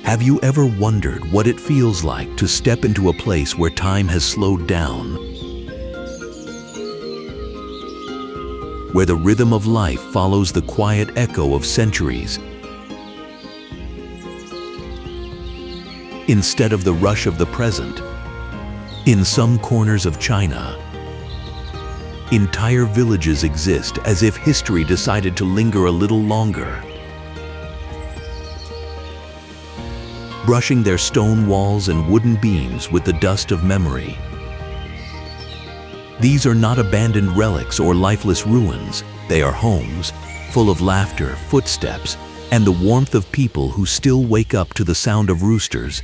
Have you ever wondered what it feels like to step into a place where time has slowed down? Where the rhythm of life follows the quiet echo of centuries, instead of the rush of the present. In some corners of China, entire villages exist as if history decided to linger a little longer, brushing their stone walls and wooden beams with the dust of memory. These are not abandoned relics or lifeless ruins. They are homes, full of laughter, footsteps, and the warmth of people who still wake up to the sound of roosters,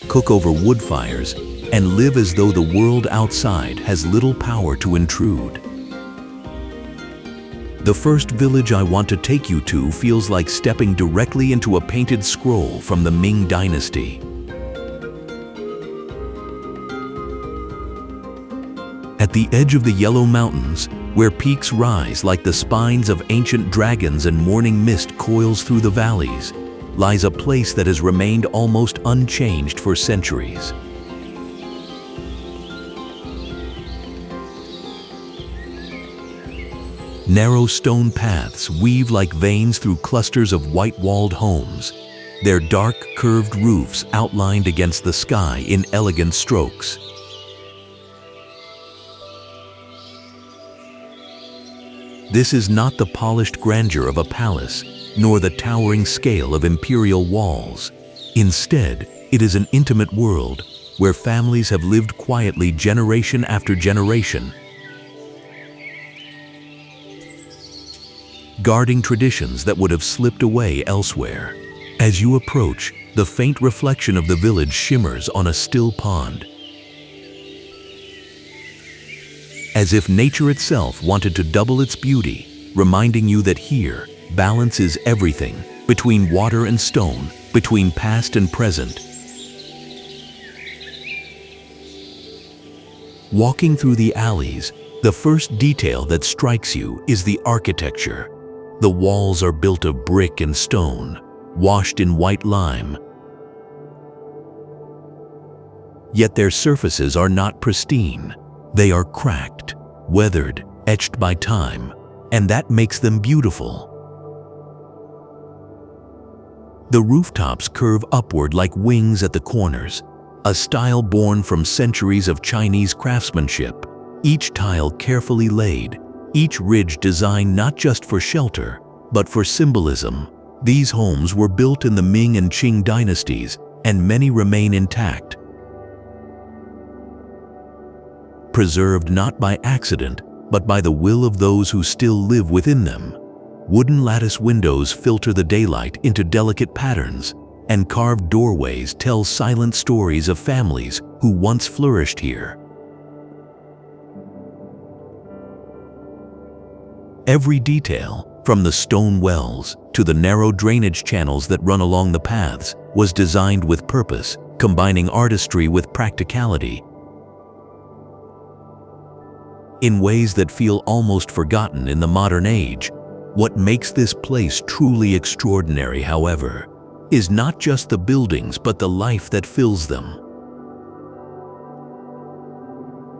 cook over wood fires, and live as though the world outside has little power to intrude. The first village I want to take you to feels like stepping directly into a painted scroll from the Ming Dynasty. At the edge of the Yellow Mountains, where peaks rise like the spines of ancient dragons and morning mist coils through the valleys, lies a place that has remained almost unchanged for centuries. Narrow stone paths weave like veins through clusters of white-walled homes, their dark, curved roofs outlined against the sky in elegant strokes. This is not the polished grandeur of a palace, nor the towering scale of imperial walls. Instead, it is an intimate world where families have lived quietly generation after generation, guarding traditions that would have slipped away elsewhere. As you approach, the faint reflection of the village shimmers on a still pond, as if nature itself wanted to double its beauty, reminding you that here, balance is everything, between water and stone, between past and present. Walking through the alleys, the first detail that strikes you is the architecture. The walls are built of brick and stone, washed in white lime. Yet their surfaces are not pristine. They are cracked, weathered, etched by time, and that makes them beautiful. The rooftops curve upward like wings at the corners, a style born from centuries of Chinese craftsmanship, each tile carefully laid, each ridge designed not just for shelter, but for symbolism. These homes were built in the Ming and Qing dynasties, and many remain intact, preserved not by accident, but by the will of those who still live within them. Wooden lattice windows filter the daylight into delicate patterns, and carved doorways tell silent stories of families who once flourished here. Every detail, from the stone wells to the narrow drainage channels that run along the paths, was designed with purpose, combining artistry with practicality in ways that feel almost forgotten in the modern age. What makes this place truly extraordinary, however, is not just the buildings but the life that fills them.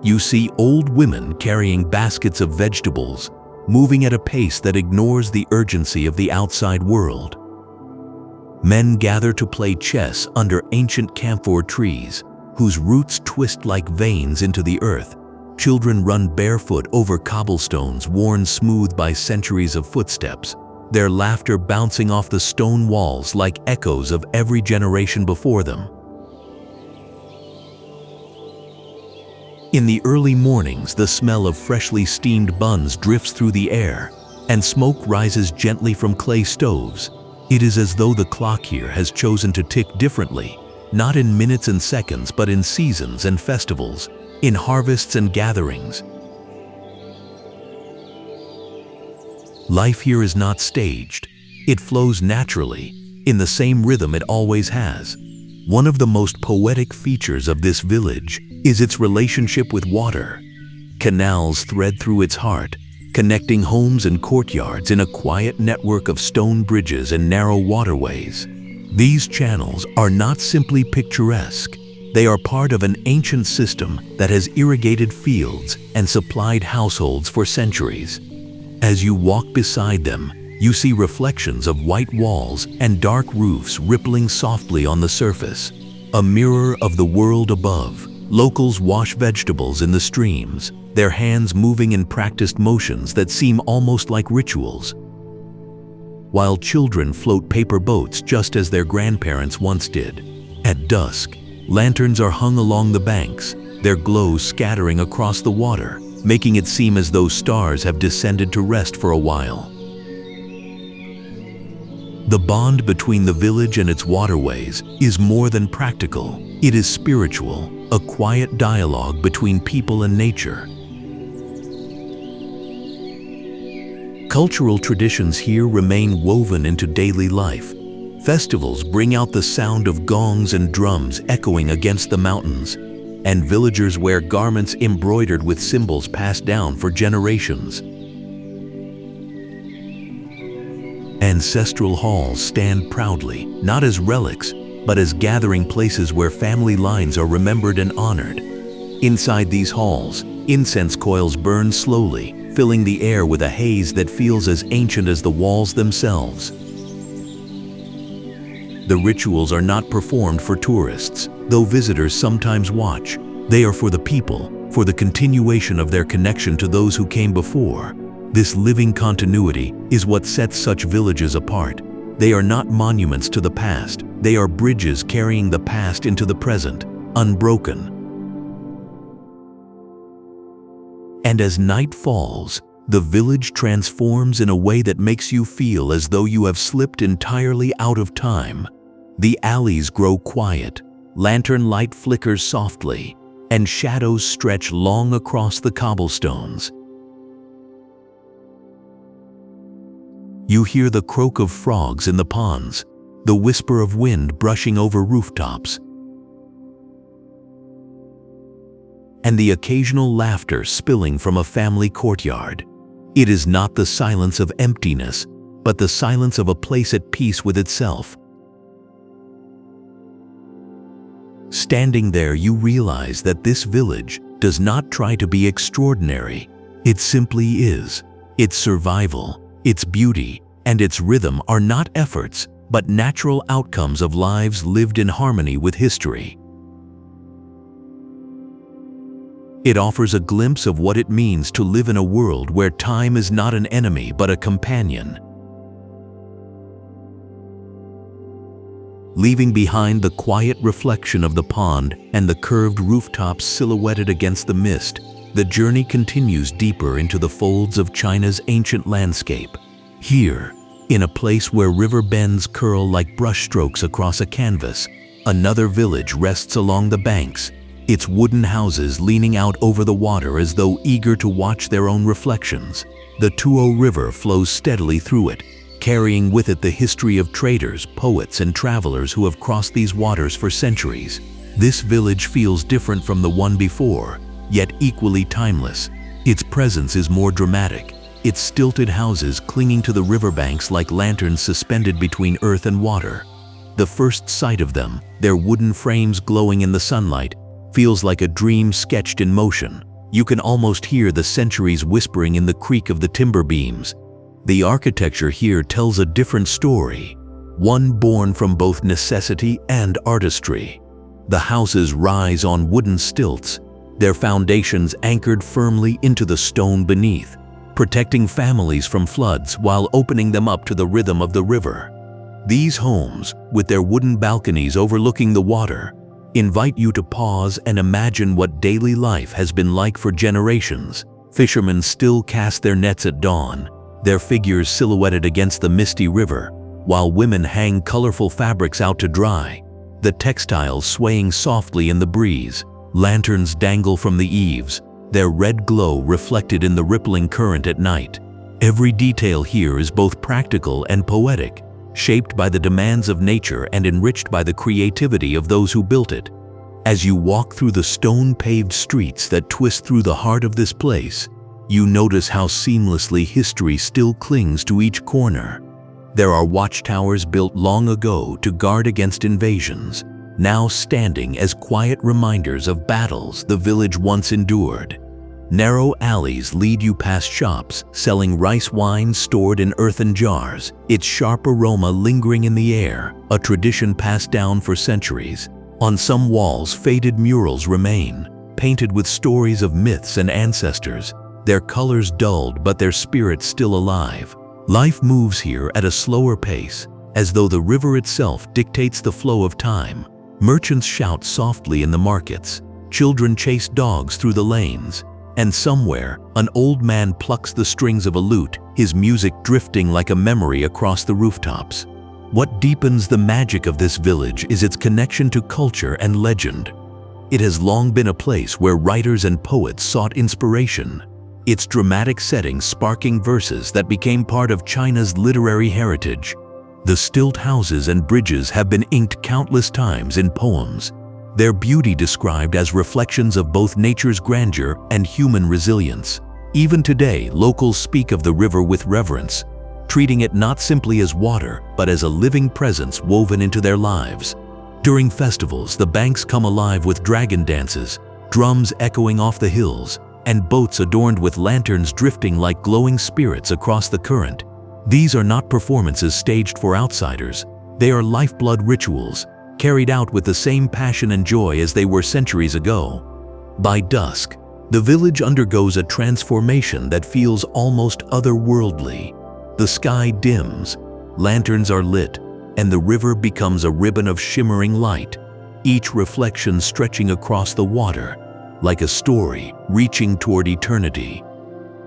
You see old women carrying baskets of vegetables, moving at a pace that ignores the urgency of the outside world. Men gather to play chess under ancient camphor trees, whose roots twist like veins into the earth. Children run barefoot over cobblestones worn smooth by centuries of footsteps, their laughter bouncing off the stone walls like echoes of every generation before them. In the early mornings, the smell of freshly steamed buns drifts through the air, and smoke rises gently from clay stoves. It is as though the clock here has chosen to tick differently, not in minutes and seconds, but in seasons and festivals, in harvests and gatherings. Life here is not staged. It flows naturally, in the same rhythm it always has. One of the most poetic features of this village is its relationship with water. Canals thread through its heart, connecting homes and courtyards in a quiet network of stone bridges and narrow waterways. These channels are not simply picturesque. They are part of an ancient system that has irrigated fields and supplied households for centuries. As you walk beside them, you see reflections of white walls and dark roofs rippling softly on the surface, a mirror of the world above. Locals wash vegetables in the streams, their hands moving in practiced motions that seem almost like rituals, while children float paper boats just as their grandparents once did. At dusk, lanterns are hung along the banks, their glow scattering across the water, making it seem as though stars have descended to rest for a while. The bond between the village and its waterways is more than practical. It is spiritual, a quiet dialogue between people and nature. Cultural traditions here remain woven into daily life. Festivals bring out the sound of gongs and drums echoing against the mountains, and villagers wear garments embroidered with symbols passed down for generations. Ancestral halls stand proudly, not as relics, but as gathering places where family lines are remembered and honored. Inside these halls, incense coils burn slowly, filling the air with a haze that feels as ancient as the walls themselves. The rituals are not performed for tourists, though visitors sometimes watch. They are for the people, for the continuation of their connection to those who came before. This living continuity is what sets such villages apart. They are not monuments to the past, they are bridges carrying the past into the present, unbroken. And as night falls, the village transforms in a way that makes you feel as though you have slipped entirely out of time. The alleys grow quiet, lantern light flickers softly, and shadows stretch long across the cobblestones. You hear the croak of frogs in the ponds, the whisper of wind brushing over rooftops, and the occasional laughter spilling from a family courtyard. It is not the silence of emptiness, but the silence of a place at peace with itself. Standing there, you realize that this village does not try to be extraordinary. It simply is. Its survival, its beauty, and its rhythm are not efforts, but natural outcomes of lives lived in harmony with history. It offers a glimpse of what it means to live in a world where time is not an enemy but a companion. Leaving behind the quiet reflection of the pond and the curved rooftops silhouetted against the mist, the journey continues deeper into the folds of China's ancient landscape. Here, in a place where river bends curl like brushstrokes across a canvas, another village rests along the banks, its wooden houses leaning out over the water as though eager to watch their own reflections. The Tuo River flows steadily through it, carrying with it the history of traders, poets, and travelers who have crossed these waters for centuries. This village feels different from the one before, yet equally timeless. Its presence is more dramatic, its stilted houses clinging to the riverbanks like lanterns suspended between earth and water. The first sight of them, their wooden frames glowing in the sunlight, feels like a dream sketched in motion. You can almost hear the centuries whispering in the creak of the timber beams. The architecture here tells a different story, one born from both necessity and artistry. The houses rise on wooden stilts, their foundations anchored firmly into the stone beneath, protecting families from floods while opening them up to the rhythm of the river. These homes, with their wooden balconies overlooking the water, invite you to pause and imagine what daily life has been like for generations. Fishermen still cast their nets at dawn, their figures silhouetted against the misty river, while women hang colorful fabrics out to dry, the textiles swaying softly in the breeze. Lanterns dangle from the eaves, their red glow reflected in the rippling current at night. Every detail here is both practical and poetic, shaped by the demands of nature and enriched by the creativity of those who built it. As you walk through the stone-paved streets that twist through the heart of this place, you notice how seamlessly history still clings to each corner. There are watchtowers built long ago to guard against invasions, now standing as quiet reminders of battles the village once endured. Narrow alleys lead you past shops selling rice wine stored in earthen jars, its sharp aroma lingering in the air, a tradition passed down for centuries. On some walls, faded murals remain, painted with stories of myths and ancestors, their colors dulled but their spirits still alive. Life moves here at a slower pace, as though the river itself dictates the flow of time. Merchants shout softly in the markets, children chase dogs through the lanes, and somewhere, an old man plucks the strings of a lute, his music drifting like a memory across the rooftops. What deepens the magic of this village is its connection to culture and legend. It has long been a place where writers and poets sought inspiration, its dramatic setting sparking verses that became part of China's literary heritage. The stilt houses and bridges have been inked countless times in poems, their beauty described as reflections of both nature's grandeur and human resilience. Even today, locals speak of the river with reverence, treating it not simply as water, but as a living presence woven into their lives. During festivals, the banks come alive with dragon dances, drums echoing off the hills, and boats adorned with lanterns drifting like glowing spirits across the current. These are not performances staged for outsiders. They are lifeblood rituals, carried out with the same passion and joy as they were centuries ago. By dusk, the village undergoes a transformation that feels almost otherworldly. The sky dims, lanterns are lit, and the river becomes a ribbon of shimmering light, each reflection stretching across the water, like a story reaching toward eternity.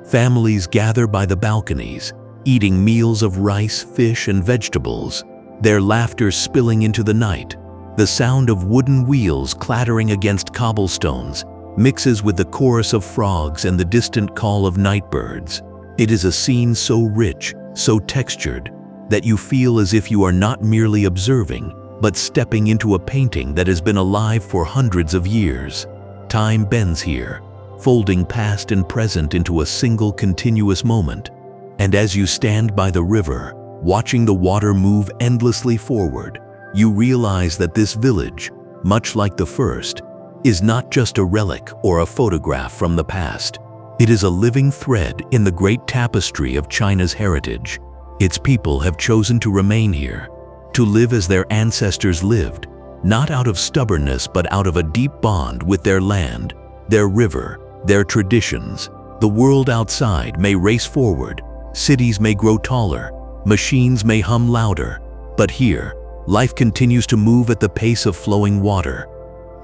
Families gather by the balconies, eating meals of rice, fish, and vegetables, their laughter spilling into the night. The sound of wooden wheels clattering against cobblestones mixes with the chorus of frogs and the distant call of night birds. It is a scene so rich, so textured, that you feel as if you are not merely observing, but stepping into a painting that has been alive for hundreds of years. Time bends here, folding past and present into a single continuous moment. And as you stand by the river, watching the water move endlessly forward, you realize that this village, much like the first, is not just a relic or a photograph from the past. It is a living thread in the great tapestry of China's heritage. Its people have chosen to remain here, to live as their ancestors lived, not out of stubbornness but out of a deep bond with their land, their river, their traditions. The world outside may race forward, cities may grow taller, machines may hum louder, but here, life continues to move at the pace of flowing water.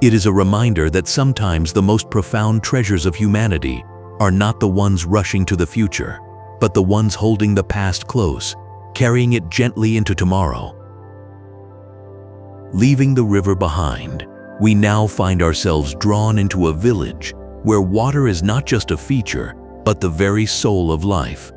It is a reminder that sometimes the most profound treasures of humanity are not the ones rushing to the future, but the ones holding the past close, carrying it gently into tomorrow. Leaving the river behind, we now find ourselves drawn into a village where water is not just a feature, but the very soul of life.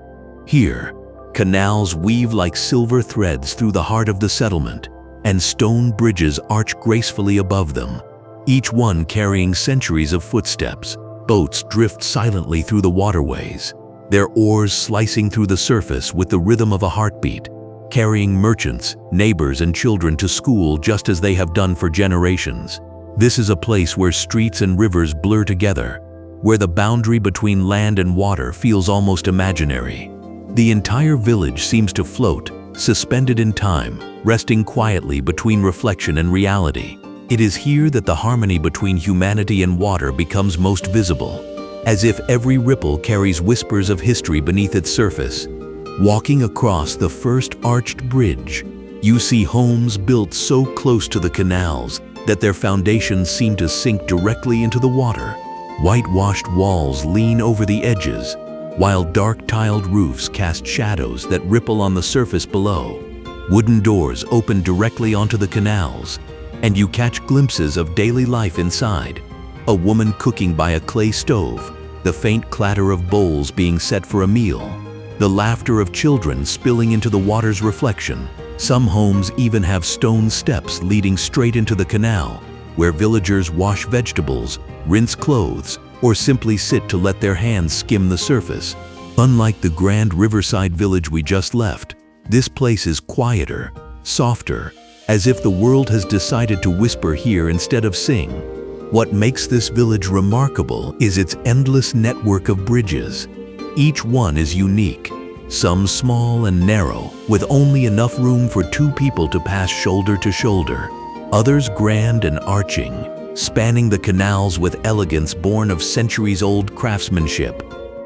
Here, canals weave like silver threads through the heart of the settlement, and stone bridges arch gracefully above them, each one carrying centuries of footsteps. Boats drift silently through the waterways, their oars slicing through the surface with the rhythm of a heartbeat, carrying merchants, neighbors, and children to school just as they have done for generations. This is a place where streets and rivers blur together, where the boundary between land and water feels almost imaginary. The entire village seems to float, suspended in time, resting quietly between reflection and reality. It is here that the harmony between humanity and water becomes most visible, as if every ripple carries whispers of history beneath its surface. Walking across the first arched bridge, you see homes built so close to the canals that their foundations seem to sink directly into the water. Whitewashed walls lean over the edges, while dark tiled roofs cast shadows that ripple on the surface below. Wooden doors open directly onto the canals, and you catch glimpses of daily life inside. A woman cooking by a clay stove, the faint clatter of bowls being set for a meal, the laughter of children spilling into the water's reflection. Some homes even have stone steps leading straight into the canal, where villagers wash vegetables, rinse clothes, or simply sit to let their hands skim the surface. Unlike the grand riverside village we just left, this place is quieter, softer, as if the world has decided to whisper here instead of sing. What makes this village remarkable is its endless network of bridges. Each one is unique, some small and narrow, with only enough room for two people to pass shoulder to shoulder. Others grand and arching, spanning the canals with elegance born of centuries-old craftsmanship.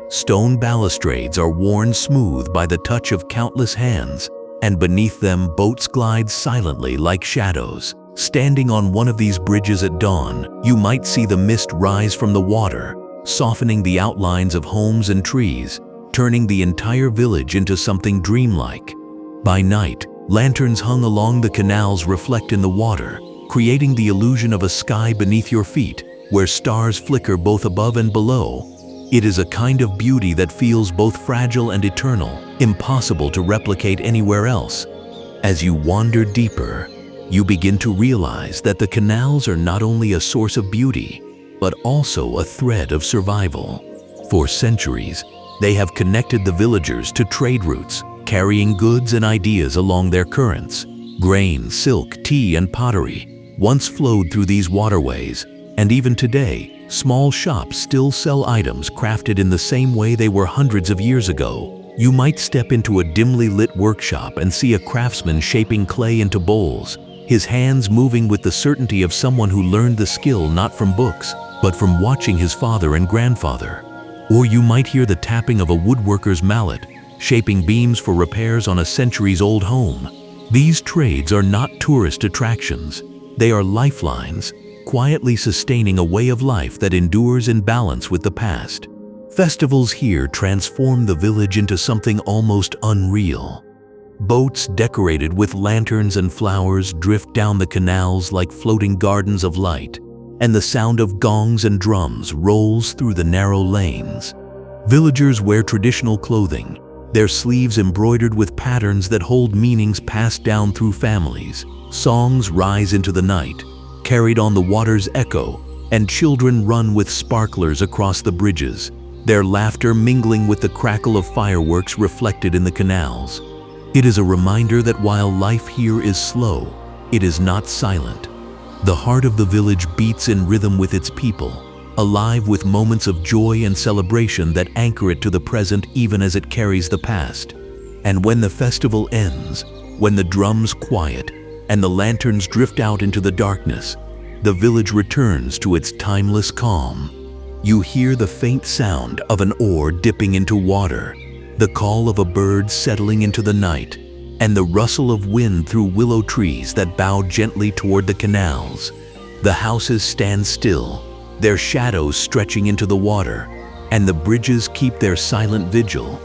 Stone balustrades are worn smooth by the touch of countless hands, and beneath them boats glide silently like shadows. Standing on one of these bridges at dawn, you might see the mist rise from the water, softening the outlines of homes and trees, turning the entire village into something dreamlike. By night, lanterns hung along the canals reflect in the water, creating the illusion of a sky beneath your feet, where stars flicker both above and below. It is a kind of beauty that feels both fragile and eternal, impossible to replicate anywhere else. As you wander deeper, you begin to realize that the canals are not only a source of beauty, but also a thread of survival. For centuries, they have connected the villagers to trade routes, carrying goods and ideas along their currents. Grain, silk, tea, and pottery once flowed through these waterways, and even today, small shops still sell items crafted in the same way they were hundreds of years ago. You might step into a dimly lit workshop and see a craftsman shaping clay into bowls, his hands moving with the certainty of someone who learned the skill not from books, but from watching his father and grandfather. Or you might hear the tapping of a woodworker's mallet, shaping beams for repairs on a centuries-old home. These trades are not tourist attractions. They are lifelines, quietly sustaining a way of life that endures in balance with the past. Festivals here transform the village into something almost unreal. Boats decorated with lanterns and flowers drift down the canals like floating gardens of light, and the sound of gongs and drums rolls through the narrow lanes. Villagers wear traditional clothing, their sleeves embroidered with patterns that hold meanings passed down through families. Songs rise into the night, carried on the water's echo, and children run with sparklers across the bridges, their laughter mingling with the crackle of fireworks reflected in the canals. It is a reminder that while life here is slow, it is not silent. The heart of the village beats in rhythm with its people, alive with moments of joy and celebration that anchor it to the present even as it carries the past. And when the festival ends, when the drums quiet and the lanterns drift out into the darkness, the village returns to its timeless calm. You hear the faint sound of an oar dipping into water, the call of a bird settling into the night, and the rustle of wind through willow trees that bow gently toward the canals. The houses stand still, their shadows stretching into the water, and the bridges keep their silent vigil.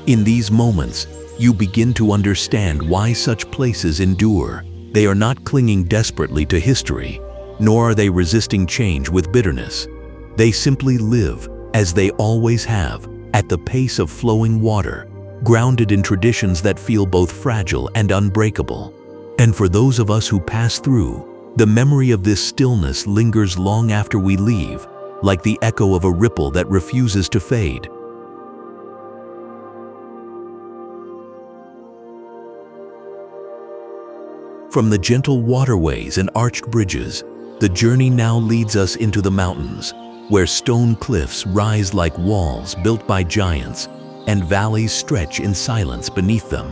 In these moments, you begin to understand why such places endure. They are not clinging desperately to history, nor are they resisting change with bitterness. They simply live, as they always have, at the pace of flowing water, grounded in traditions that feel both fragile and unbreakable. And for those of us who pass through, the memory of this stillness lingers long after we leave, like the echo of a ripple that refuses to fade. From the gentle waterways and arched bridges, the journey now leads us into the mountains, where stone cliffs rise like walls built by giants, and valleys stretch in silence beneath them.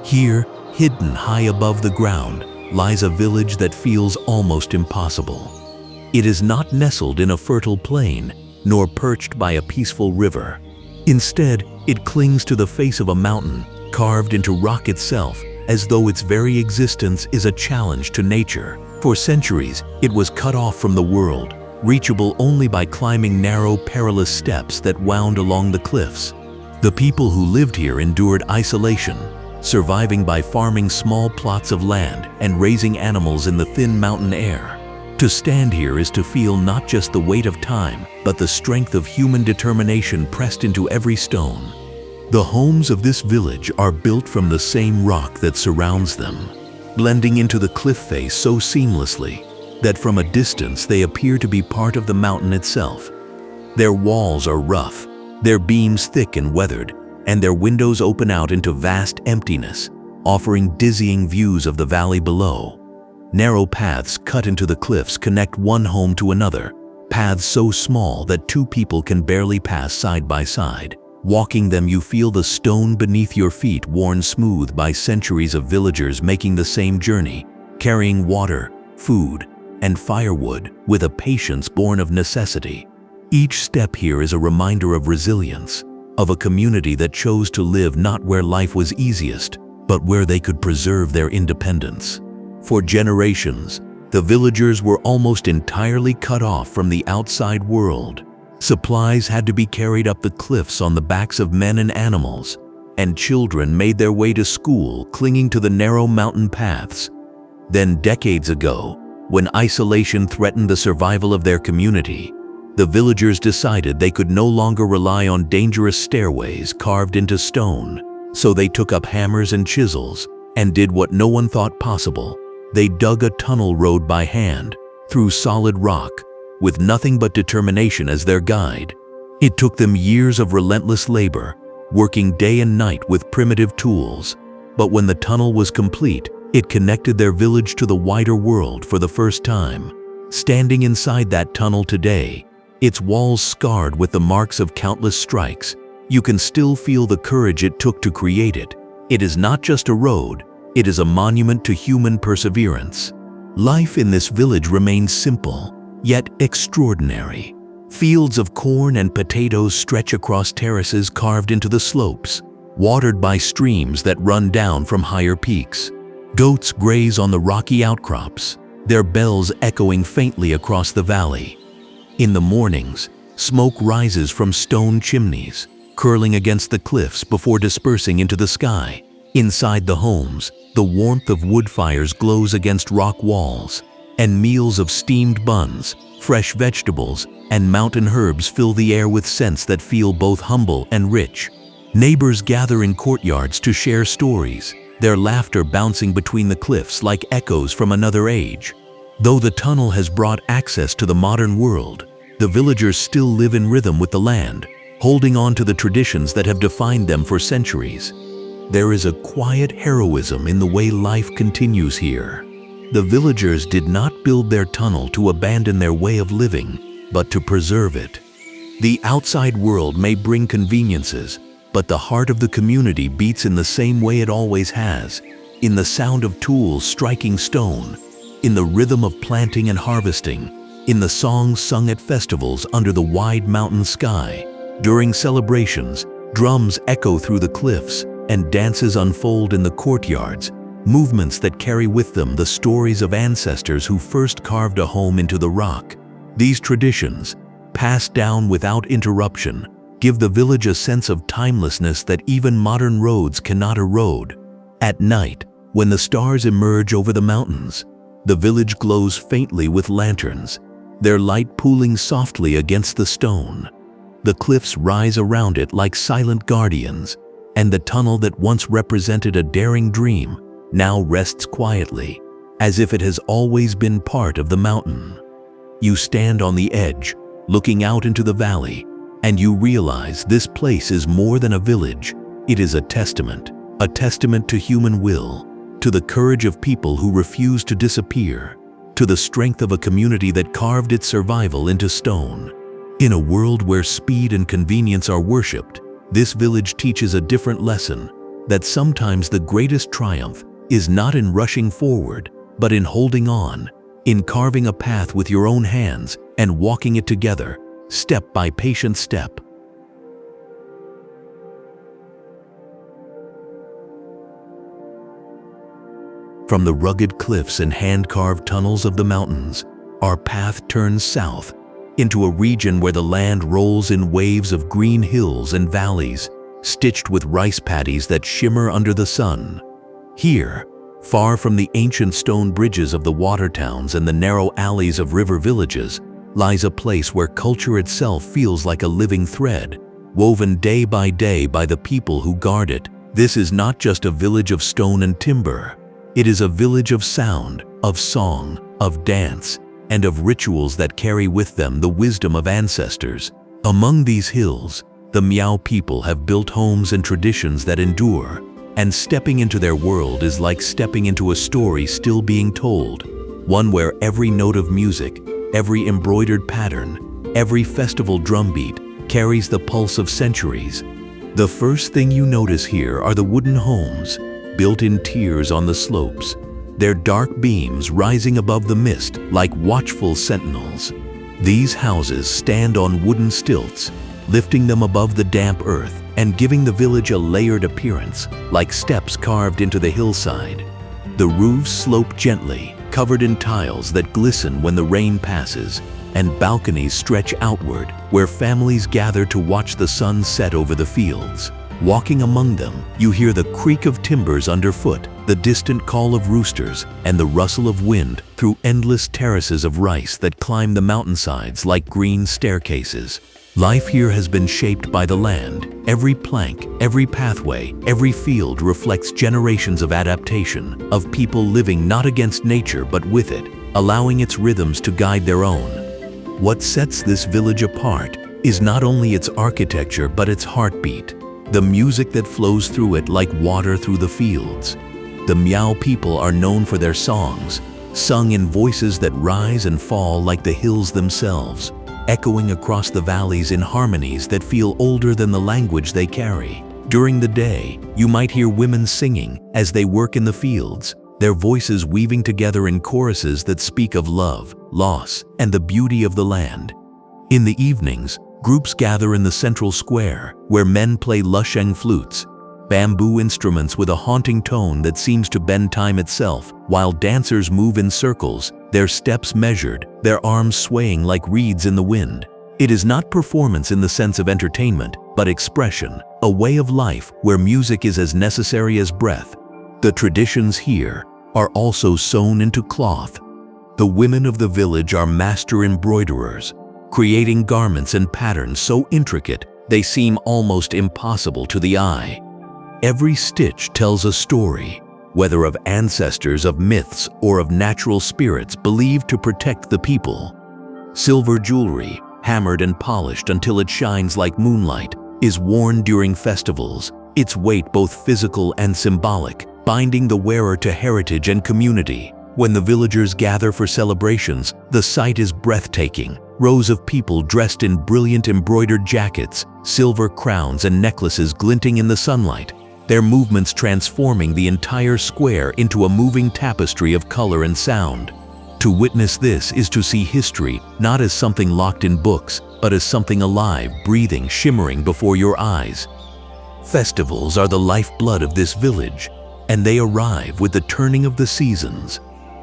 Here, hidden high above the ground, lies a village that feels almost impossible. It is not nestled in a fertile plain, nor perched by a peaceful river. Instead, it clings to the face of a mountain, carved into rock itself, as though its very existence is a challenge to nature. For centuries, it was cut off from the world, reachable only by climbing narrow, perilous steps that wound along the cliffs. The people who lived here endured isolation, surviving by farming small plots of land and raising animals in the thin mountain air. To stand here is to feel not just the weight of time, but the strength of human determination pressed into every stone. The homes of this village are built from the same rock that surrounds them, blending into the cliff face so seamlessly that from a distance they appear to be part of the mountain itself. Their walls are rough, their beams thick and weathered, and their windows open out into vast emptiness, offering dizzying views of the valley below. Narrow paths cut into the cliffs connect one home to another, paths so small that two people can barely pass side by side. Walking them, you feel the stone beneath your feet worn smooth by centuries of villagers making the same journey, carrying water, food, and firewood with a patience born of necessity. Each step here is a reminder of resilience, of a community that chose to live not where life was easiest, but where they could preserve their independence. For generations, the villagers were almost entirely cut off from the outside world. Supplies had to be carried up the cliffs on the backs of men and animals, and children made their way to school clinging to the narrow mountain paths. Then, decades ago, when isolation threatened the survival of their community, the villagers decided they could no longer rely on dangerous stairways carved into stone, so they took up hammers and chisels and did what no one thought possible. They dug a tunnel road by hand, through solid rock, with nothing but determination as their guide. It took them years of relentless labor, working day and night with primitive tools. But when the tunnel was complete, it connected their village to the wider world for the first time. Standing inside that tunnel today, its walls scarred with the marks of countless strikes, you can still feel the courage it took to create it. It is not just a road, it is a monument to human perseverance. Life in this village remains simple, yet extraordinary. Fields of corn and potatoes stretch across terraces carved into the slopes, watered by streams that run down from higher peaks. Goats graze on the rocky outcrops, their bells echoing faintly across the valley. In the mornings, smoke rises from stone chimneys, curling against the cliffs before dispersing into the sky. Inside the homes, the warmth of wood fires glows against rock walls, and meals of steamed buns, fresh vegetables, and mountain herbs fill the air with scents that feel both humble and rich. Neighbors gather in courtyards to share stories, their laughter bouncing between the cliffs like echoes from another age. Though the tunnel has brought access to the modern world, the villagers still live in rhythm with the land, holding on to the traditions that have defined them for centuries. There is a quiet heroism in the way life continues here. The villagers did not build their tunnel to abandon their way of living, but to preserve it. The outside world may bring conveniences, but the heart of the community beats in the same way it always has, in the sound of tools striking stone, in the rhythm of planting and harvesting, in the songs sung at festivals under the wide mountain sky. During celebrations, drums echo through the cliffs, and dances unfold in the courtyards, movements that carry with them the stories of ancestors who first carved a home into the rock. These traditions, passed down without interruption, give the village a sense of timelessness that even modern roads cannot erode. At night, when the stars emerge over the mountains, the village glows faintly with lanterns, their light pooling softly against the stone. The cliffs rise around it like silent guardians, and the tunnel that once represented a daring dream now rests quietly, as if it has always been part of the mountain. You stand on the edge, looking out into the valley, and you realize this place is more than a village. It is a testament to human will, to the courage of people who refuse to disappear, to the strength of a community that carved its survival into stone. In a world where speed and convenience are worshipped, this village teaches a different lesson, that sometimes the greatest triumph is not in rushing forward, but in holding on, in carving a path with your own hands and walking it together, step by patient step. From the rugged cliffs and hand-carved tunnels of the mountains, our path turns south, into a region where the land rolls in waves of green hills and valleys, stitched with rice paddies that shimmer under the sun. Here, far from the ancient stone bridges of the water towns and the narrow alleys of river villages, lies a place where culture itself feels like a living thread, woven day by the people who guard it. This is not just a village of stone and timber. It is a village of sound, of song, of dance, and of rituals that carry with them the wisdom of ancestors. Among these hills, the Meow people have built homes and traditions that endure, and stepping into their world is like stepping into a story still being told, one where every note of music, every embroidered pattern, every festival drumbeat carries the pulse of centuries. The first thing you notice here are the wooden homes, built in tiers on the slopes, their dark beams rising above the mist like watchful sentinels. These houses stand on wooden stilts, lifting them above the damp earth and giving the village a layered appearance, like steps carved into the hillside. The roofs slope gently, covered in tiles that glisten when the rain passes, and balconies stretch outward, where families gather to watch the sun set over the fields. Walking among them, you hear the creak of timbers underfoot, the distant call of roosters, and the rustle of wind through endless terraces of rice that climb the mountainsides like green staircases. Life here has been shaped by the land. Every plank, every pathway, every field reflects generations of adaptation, of people living not against nature but with it, allowing its rhythms to guide their own. What sets this village apart is not only its architecture but its heartbeat, the music that flows through it like water through the fields. The Meow people are known for their songs, sung in voices that rise and fall like the hills themselves, echoing across the valleys in harmonies that feel older than the language they carry. During the day, you might hear women singing as they work in the fields, their voices weaving together in choruses that speak of love, loss, and the beauty of the land. In the evenings, groups gather in the central square, where men play lusheng flutes, bamboo instruments with a haunting tone that seems to bend time itself, while dancers move in circles, their steps measured, their arms swaying like reeds in the wind. It is not performance in the sense of entertainment, but expression, a way of life where music is as necessary as breath. The traditions here are also sewn into cloth. The women of the village are master embroiderers, creating garments and patterns so intricate they seem almost impossible to the eye. Every stitch tells a story, whether of ancestors, of myths, or of natural spirits believed to protect the people. Silver jewelry, hammered and polished until it shines like moonlight, is worn during festivals, its weight both physical and symbolic, binding the wearer to heritage and community. When the villagers gather for celebrations, the sight is breathtaking. Rows of people dressed in brilliant embroidered jackets, silver crowns and necklaces glinting in the sunlight, their movements transforming the entire square into a moving tapestry of color and sound. To witness this is to see history not as something locked in books, but as something alive, breathing, shimmering before your eyes. Festivals are the lifeblood of this village, and they arrive with the turning of the seasons.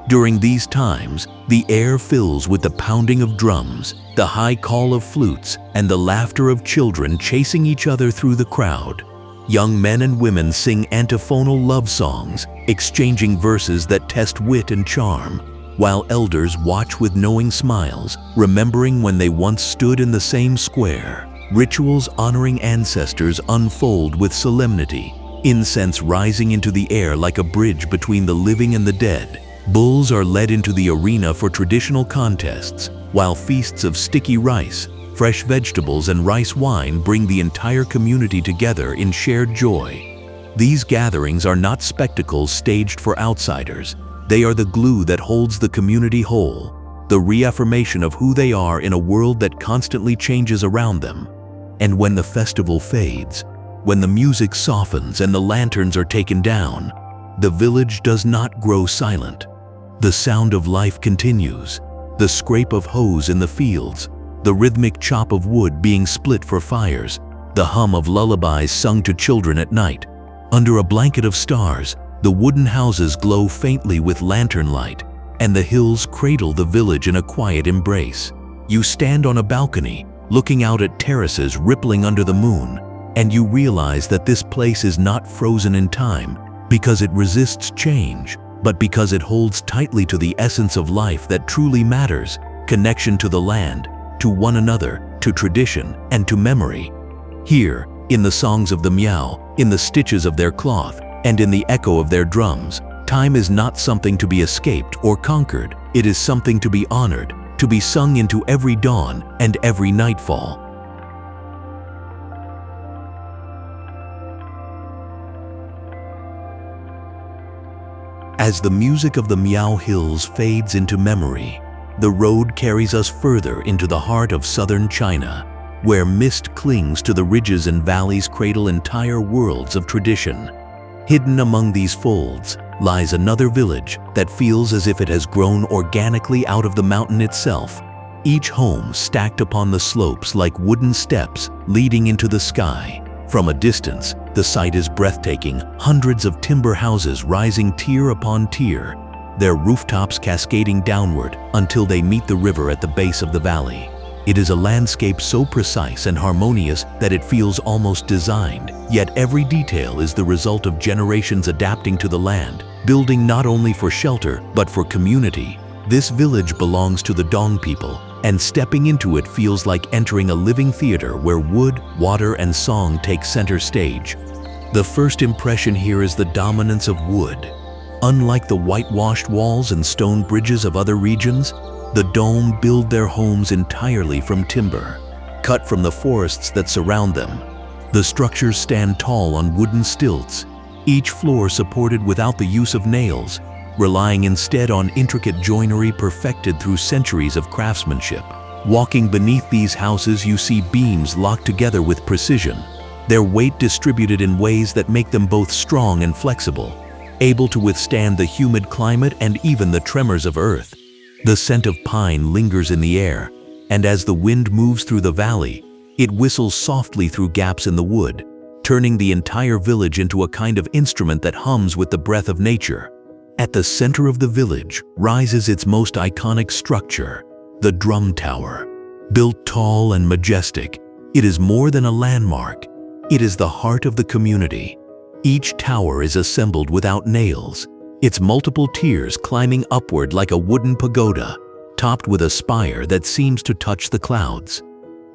During these times, the air fills with the pounding of drums, the high call of flutes, and the laughter of children chasing each other through the crowd. Young men and women sing antiphonal love songs, exchanging verses that test wit and charm, while elders watch with knowing smiles, remembering when they once stood in the same square. Rituals honoring ancestors unfold with solemnity, incense rising into the air like a bridge between the living and the dead. Bulls are led into the arena for traditional contests, while feasts of sticky rice, fresh vegetables, and rice wine bring the entire community together in shared joy. These gatherings are not spectacles staged for outsiders. They are the glue that holds the community whole, the reaffirmation of who they are in a world that constantly changes around them. And when the festival fades, when the music softens and the lanterns are taken down, the village does not grow silent. The sound of life continues, the scrape of hoes in the fields, the rhythmic chop of wood being split for fires, the hum of lullabies sung to children at night. Under a blanket of stars, the wooden houses glow faintly with lantern light, and the hills cradle the village in a quiet embrace. You stand on a balcony, looking out at terraces rippling under the moon, and you realize that this place is not frozen in time because it resists change, but because it holds tightly to the essence of life that truly matters: connection to the land, to one another, to tradition, and to memory. Here, in the songs of the Meow, in the stitches of their cloth, and in the echo of their drums, time is not something to be escaped or conquered. It is something to be honored, to be sung into every dawn and every nightfall. As the music of the Meow Hills fades into memory, the road carries us further into the heart of southern China, where mist clings to the ridges and valleys cradle entire worlds of tradition. Hidden among these folds lies another village that feels as if it has grown organically out of the mountain itself, each home stacked upon the slopes like wooden steps leading into the sky. From a distance, the sight is breathtaking, hundreds of timber houses rising tier upon tier, their rooftops cascading downward until they meet the river at the base of the valley. It is a landscape so precise and harmonious that it feels almost designed, yet every detail is the result of generations adapting to the land, building not only for shelter but for community. This village belongs to the Dong people, and stepping into it feels like entering a living theater where wood, water, and song take center stage. The first impression here is the dominance of wood. Unlike the whitewashed walls and stone bridges of other regions, the Dong build their homes entirely from timber, cut from the forests that surround them. The structures stand tall on wooden stilts, each floor supported without the use of nails, relying instead on intricate joinery perfected through centuries of craftsmanship. Walking beneath these houses, you see beams locked together with precision, their weight distributed in ways that make them both strong and flexible, able to withstand the humid climate and even the tremors of earth. The scent of pine lingers in the air, and as the wind moves through the valley, it whistles softly through gaps in the wood, turning the entire village into a kind of instrument that hums with the breath of nature. At the center of the village rises its most iconic structure, the Drum Tower. Built tall and majestic, it is more than a landmark. It is the heart of the community. Each tower is assembled without nails, its multiple tiers climbing upward like a wooden pagoda, topped with a spire that seems to touch the clouds.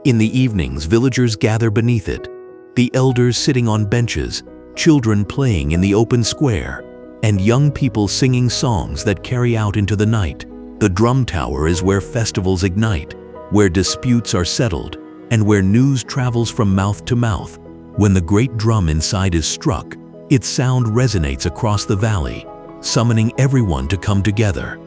In the evenings, villagers gather beneath it, the elders sitting on benches, children playing in the open square, and young people singing songs that carry out into the night. The Drum Tower is where festivals ignite, where disputes are settled, and where news travels from mouth to mouth. When the great drum inside is struck, its sound resonates across the valley, summoning everyone to come together.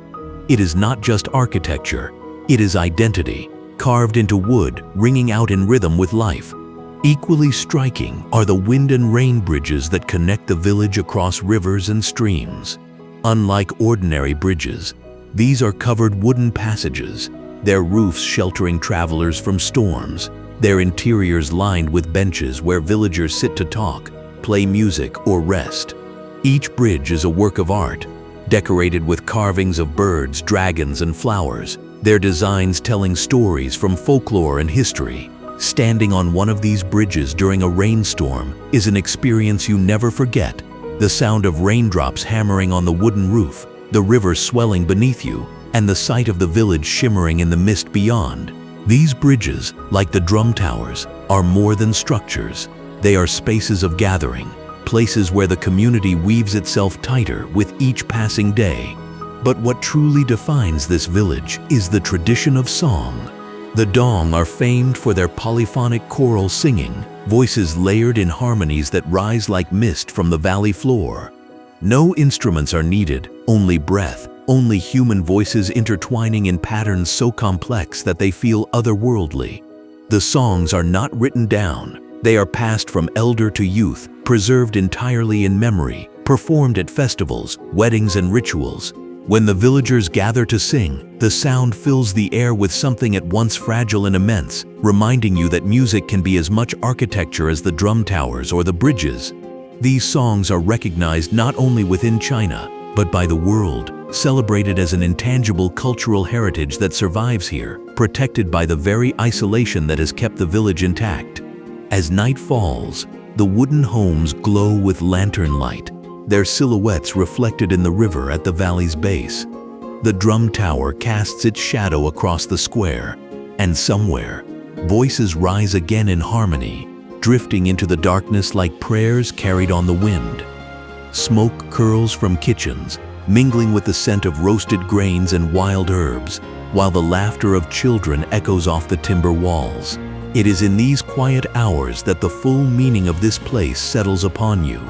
It is not just architecture, it is identity, carved into wood, ringing out in rhythm with life. Equally striking are the wind and rain bridges that connect the village across rivers and streams. Unlike ordinary bridges, these are covered wooden passages, their roofs sheltering travelers from storms, their interiors lined with benches where villagers sit to talk, play music, or rest. Each bridge is a work of art, decorated with carvings of birds, dragons, and flowers, their designs telling stories from folklore and history. Standing on one of these bridges during a rainstorm is an experience you never forget. The sound of raindrops hammering on the wooden roof, the river swelling beneath you, and the sight of the village shimmering in the mist beyond. These bridges, like the Drum Towers, are more than structures. They are spaces of gathering, places where the community weaves itself tighter with each passing day. But what truly defines this village is the tradition of song. The Dong are famed for their polyphonic choral singing, voices layered in harmonies that rise like mist from the valley floor. No instruments are needed, only breath, only human voices intertwining in patterns so complex that they feel otherworldly. The songs are not written down, they are passed from elder to youth, preserved entirely in memory, performed at festivals, weddings, and rituals. When the villagers gather to sing, the sound fills the air with something at once fragile and immense, reminding you that music can be as much architecture as the drum towers or the bridges. These songs are recognized not only within China, but by the world, celebrated as an intangible cultural heritage that survives here, protected by the very isolation that has kept the village intact. As night falls, the wooden homes glow with lantern light, their silhouettes reflected in the river at the valley's base. The drum tower casts its shadow across the square, and somewhere, voices rise again in harmony, drifting into the darkness like prayers carried on the wind. Smoke curls from kitchens, mingling with the scent of roasted grains and wild herbs, while the laughter of children echoes off the timber walls. It is in these quiet hours that the full meaning of this place settles upon you.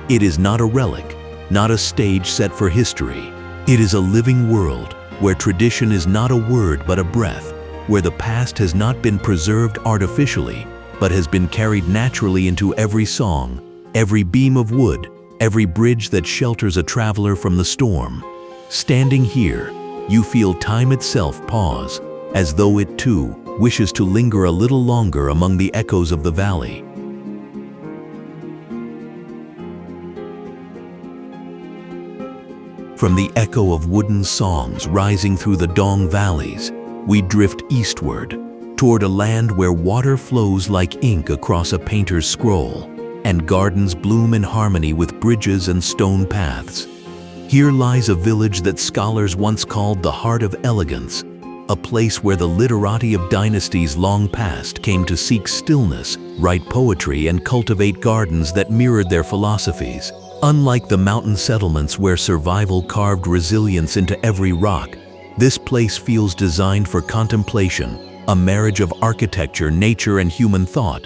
It is not a relic, not a stage set for history. It is a living world where tradition is not a word but a breath, where the past has not been preserved artificially, but has been carried naturally into every song, every beam of wood, every bridge that shelters a traveler from the storm. Standing here, you feel time itself pause, as though it too wishes to linger a little longer among the echoes of the valley. From the echo of wooden songs rising through the Dong valleys, we drift eastward, toward a land where water flows like ink across a painter's scroll, and gardens bloom in harmony with bridges and stone paths. Here lies a village that scholars once called the heart of Elegance, a place where the literati of dynasties long past came to seek stillness, write poetry, and cultivate gardens that mirrored their philosophies. Unlike the mountain settlements where survival carved resilience into every rock, this place feels designed for contemplation, a marriage of architecture, nature, and human thought.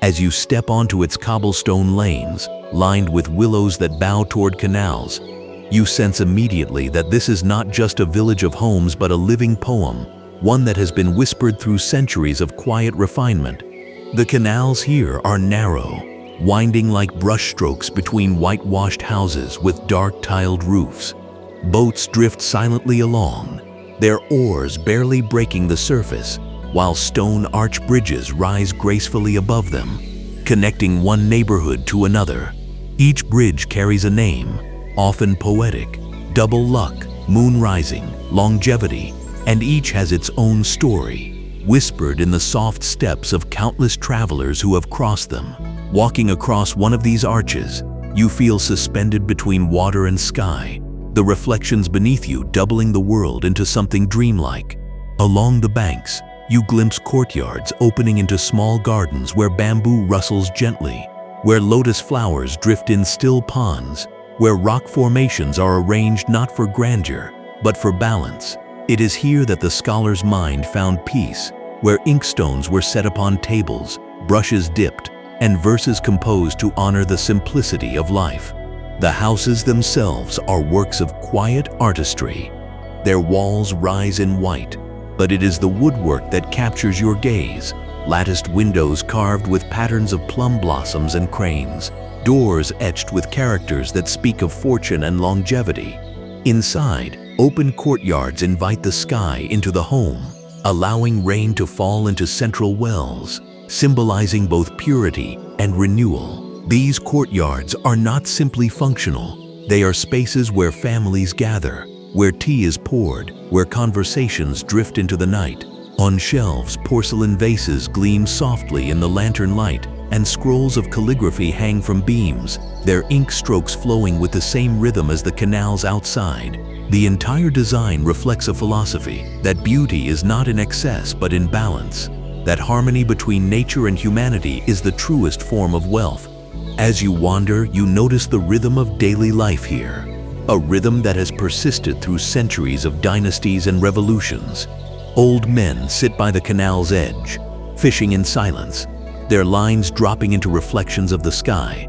As you step onto its cobblestone lanes, lined with willows that bow toward canals, you sense immediately that this is not just a village of homes but a living poem, one that has been whispered through centuries of quiet refinement. The canals here are narrow, winding like brushstrokes between whitewashed houses with dark tiled roofs. Boats drift silently along, their oars barely breaking the surface, while stone arch bridges rise gracefully above them, connecting one neighborhood to another. Each bridge carries a name, often poetic: double luck, moon rising, longevity, and each has its own story, whispered in the soft steps of countless travelers who have crossed them. Walking across one of these arches, you feel suspended between water and sky, the reflections beneath you doubling the world into something dreamlike. Along the banks, you glimpse courtyards opening into small gardens where bamboo rustles gently, where lotus flowers drift in still ponds, where rock formations are arranged not for grandeur, but for balance. It is here that the scholar's mind found peace, where inkstones were set upon tables, brushes dipped, and verses composed to honor the simplicity of life. The houses themselves are works of quiet artistry. Their walls rise in white, but it is the woodwork that captures your gaze. Latticed windows carved with patterns of plum blossoms and cranes, doors etched with characters that speak of fortune and longevity. Inside, open courtyards invite the sky into the home, allowing rain to fall into central wells, symbolizing both purity and renewal. These courtyards are not simply functional. They are spaces where families gather, where tea is poured, where conversations drift into the night. On shelves, porcelain vases gleam softly in the lantern light, and scrolls of calligraphy hang from beams, their ink strokes flowing with the same rhythm as the canals outside. The entire design reflects a philosophy that beauty is not in excess but in balance, that harmony between nature and humanity is the truest form of wealth. As you wander, you notice the rhythm of daily life here, a rhythm that has persisted through centuries of dynasties and revolutions. Old men sit by the canal's edge, fishing in silence, their lines dropping into reflections of the sky.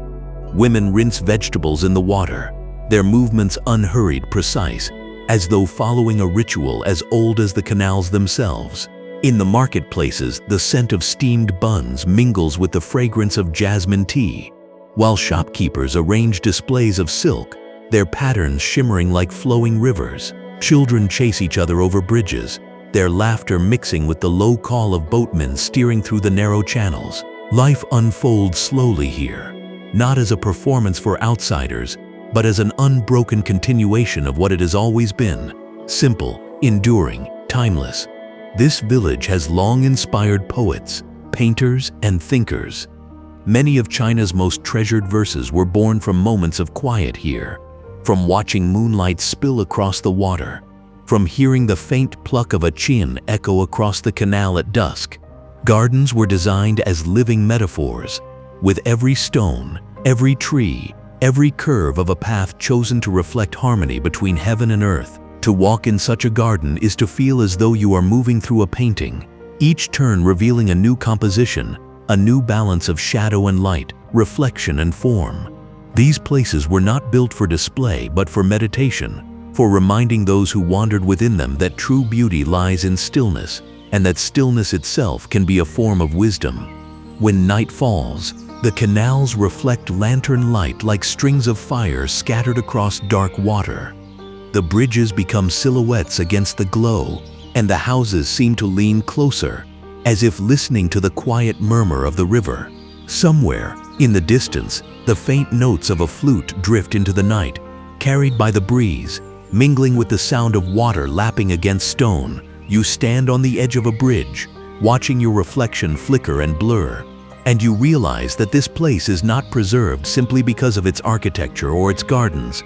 Women rinse vegetables in the water, their movements unhurried, precise, as though following a ritual as old as the canals themselves. In the marketplaces, the scent of steamed buns mingles with the fragrance of jasmine tea, while shopkeepers arrange displays of silk, their patterns shimmering like flowing rivers. Children chase each other over bridges, their laughter mixing with the low call of boatmen steering through the narrow channels. Life unfolds slowly here, not as a performance for outsiders, but as an unbroken continuation of what it has always been: simple, enduring, timeless. This village has long inspired poets, painters, and thinkers. Many of China's most treasured verses were born from moments of quiet here, from watching moonlight spill across the water, from hearing the faint pluck of a chin echo across the canal at dusk. Gardens were designed as living metaphors, with every stone, every tree, every curve of a path chosen to reflect harmony between heaven and earth. To walk in such a garden is to feel as though you are moving through a painting, each turn revealing a new composition, a new balance of shadow and light, reflection and form. These places were not built for display but for meditation, for reminding those who wandered within them that true beauty lies in stillness, and that stillness itself can be a form of wisdom. When night falls, the canals reflect lantern light like strings of fire scattered across dark water. The bridges become silhouettes against the glow, and the houses seem to lean closer, as if listening to the quiet murmur of the river. Somewhere, in the distance, the faint notes of a flute drift into the night, carried by the breeze, mingling with the sound of water lapping against stone. You stand on the edge of a bridge, watching your reflection flicker and blur, and you realize that this place is not preserved simply because of its architecture or its gardens.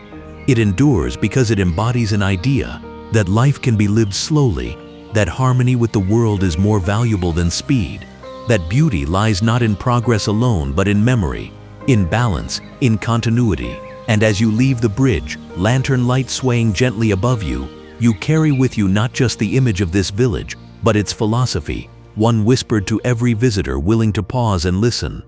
It endures because it embodies an idea that life can be lived slowly, that harmony with the world is more valuable than speed, that beauty lies not in progress alone but in memory, in balance, in continuity. And as you leave the bridge, lantern light swaying gently above you, you carry with you not just the image of this village, but its philosophy, one whispered to every visitor willing to pause and listen.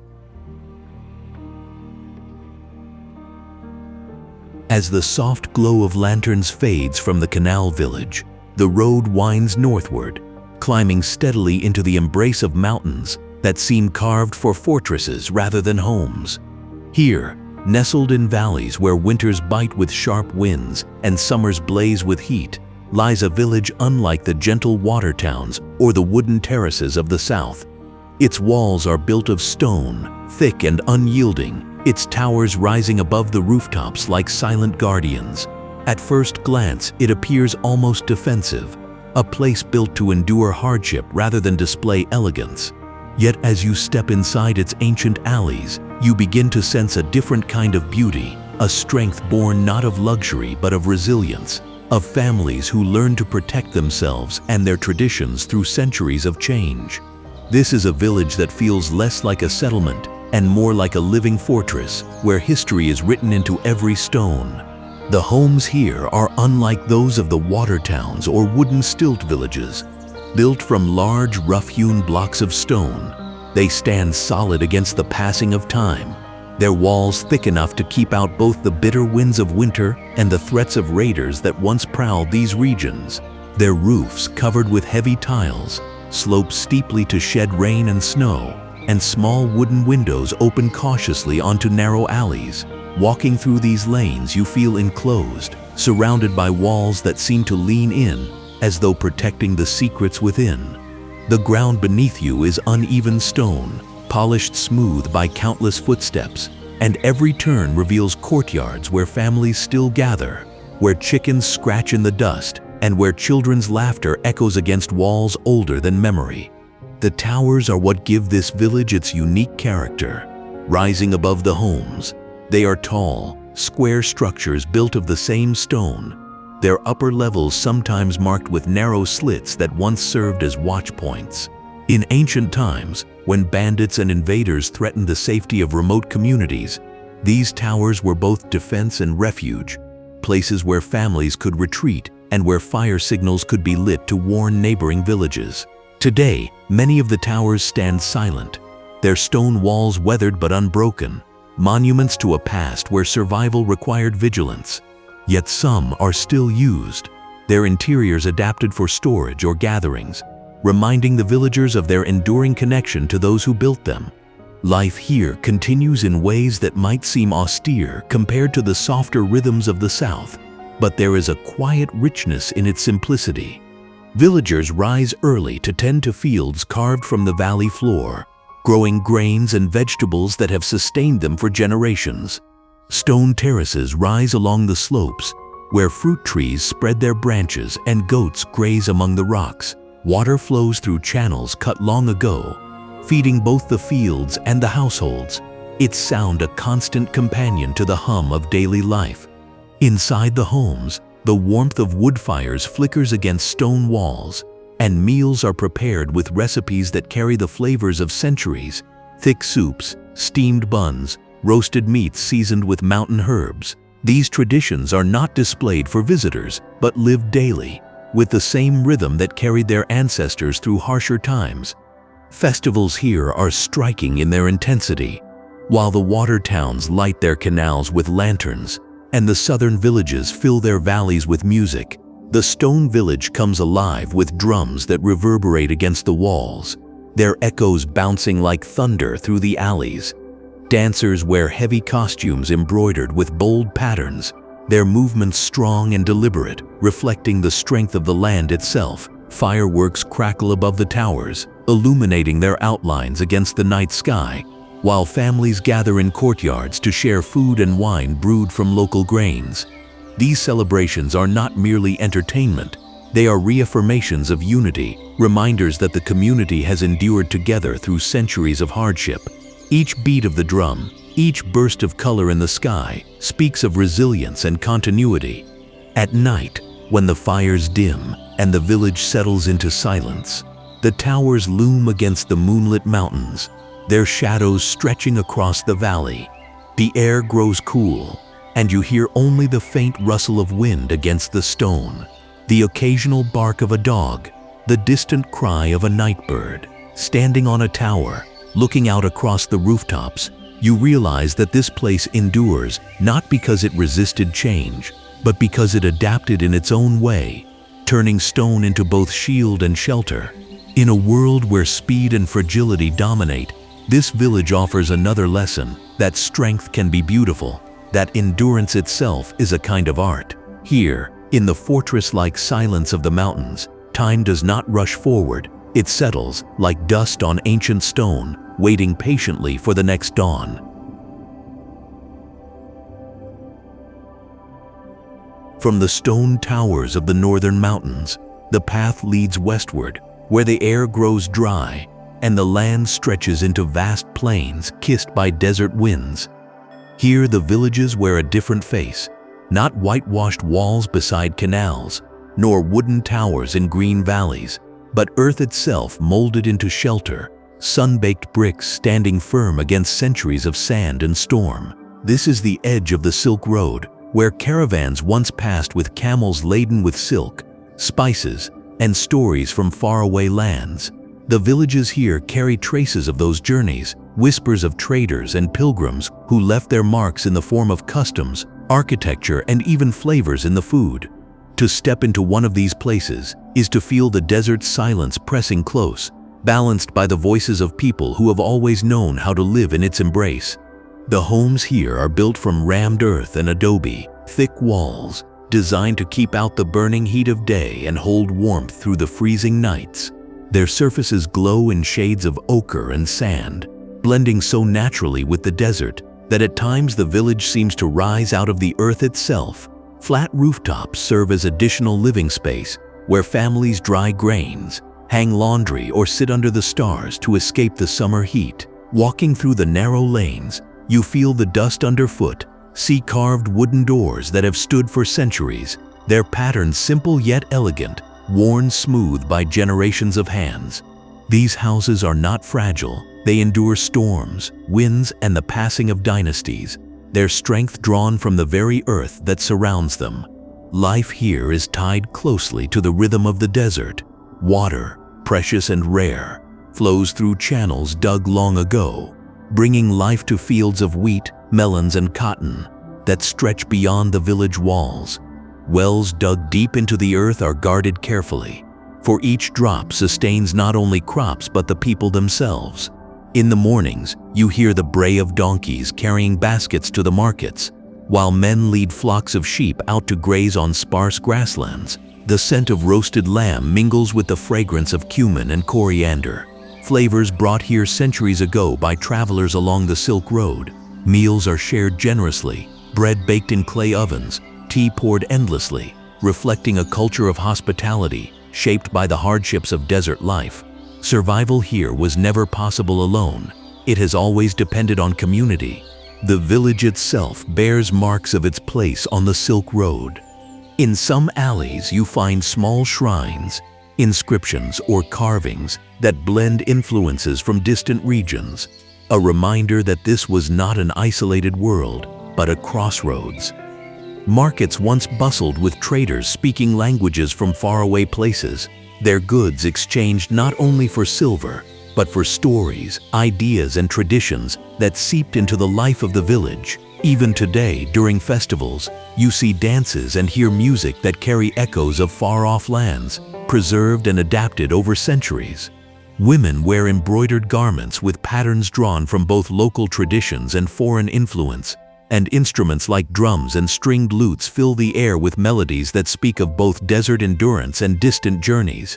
As the soft glow of lanterns fades from the canal village, the road winds northward, climbing steadily into the embrace of mountains that seem carved for fortresses rather than homes. Here, nestled in valleys where winters bite with sharp winds and summers blaze with heat, lies a village unlike the gentle water towns or the wooden terraces of the south. Its walls are built of stone, thick and unyielding, its towers rising above the rooftops like silent guardians. At first glance, it appears almost defensive, a place built to endure hardship rather than display elegance. Yet as you step inside its ancient alleys, you begin to sense a different kind of beauty, a strength born not of luxury but of resilience, of families who learn to protect themselves and their traditions through centuries of change. This is a village that feels less like a settlement and more like a living fortress where history is written into every stone. The homes here are unlike those of the water towns or wooden stilt villages. Built from large, rough-hewn blocks of stone, they stand solid against the passing of time, their walls thick enough to keep out both the bitter winds of winter and the threats of raiders that once prowled these regions. Their roofs, covered with heavy tiles, slope steeply to shed rain and snow, and small wooden windows open cautiously onto narrow alleys. Walking through these lanes, you feel enclosed, surrounded by walls that seem to lean in, as though protecting the secrets within. The ground beneath you is uneven stone, polished smooth by countless footsteps, and every turn reveals courtyards where families still gather, where chickens scratch in the dust, and where children's laughter echoes against walls older than memory. The towers are what give this village its unique character. Rising above the homes, they are tall, square structures built of the same stone, their upper levels sometimes marked with narrow slits that once served as watch points. In ancient times, when bandits and invaders threatened the safety of remote communities, these towers were both defense and refuge, places where families could retreat and where fire signals could be lit to warn neighboring villages. Today, many of the towers stand silent, their stone walls weathered but unbroken, monuments to a past where survival required vigilance. Yet some are still used, their interiors adapted for storage or gatherings, reminding the villagers of their enduring connection to those who built them. Life here continues in ways that might seem austere compared to the softer rhythms of the South, but there is a quiet richness in its simplicity. Villagers rise early to tend to fields carved from the valley floor, growing grains and vegetables that have sustained them for generations. Stone terraces rise along the slopes, where fruit trees spread their branches and goats graze among the rocks. Water flows through channels cut long ago, feeding both the fields and the households, its sound a constant companion to the hum of daily life. Inside the homes, the warmth of wood fires flickers against stone walls, and meals are prepared with recipes that carry the flavors of centuries: thick soups, steamed buns, roasted meats seasoned with mountain herbs. These traditions are not displayed for visitors, but lived daily, with the same rhythm that carried their ancestors through harsher times. Festivals here are striking in their intensity. while the water towns light their canals with lanterns, and the southern villages fill their valleys with music, the stone village comes alive with drums that reverberate against the walls, their echoes bouncing like thunder through the alleys. Dancers wear heavy costumes embroidered with bold patterns, their movements strong and deliberate, reflecting the strength of the land itself. Fireworks crackle above the towers, illuminating their outlines against the night sky, while families gather in courtyards to share food and wine brewed from local grains. These celebrations are not merely entertainment, they are reaffirmations of unity, reminders that the community has endured together through centuries of hardship. Each beat of the drum, each burst of color in the sky, speaks of resilience and continuity. At night, when the fires dim and the village settles into silence, the towers loom against the moonlit mountains, their shadows stretching across the valley. The air grows cool, and you hear only the faint rustle of wind against the stone, the occasional bark of a dog, the distant cry of a night bird. Standing on a tower, looking out across the rooftops, you realize that this place endures not because it resisted change, but because it adapted in its own way, turning stone into both shield and shelter. In a world where speed and fragility dominate, this village offers another lesson: that strength can be beautiful, that endurance itself is a kind of art. Here, in the fortress-like silence of the mountains, time does not rush forward. It settles like dust on ancient stone, waiting patiently for the next dawn. From the stone towers of the northern mountains, the path leads westward, where the air grows dry and the land stretches into vast plains kissed by desert winds. Here the villages wear a different face, not whitewashed walls beside canals, nor wooden towers in green valleys, but earth itself molded into shelter, sun-baked bricks standing firm against centuries of sand and storm. This is the edge of the Silk Road, where caravans once passed with camels laden with silk, spices, and stories from faraway lands. The villages here carry traces of those journeys, whispers of traders and pilgrims who left their marks in the form of customs, architecture, and even flavors in the food. To step into one of these places is to feel the desert's silence pressing close, balanced by the voices of people who have always known how to live in its embrace. The homes here are built from rammed earth and adobe, thick walls, designed to keep out the burning heat of day and hold warmth through the freezing nights. Their surfaces glow in shades of ochre and sand, blending so naturally with the desert that at times the village seems to rise out of the earth itself. Flat rooftops serve as additional living space where families dry grains, hang laundry, or sit under the stars to escape the summer heat. Walking through the narrow lanes, you feel the dust underfoot, see carved wooden doors that have stood for centuries, their patterns simple yet elegant, worn smooth by generations of hands. These houses are not fragile. They endure storms, winds, and the passing of dynasties, their strength drawn from the very earth that surrounds them. Life here is tied closely to the rhythm of the desert. Water, precious and rare, flows through channels dug long ago, bringing life to fields of wheat, melons, and cotton that stretch beyond the village walls. Wells dug deep into the earth are guarded carefully, for each drop sustains not only crops but the people themselves. In the mornings, you hear the bray of donkeys carrying baskets to the markets, while men lead flocks of sheep out to graze on sparse grasslands. The scent of roasted lamb mingles with the fragrance of cumin and coriander, flavors brought here centuries ago by travelers along the Silk Road. Meals are shared generously, bread baked in clay ovens, tea poured endlessly, reflecting a culture of hospitality shaped by the hardships of desert life. Survival here was never possible alone. It has always depended on community. The village itself bears marks of its place on the Silk Road. In some alleys, you find small shrines, inscriptions, or carvings that blend influences from distant regions, a reminder that this was not an isolated world, but a crossroads. Markets once bustled with traders speaking languages from faraway places, their goods exchanged not only for silver, but for stories, ideas, and traditions that seeped into the life of the village. Even today, during festivals, you see dances and hear music that carry echoes of far-off lands, preserved and adapted over centuries. Women wear embroidered garments with patterns drawn from both local traditions and foreign influence, and instruments like drums and stringed lutes fill the air with melodies that speak of both desert endurance and distant journeys.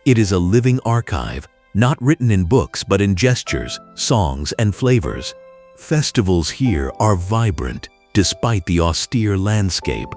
It is a living archive, not written in books but in gestures, songs, and flavors. Festivals here are vibrant, despite the austere landscape.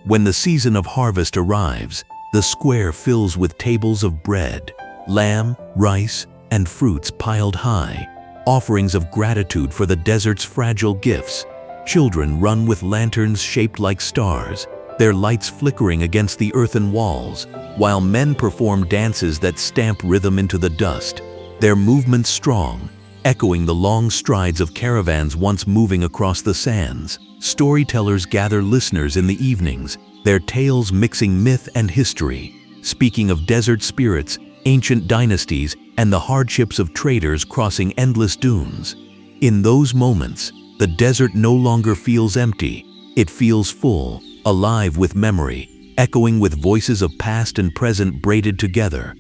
When the season of harvest arrives, the square fills with tables of bread, lamb, rice, and fruits piled high, offerings of gratitude for the desert's fragile gifts. Children run with lanterns shaped like stars, their lights flickering against the earthen walls, while men perform dances that stamp rhythm into the dust, their movements strong, echoing the long strides of caravans once moving across the sands. Storytellers gather listeners in the evenings, their tales mixing myth and history, speaking of desert spirits, ancient dynasties, and the hardships of traders crossing endless dunes. In those moments, the desert no longer feels empty. It feels full, alive with memory, echoing with voices of past and present braided together.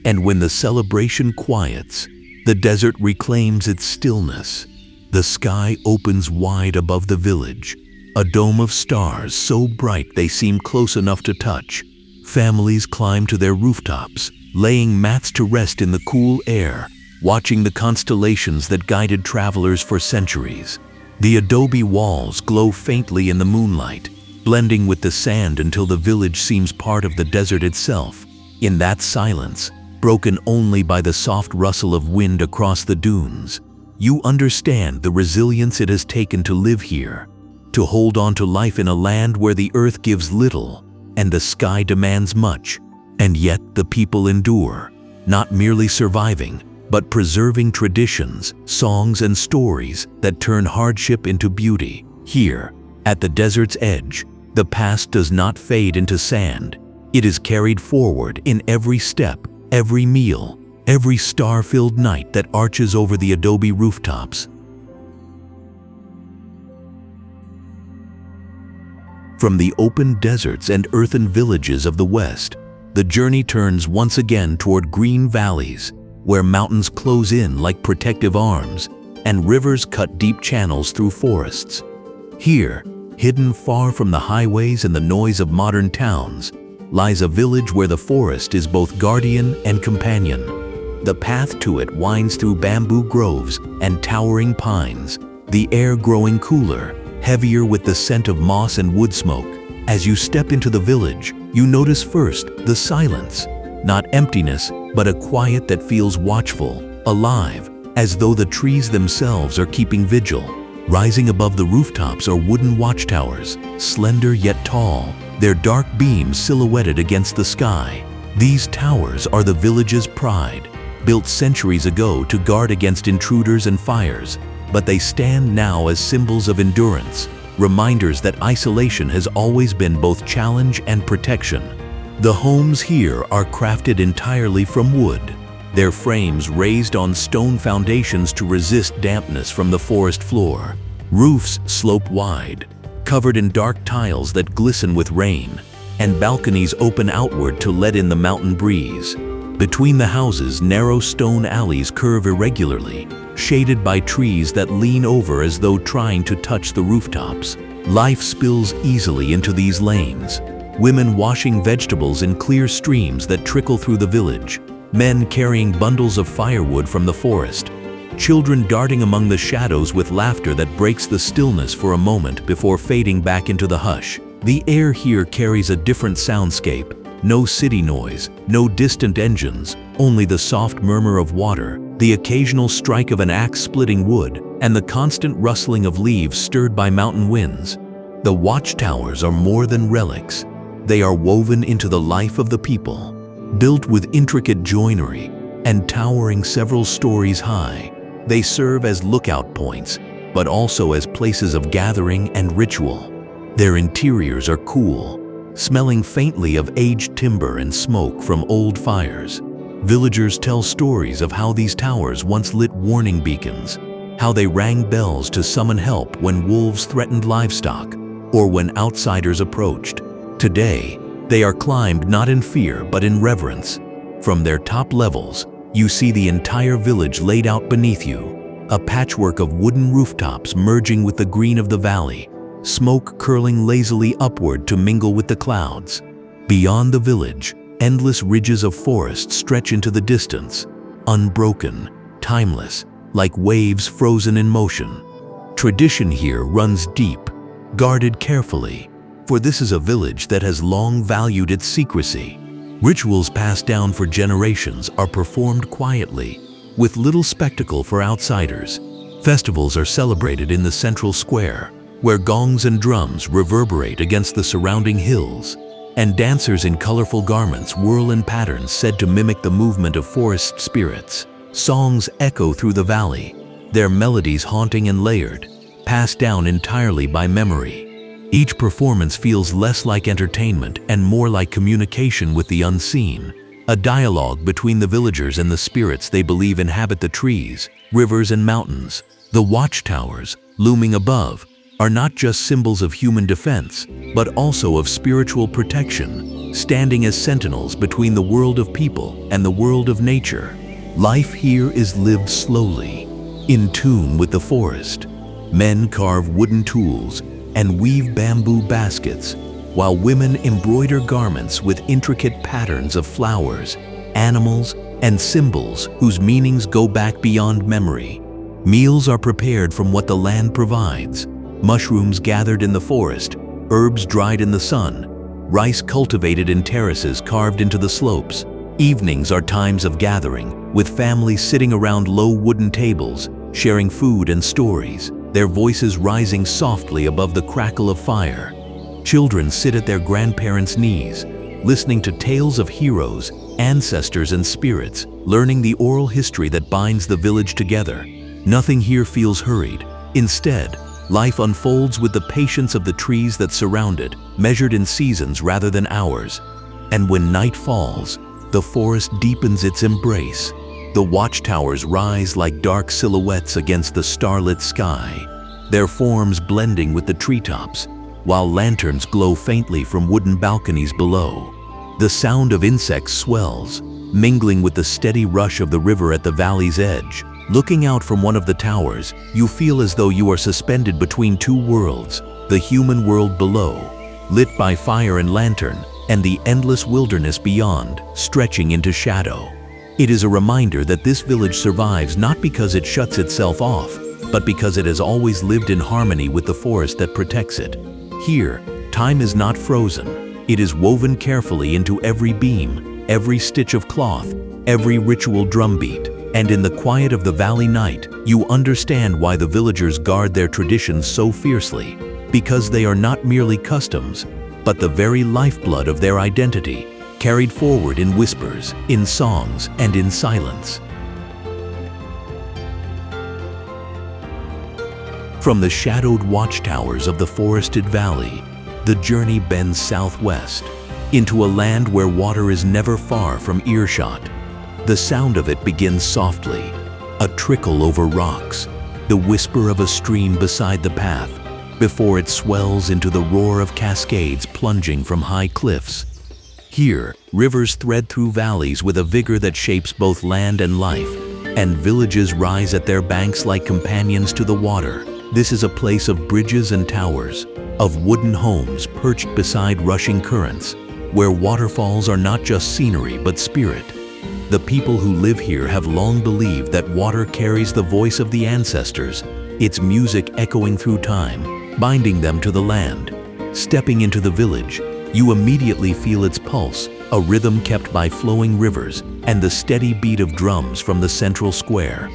And when the celebration quiets, the desert reclaims its stillness. The sky opens wide above the village, a dome of stars so bright they seem close enough to touch. Families climb to their rooftops, laying mats to rest in the cool air, watching the constellations that guided travelers for centuries. The adobe walls glow faintly in the moonlight, blending with the sand until the village seems part of the desert itself. In that silence, broken only by the soft rustle of wind across the dunes, you understand the resilience it has taken to live here, to hold on to life in a land where the earth gives little and the sky demands much. And yet the people endure, not merely surviving, but preserving traditions, songs, and stories that turn hardship into beauty. Here, at the desert's edge, the past does not fade into sand. It is carried forward in every step, every meal, every star-filled night that arches over the adobe rooftops. From the open deserts and earthen villages of the West, the journey turns once again toward green valleys, where mountains close in like protective arms, and rivers cut deep channels through forests. Here, hidden far from the highways and the noise of modern towns, lies a village where the forest is both guardian and companion. The path to it winds through bamboo groves and towering pines, the air growing cooler, heavier with the scent of moss and wood smoke. As you step into the village, you notice first the silence, not emptiness, but a quiet that feels watchful, alive, as though the trees themselves are keeping vigil. Rising above the rooftops are wooden watchtowers, slender yet tall, their dark beams silhouetted against the sky. These towers are the village's pride, built centuries ago to guard against intruders and fires, but they stand now as symbols of endurance, reminders that isolation has always been both challenge and protection. The homes here are crafted entirely from wood, their frames raised on stone foundations to resist dampness from the forest floor. Roofs slope wide, covered in dark tiles that glisten with rain, and balconies open outward to let in the mountain breeze. Between the houses, narrow stone alleys curve irregularly, shaded by trees that lean over as though trying to touch the rooftops. Life spills easily into these lanes. Women washing vegetables in clear streams that trickle through the village. Men carrying bundles of firewood from the forest. Children darting among the shadows with laughter that breaks the stillness for a moment before fading back into the hush. The air here carries a different soundscape. No city noise, no distant engines, only the soft murmur of water, the occasional strike of an axe splitting wood, and the constant rustling of leaves stirred by mountain winds. The watchtowers are more than relics. They are woven into the life of the people, built with intricate joinery and towering several stories high. They serve as lookout points, but also as places of gathering and ritual. Their interiors are cool, smelling faintly of aged timber and smoke from old fires. Villagers tell stories of how these towers once lit warning beacons, how they rang bells to summon help when wolves threatened livestock or when outsiders approached. Today, they are climbed not in fear but in reverence. From their top levels, you see the entire village laid out beneath you, a patchwork of wooden rooftops merging with the green of the valley, smoke curling lazily upward to mingle with the clouds. Beyond the village, endless ridges of forest stretch into the distance, unbroken, timeless, like waves frozen in motion. Tradition here runs deep, guarded carefully, for this is a village that has long valued its secrecy. Rituals passed down for generations are performed quietly, with little spectacle for outsiders. Festivals are celebrated in the central square, where gongs and drums reverberate against the surrounding hills, and dancers in colorful garments whirl in patterns said to mimic the movement of forest spirits. Songs echo through the valley, their melodies haunting and layered, passed down entirely by memory. Each performance feels less like entertainment and more like communication with the unseen, a dialogue between the villagers and the spirits they believe inhabit the trees, rivers, and mountains. The watchtowers, looming above, are not just symbols of human defense, but also of spiritual protection, standing as sentinels between the world of people and the world of nature. Life here is lived slowly, in tune with the forest. Men carve wooden tools and weave bamboo baskets, while women embroider garments with intricate patterns of flowers, animals, and symbols whose meanings go back beyond memory. Meals are prepared from what the land provides: mushrooms gathered in the forest, herbs dried in the sun, rice cultivated in terraces carved into the slopes. Evenings are times of gathering, with families sitting around low wooden tables, sharing food and stories, their voices rising softly above the crackle of fire. Children sit at their grandparents' knees, listening to tales of heroes, ancestors, and spirits, learning the oral history that binds the village together. Nothing here feels hurried. Instead, life unfolds with the patience of the trees that surround it, measured in seasons rather than hours. And when night falls, the forest deepens its embrace. The watchtowers rise like dark silhouettes against the starlit sky, their forms blending with the treetops, while lanterns glow faintly from wooden balconies below. The sound of insects swells, mingling with the steady rush of the river at the valley's edge. Looking out from one of the towers, you feel as though you are suspended between two worlds, the human world below, lit by fire and lantern, and the endless wilderness beyond, stretching into shadow. It is a reminder that this village survives not because it shuts itself off, but because it has always lived in harmony with the forest that protects it. Here, time is not frozen. It is woven carefully into every beam, every stitch of cloth, every ritual drumbeat. And in the quiet of the valley night, you understand why the villagers guard their traditions so fiercely, because they are not merely customs, but the very lifeblood of their identity, carried forward in whispers, in songs, and in silence. From the shadowed watchtowers of the forested valley, the journey bends southwest, into a land where water is never far from earshot. The sound of it begins softly, a trickle over rocks, the whisper of a stream beside the path, before it swells into the roar of cascades plunging from high cliffs. Here, rivers thread through valleys with a vigor that shapes both land and life, and villages rise at their banks like companions to the water. This is a place of bridges and towers, of wooden homes perched beside rushing currents, where waterfalls are not just scenery but spirit. The people who live here have long believed that water carries the voice of the ancestors, its music echoing through time, binding them to the land. Stepping into the village, you immediately feel its pulse, a rhythm kept by flowing rivers and the steady beat of drums from the central square.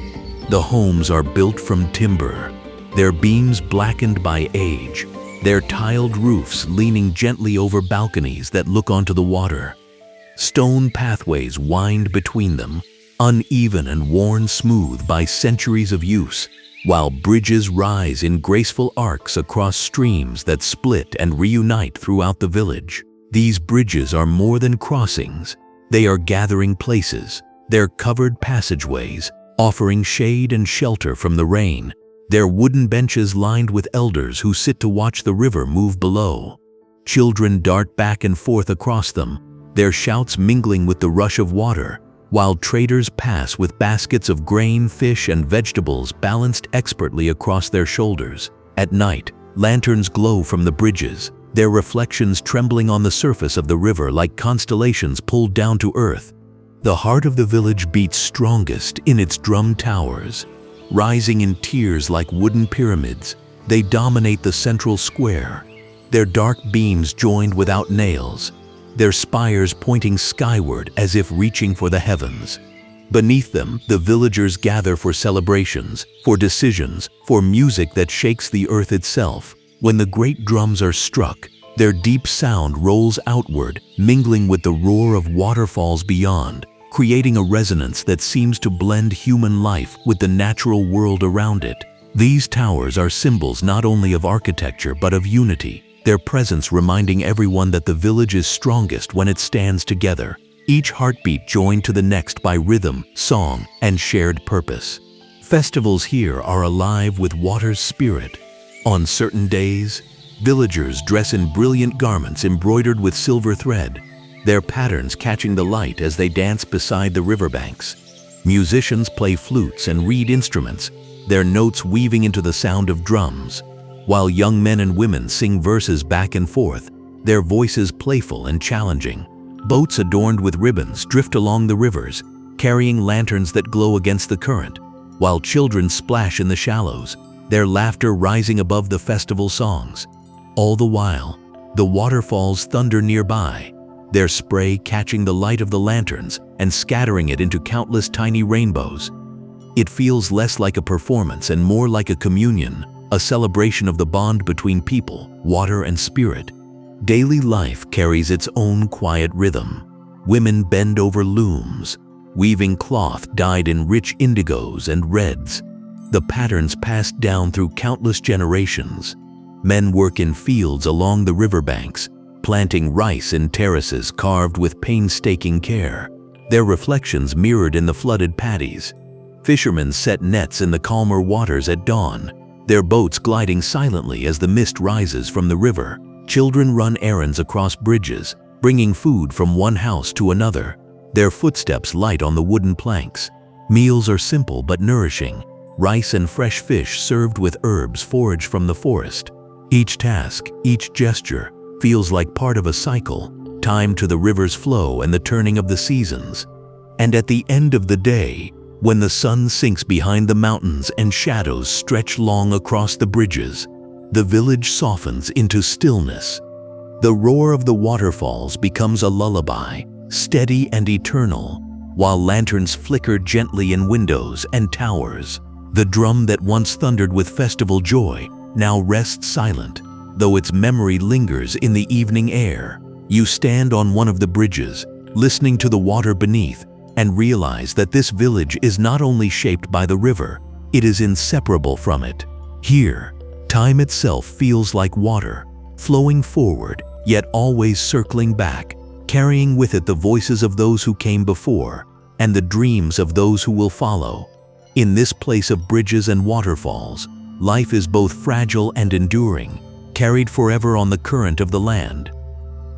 The homes are built from timber, their beams blackened by age, their tiled roofs leaning gently over balconies that look onto the water. Stone pathways wind between them, uneven and worn smooth by centuries of use, while bridges rise in graceful arcs across streams that split and reunite throughout the village. These bridges are more than crossings. They are gathering places, their covered passageways, offering shade and shelter from the rain, their wooden benches lined with elders who sit to watch the river move below. Children dart back and forth across them, their shouts mingling with the rush of water, while traders pass with baskets of grain, fish, and vegetables balanced expertly across their shoulders. At night, lanterns glow from the bridges, their reflections trembling on the surface of the river like constellations pulled down to earth. The heart of the village beats strongest in its drum towers. Rising in tiers like wooden pyramids, they dominate the central square, their dark beams joined without nails, their spires pointing skyward as if reaching for the heavens. Beneath them, the villagers gather for celebrations, for decisions, for music that shakes the earth itself. When the great drums are struck, their deep sound rolls outward, mingling with the roar of waterfalls beyond, creating a resonance that seems to blend human life with the natural world around it. These towers are symbols not only of architecture but of unity, their presence reminding everyone that the village is strongest when it stands together, each heartbeat joined to the next by rhythm, song, and shared purpose. Festivals here are alive with water's spirit. On certain days, villagers dress in brilliant garments embroidered with silver thread, their patterns catching the light as they dance beside the riverbanks. Musicians play flutes and reed instruments, their notes weaving into the sound of drums, while young men and women sing verses back and forth, their voices playful and challenging. Boats adorned with ribbons drift along the rivers, carrying lanterns that glow against the current, while children splash in the shallows, their laughter rising above the festival songs. All the while, the waterfalls thunder nearby, their spray catching the light of the lanterns and scattering it into countless tiny rainbows. It feels less like a performance and more like a communion, a celebration of the bond between people, water, and spirit. Daily life carries its own quiet rhythm. Women bend over looms, weaving cloth dyed in rich indigos and reds, the patterns passed down through countless generations. Men work in fields along the riverbanks, planting rice in terraces carved with painstaking care, their reflections mirrored in the flooded paddies. Fishermen set nets in the calmer waters at dawn, their boats gliding silently as the mist rises from the river. Children run errands across bridges, bringing food from one house to another, their footsteps light on the wooden planks. Meals are simple but nourishing, rice and fresh fish served with herbs foraged from the forest. Each task, each gesture, feels like part of a cycle, timed to the river's flow and the turning of the seasons. And at the end of the day, when the sun sinks behind the mountains and shadows stretch long across the bridges, the village softens into stillness. The roar of the waterfalls becomes a lullaby, steady and eternal, while lanterns flicker gently in windows and towers. The drum that once thundered with festival joy now rests silent, though its memory lingers in the evening air. You stand on one of the bridges, listening to the water beneath, and realize that this village is not only shaped by the river, it is inseparable from it. Here, time itself feels like water, flowing forward, yet always circling back, carrying with it the voices of those who came before and the dreams of those who will follow. In this place of bridges and waterfalls, life is both fragile and enduring, carried forever on the current of the land.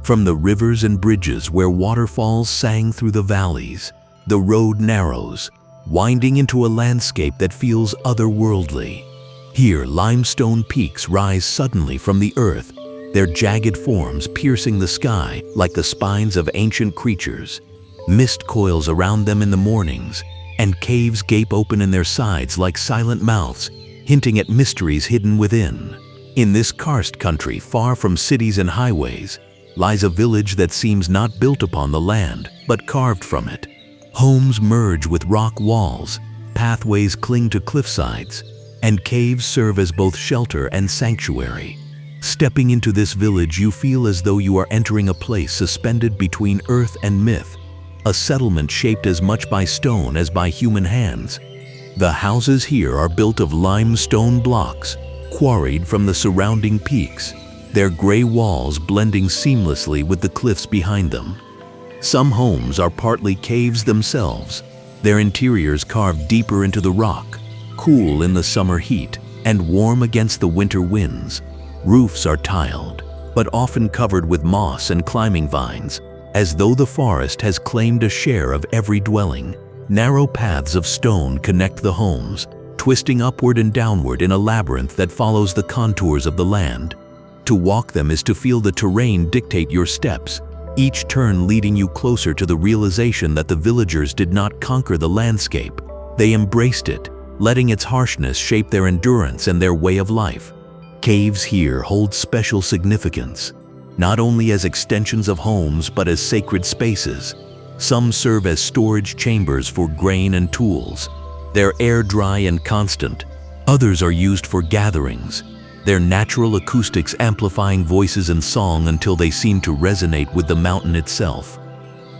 From the rivers and bridges where waterfalls sang through the valleys, the road narrows, winding into a landscape that feels otherworldly. Here, limestone peaks rise suddenly from the earth, their jagged forms piercing the sky like the spines of ancient creatures. Mist coils around them in the mornings, and caves gape open in their sides like silent mouths, hinting at mysteries hidden within. In this karst country, far from cities and highways, lies a village that seems not built upon the land, but carved from it. Homes merge with rock walls, pathways cling to cliffsides, and caves serve as both shelter and sanctuary. Stepping into this village, you feel as though you are entering a place suspended between earth and myth, a settlement shaped as much by stone as by human hands. The houses here are built of limestone blocks, quarried from the surrounding peaks, their gray walls blending seamlessly with the cliffs behind them. Some homes are partly caves themselves, their interiors carved deeper into the rock, cool in the summer heat and warm against the winter winds. Roofs are tiled, but often covered with moss and climbing vines, as though the forest has claimed a share of every dwelling. Narrow paths of stone connect the homes, twisting upward and downward in a labyrinth that follows the contours of the land. To walk them is to feel the terrain dictate your steps, each turn leading you closer to the realization that the villagers did not conquer the landscape. They embraced it, letting its harshness shape their endurance and their way of life. Caves here hold special significance, not only as extensions of homes but as sacred spaces. Some serve as storage chambers for grain and tools. They're air-dry and constant. Others are used for gatherings, their natural acoustics amplifying voices and song until they seem to resonate with the mountain itself.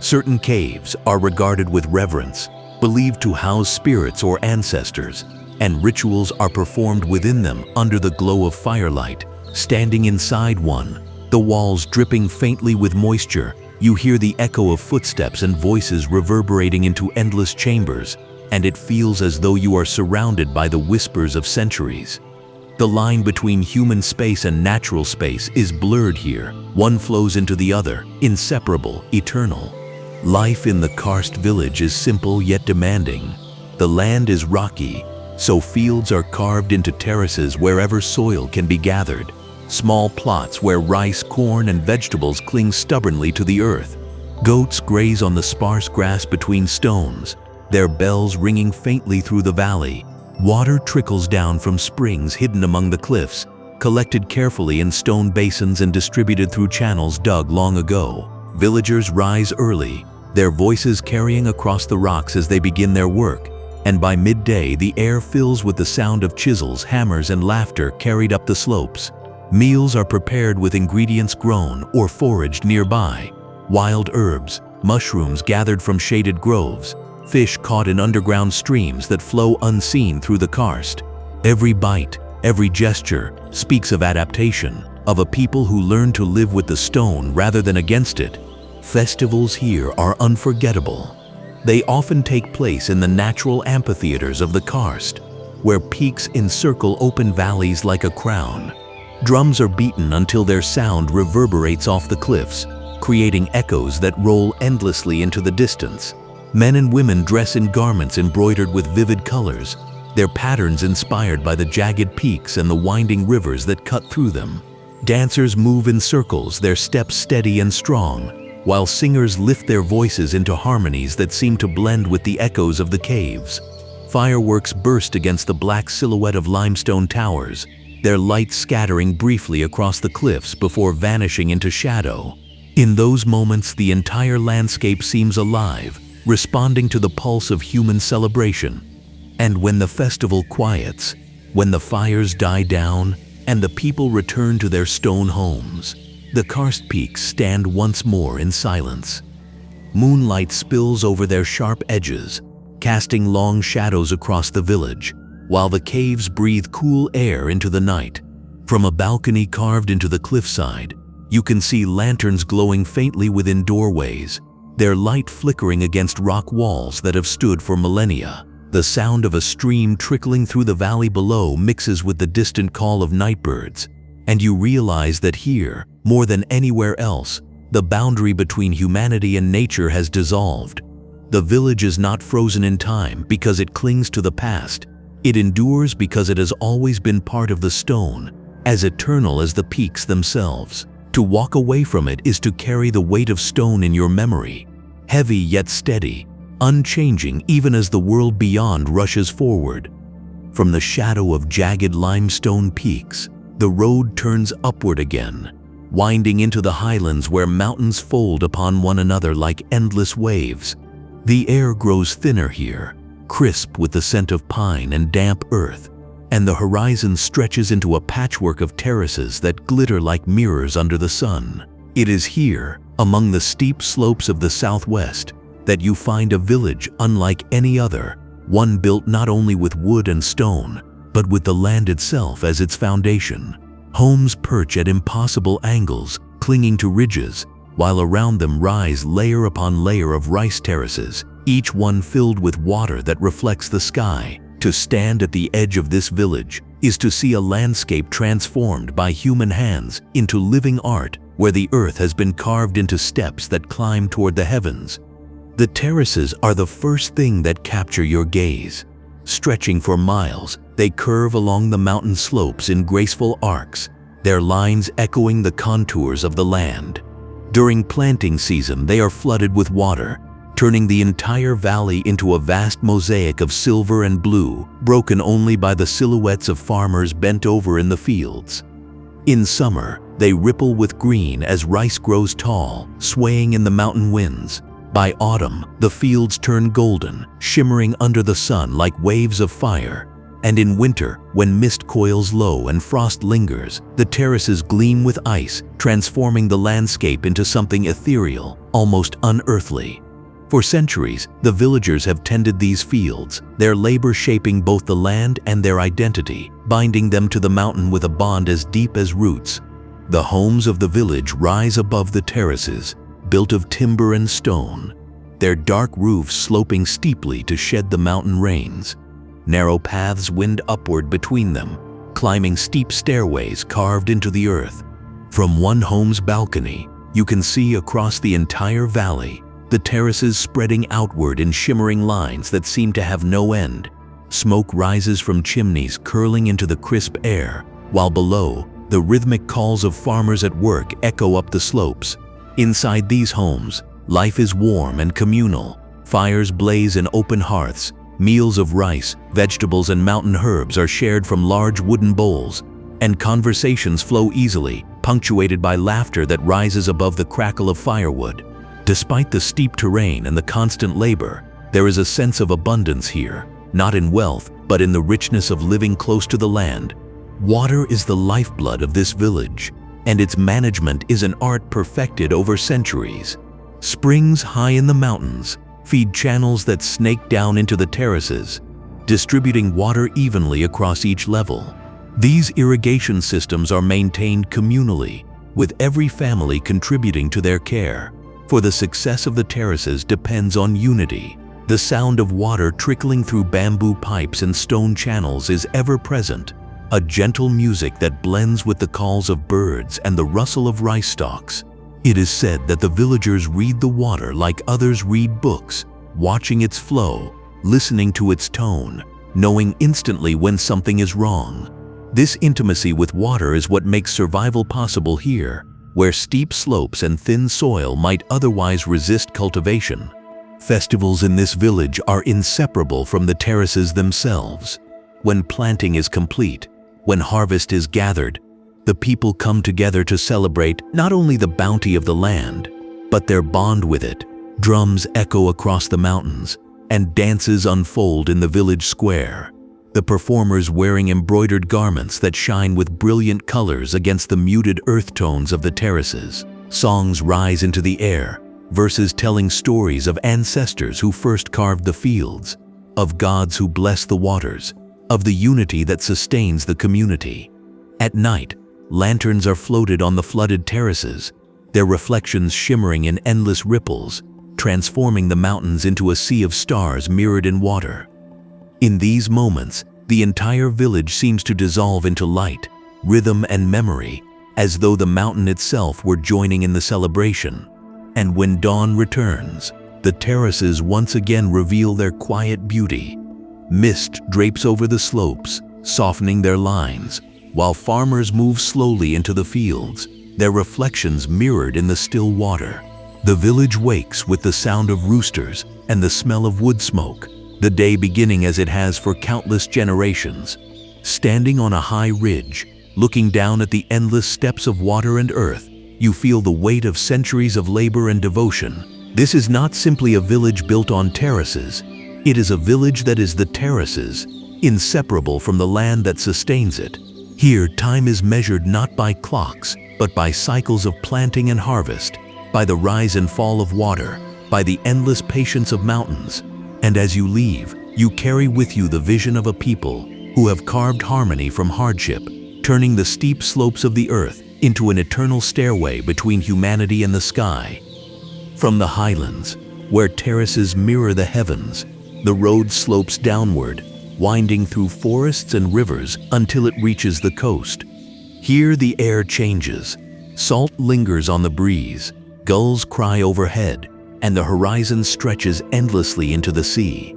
Certain caves are regarded with reverence, believed to house spirits or ancestors, and rituals are performed within them under the glow of firelight. Standing inside one, the walls dripping faintly with moisture, you hear the echo of footsteps and voices reverberating into endless chambers, and it feels as though you are surrounded by the whispers of centuries. The line between human space and natural space is blurred here. One flows into the other, inseparable, eternal. Life in the karst village is simple yet demanding. The land is rocky, so fields are carved into terraces wherever soil can be gathered. Small plots where rice, corn, and vegetables cling stubbornly to the earth. Goats graze on the sparse grass between stones, their bells ringing faintly through the valley. Water trickles down from springs hidden among the cliffs, collected carefully in stone basins and distributed through channels dug long ago. Villagers rise early, their voices carrying across the rocks as they begin their work, and by midday the air fills with the sound of chisels, hammers, and laughter carried up the slopes. Meals are prepared with ingredients grown or foraged nearby. Wild herbs, mushrooms gathered from shaded groves, fish caught in underground streams that flow unseen through the karst. Every bite, every gesture speaks of adaptation, of a people who learn to live with the stone rather than against it. Festivals here are unforgettable. They often take place in the natural amphitheaters of the karst, where peaks encircle open valleys like a crown. Drums are beaten until their sound reverberates off the cliffs, creating echoes that roll endlessly into the distance. Men and women dress in garments embroidered with vivid colors, their patterns inspired by the jagged peaks and the winding rivers that cut through them. Dancers move in circles, their steps steady and strong, while singers lift their voices into harmonies that seem to blend with the echoes of the caves. Fireworks burst against the black silhouette of limestone towers, their light scattering briefly across the cliffs before vanishing into shadow. In those moments, the entire landscape seems alive, responding to the pulse of human celebration. And when the festival quiets, when the fires die down, and the people return to their stone homes, the karst peaks stand once more in silence. Moonlight spills over their sharp edges, casting long shadows across the village, while the caves breathe cool air into the night. From a balcony carved into the cliffside, you can see lanterns glowing faintly within doorways, their light flickering against rock walls that have stood for millennia. The sound of a stream trickling through the valley below mixes with the distant call of nightbirds, and you realize that here, more than anywhere else, the boundary between humanity and nature has dissolved. The village is not frozen in time because it clings to the past. It endures because it has always been part of the stone, as eternal as the peaks themselves. To walk away from it is to carry the weight of stone in your memory, heavy yet steady, unchanging even as the world beyond rushes forward. From the shadow of jagged limestone peaks, the road turns upward again, winding into the highlands where mountains fold upon one another like endless waves. The air grows thinner here, crisp with the scent of pine and damp earth, and the horizon stretches into a patchwork of terraces that glitter like mirrors under the sun. It is here, among the steep slopes of the southwest, that you find a village unlike any other, one built not only with wood and stone, but with the land itself as its foundation. Homes perch at impossible angles, clinging to ridges, while around them rise layer upon layer of rice terraces, each one filled with water that reflects the sky. To stand at the edge of this village is to see a landscape transformed by human hands into living art, where the earth has been carved into steps that climb toward the heavens. The terraces are the first thing that capture your gaze. Stretching for miles, they curve along the mountain slopes in graceful arcs, their lines echoing the contours of the land. During planting season, they are flooded with water, turning the entire valley into a vast mosaic of silver and blue, broken only by the silhouettes of farmers bent over in the fields. In summer, they ripple with green as rice grows tall, swaying in the mountain winds. By autumn, the fields turn golden, shimmering under the sun like waves of fire. And in winter, when mist coils low and frost lingers, the terraces gleam with ice, transforming the landscape into something ethereal, almost unearthly. For centuries, the villagers have tended these fields, their labor shaping both the land and their identity, binding them to the mountain with a bond as deep as roots. The homes of the village rise above the terraces, built of timber and stone, their dark roofs sloping steeply to shed the mountain rains. Narrow paths wind upward between them, climbing steep stairways carved into the earth. From one home's balcony, you can see across the entire valley, the terraces spreading outward in shimmering lines that seem to have no end. Smoke rises from chimneys curling into the crisp air, while below, the rhythmic calls of farmers at work echo up the slopes. Inside these homes, life is warm and communal. Fires blaze in open hearths. Meals of rice, vegetables, and mountain herbs are shared from large wooden bowls, and conversations flow easily, punctuated by laughter that rises above the crackle of firewood. Despite the steep terrain and the constant labor, there is a sense of abundance here, not in wealth, but in the richness of living close to the land. Water is the lifeblood of this village, and its management is an art perfected over centuries. Springs high in the mountains feed channels that snake down into the terraces, distributing water evenly across each level. These irrigation systems are maintained communally, with every family contributing to their care. For the success of the terraces depends on unity. The sound of water trickling through bamboo pipes and stone channels is ever present, a gentle music that blends with the calls of birds and the rustle of rice stalks. It is said that the villagers read the water like others read books, watching its flow, listening to its tone, knowing instantly when something is wrong. This intimacy with water is what makes survival possible here, where steep slopes and thin soil might otherwise resist cultivation. Festivals in this village are inseparable from the terraces themselves. When planting is complete, when harvest is gathered, the people come together to celebrate not only the bounty of the land, but their bond with it. Drums echo across the mountains, and dances unfold in the village square. The performers wearing embroidered garments that shine with brilliant colors against the muted earth tones of the terraces. Songs rise into the air, verses telling stories of ancestors who first carved the fields, of gods who bless the waters, of the unity that sustains the community. At night, lanterns are floated on the flooded terraces, their reflections shimmering in endless ripples, transforming the mountains into a sea of stars mirrored in water. In these moments, the entire village seems to dissolve into light, rhythm, and memory, as though the mountain itself were joining in the celebration. And when dawn returns, the terraces once again reveal their quiet beauty. Mist drapes over the slopes, softening their lines, while farmers move slowly into the fields, their reflections mirrored in the still water. The village wakes with the sound of roosters and the smell of wood smoke, the day beginning as it has for countless generations. Standing on a high ridge, looking down at the endless steppes of water and earth, you feel the weight of centuries of labor and devotion. This is not simply a village built on terraces. It is a village that is the terraces, inseparable from the land that sustains it. Here, time is measured not by clocks, but by cycles of planting and harvest, by the rise and fall of water, by the endless patience of mountains. And as you leave, you carry with you the vision of a people who have carved harmony from hardship, turning the steep slopes of the earth into an eternal stairway between humanity and the sky. From the highlands, where terraces mirror the heavens. The road slopes downward, winding through forests and rivers until it reaches the coast. Here the air changes. Salt lingers on the breeze, gulls cry overhead, and the horizon stretches endlessly into the sea.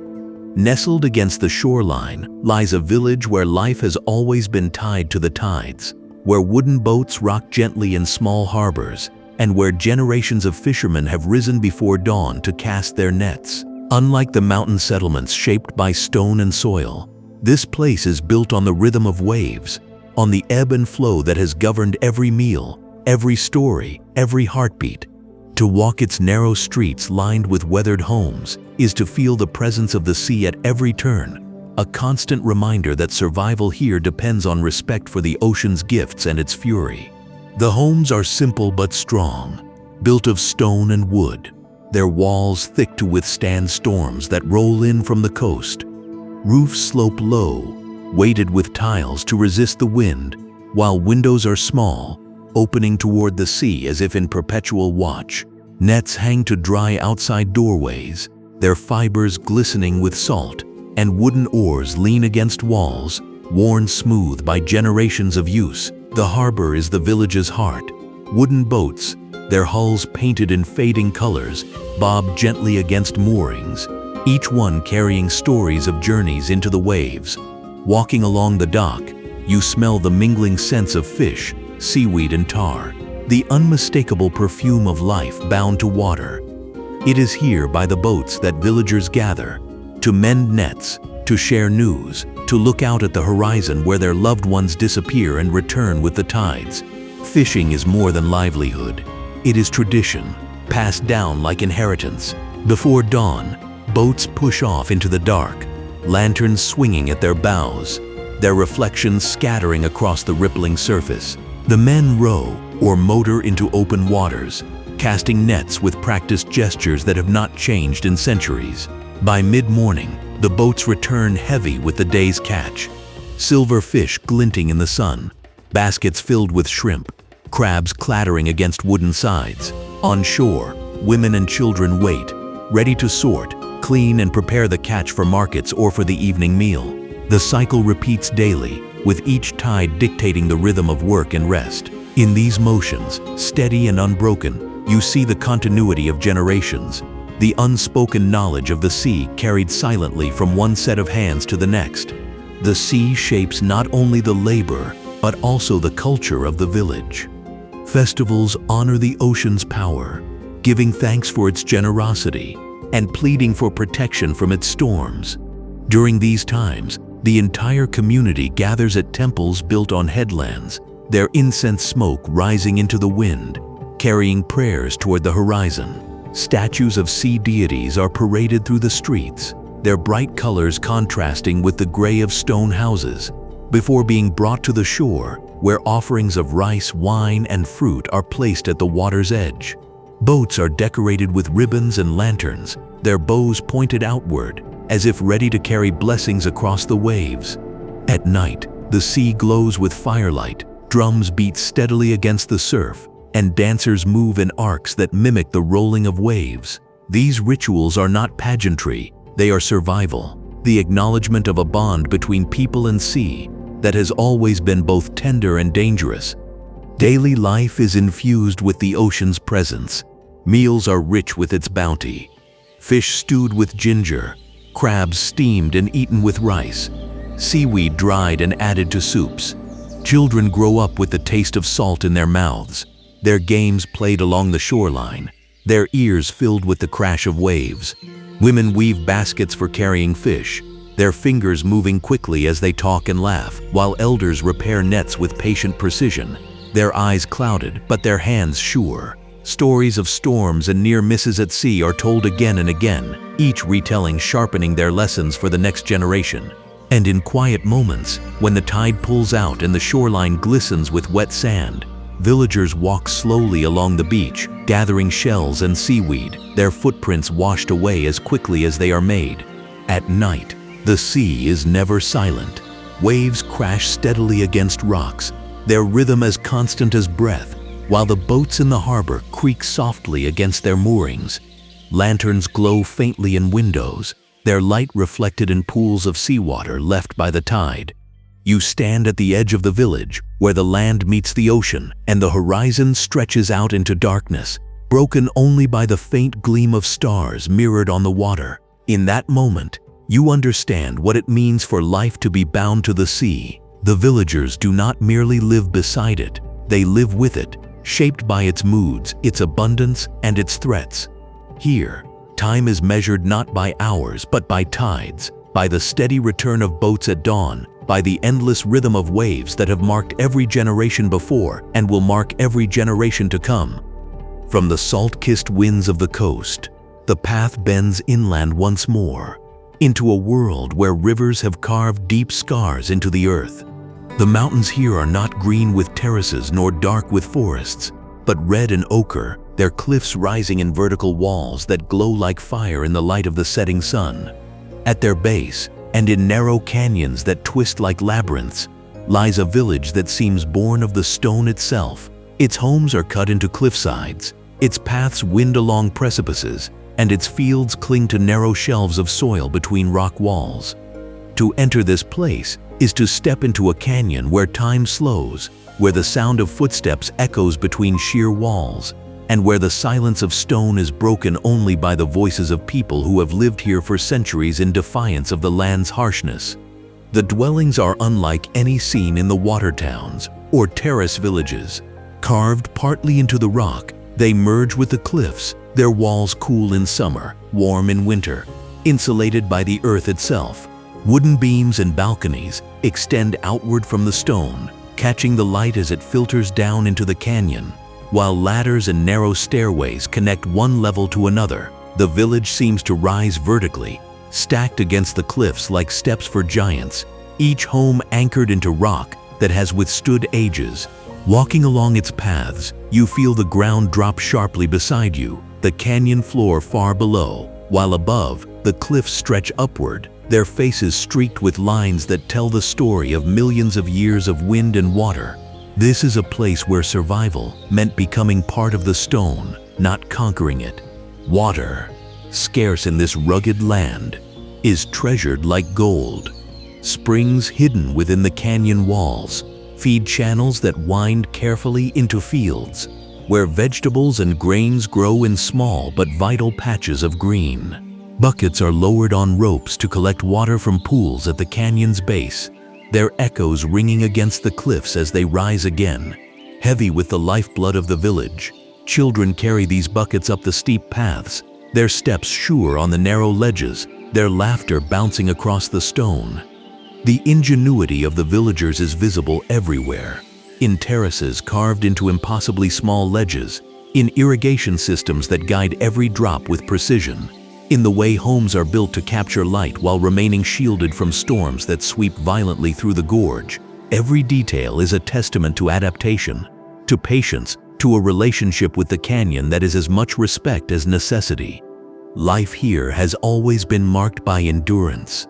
Nestled against the shoreline lies a village where life has always been tied to the tides, where wooden boats rock gently in small harbors, and where generations of fishermen have risen before dawn to cast their nets. Unlike the mountain settlements shaped by stone and soil, this place is built on the rhythm of waves, on the ebb and flow that has governed every meal, every story, every heartbeat. To walk its narrow streets lined with weathered homes is to feel the presence of the sea at every turn, a constant reminder that survival here depends on respect for the ocean's gifts and its fury. The homes are simple but strong, built of stone and wood, their walls thick to withstand storms that roll in from the coast. Roofs slope low, weighted with tiles to resist the wind, while windows are small, opening toward the sea as if in perpetual watch. Nets hang to dry outside doorways, their fibers glistening with salt, and wooden oars lean against walls, worn smooth by generations of use. The harbor is the village's heart. Wooden boats, their hulls painted in fading colors, bob gently against moorings, each one carrying stories of journeys into the waves. Walking along the dock, you smell the mingling scents of fish, seaweed and tar, the unmistakable perfume of life bound to water. It is here by the boats that villagers gather, to mend nets, to share news, to look out at the horizon where their loved ones disappear and return with the tides. Fishing is more than livelihood. It is tradition, passed down like inheritance. Before dawn, boats push off into the dark, lanterns swinging at their bows, their reflections scattering across the rippling surface. The men row or motor into open waters, casting nets with practiced gestures that have not changed in centuries. By mid-morning, the boats return heavy with the day's catch. Silver fish glinting in the sun, baskets filled with shrimp, crabs clattering against wooden sides. On shore, women and children wait, ready to sort, clean and prepare the catch for markets or for the evening meal. The cycle repeats daily, with each tide dictating the rhythm of work and rest. In these motions, steady and unbroken, you see the continuity of generations, the unspoken knowledge of the sea carried silently from one set of hands to the next. The sea shapes not only the labor, but also the culture of the village. Festivals honor the ocean's power, giving thanks for its generosity and pleading for protection from its storms. During these times, the entire community gathers at temples built on headlands, their incense smoke rising into the wind, carrying prayers toward the horizon. Statues of sea deities are paraded through the streets, their bright colors contrasting with the gray of stone houses, before being brought to the shore, where offerings of rice, wine, and fruit are placed at the water's edge. Boats are decorated with ribbons and lanterns, their bows pointed outward, as if ready to carry blessings across the waves. At night, the sea glows with firelight, drums beat steadily against the surf, and dancers move in arcs that mimic the rolling of waves. These rituals are not pageantry, they are survival, the acknowledgement of a bond between people and sea that has always been both tender and dangerous. Daily life is infused with the ocean's presence. Meals are rich with its bounty. Fish stewed with ginger, crabs steamed and eaten with rice, seaweed dried and added to soups. Children grow up with the taste of salt in their mouths, their games played along the shoreline, their ears filled with the crash of waves. Women weave baskets for carrying fish, their fingers moving quickly as they talk and laugh, while elders repair nets with patient precision, their eyes clouded but their hands sure. Stories of storms and near misses at sea are told again and again, each retelling sharpening their lessons for the next generation. And in quiet moments, when the tide pulls out and the shoreline glistens with wet sand, villagers walk slowly along the beach, gathering shells and seaweed, their footprints washed away as quickly as they are made. At night, the sea is never silent. Waves crash steadily against rocks, their rhythm as constant as breath, while the boats in the harbor creak softly against their moorings. Lanterns glow faintly in windows, their light reflected in pools of seawater left by the tide. You stand at the edge of the village, where the land meets the ocean, and the horizon stretches out into darkness, broken only by the faint gleam of stars mirrored on the water. In that moment, you understand what it means for life to be bound to the sea. The villagers do not merely live beside it, they live with it, shaped by its moods, its abundance, and its threats. Here, time is measured not by hours but by tides, by the steady return of boats at dawn, by the endless rhythm of waves that have marked every generation before and will mark every generation to come. From the salt-kissed winds of the coast, the path bends inland once more, into a world where rivers have carved deep scars into the earth. The mountains here are not green with terraces nor dark with forests, but red and ochre, their cliffs rising in vertical walls that glow like fire in the light of the setting sun. At their base, and in narrow canyons that twist like labyrinths, lies a village that seems born of the stone itself. Its homes are cut into cliffsides, its paths wind along precipices, and its fields cling to narrow shelves of soil between rock walls. To enter this place is to step into a canyon where time slows, where the sound of footsteps echoes between sheer walls, and where the silence of stone is broken only by the voices of people who have lived here for centuries in defiance of the land's harshness. The dwellings are unlike any seen in the water towns or terrace villages. Carved partly into the rock, they merge with the cliffs, their walls cool in summer, warm in winter, insulated by the earth itself. Wooden beams and balconies extend outward from the stone, catching the light as it filters down into the canyon. While ladders and narrow stairways connect one level to another, the village seems to rise vertically, stacked against the cliffs like steps for giants, each home anchored into rock that has withstood ages. Walking along its paths, you feel the ground drop sharply beside you, the canyon floor far below, while above, the cliffs stretch upward, their faces streaked with lines that tell the story of millions of years of wind and water. This is a place where survival meant becoming part of the stone, not conquering it. Water, scarce in this rugged land, is treasured like gold. Springs hidden within the canyon walls feed channels that wind carefully into fields, where vegetables and grains grow in small but vital patches of green. Buckets are lowered on ropes to collect water from pools at the canyon's base, their echoes ringing against the cliffs as they rise again. Heavy with the lifeblood of the village, children carry these buckets up the steep paths, their steps sure on the narrow ledges, their laughter bouncing across the stone. The ingenuity of the villagers is visible everywhere, in terraces carved into impossibly small ledges, in irrigation systems that guide every drop with precision, in the way homes are built to capture light while remaining shielded from storms that sweep violently through the gorge. Every detail is a testament to adaptation, to patience, to a relationship with the canyon that is as much respect as necessity. Life here has always been marked by endurance.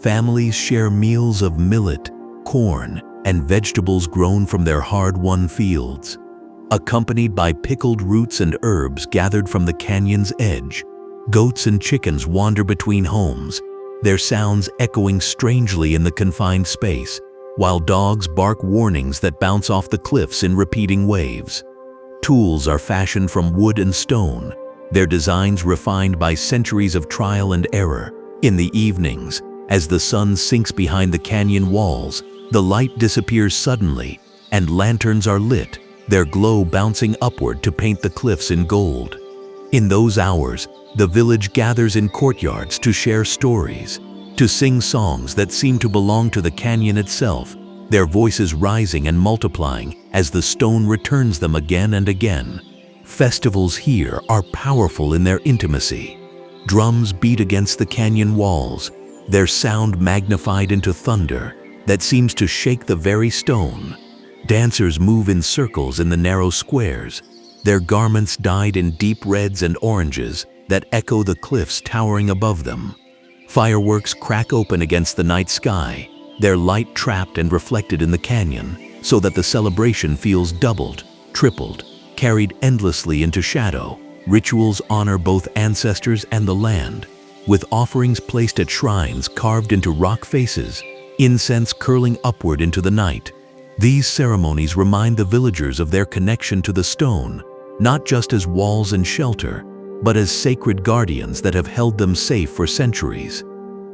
Families share meals of millet, corn, and vegetables grown from their hard-won fields, accompanied by pickled roots and herbs gathered from the canyon's edge. Goats and chickens wander between homes, their sounds echoing strangely in the confined space, while dogs bark warnings that bounce off the cliffs in repeating waves. Tools are fashioned from wood and stone, their designs refined by centuries of trial and error. In the evenings, as the sun sinks behind the canyon walls, the light disappears suddenly, and lanterns are lit, their glow bouncing upward to paint the cliffs in gold. In those hours, the village gathers in courtyards to share stories, to sing songs that seem to belong to the canyon itself, their voices rising and multiplying as the stone returns them again and again. Festivals here are powerful in their intimacy. Drums beat against the canyon walls, their sound magnified into thunder that seems to shake the very stone. Dancers move in circles in the narrow squares, their garments dyed in deep reds and oranges that echo the cliffs towering above them. Fireworks crack open against the night sky, their light trapped and reflected in the canyon, so that the celebration feels doubled, tripled, carried endlessly into shadow. Rituals honor both ancestors and the land, with offerings placed at shrines carved into rock faces, incense curling upward into the night. These ceremonies remind the villagers of their connection to the stone, not just as walls and shelter, but as sacred guardians that have held them safe for centuries.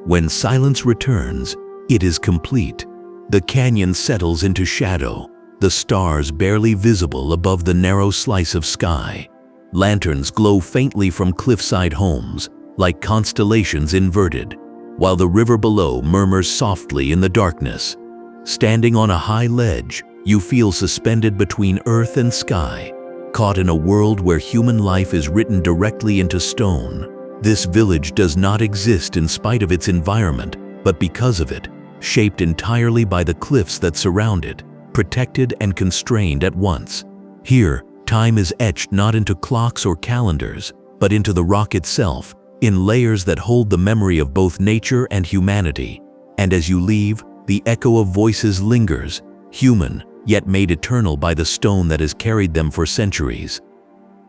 When silence returns, it is complete. The canyon settles into shadow, the stars barely visible above the narrow slice of sky. Lanterns glow faintly from cliffside homes, like constellations inverted, while the river below murmurs softly in the darkness. Standing on a high ledge, you feel suspended between earth and sky, caught in a world where human life is written directly into stone. This village does not exist in spite of its environment, but because of it, shaped entirely by the cliffs that surround it, protected and constrained at once. Here, time is etched not into clocks or calendars, but into the rock itself, in layers that hold the memory of both nature and humanity. And as you leave, the echo of voices lingers, human, yet made eternal by the stone that has carried them for centuries.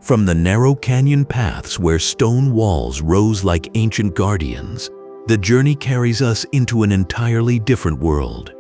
From the narrow canyon paths where stone walls rose like ancient guardians, the journey carries us into an entirely different world.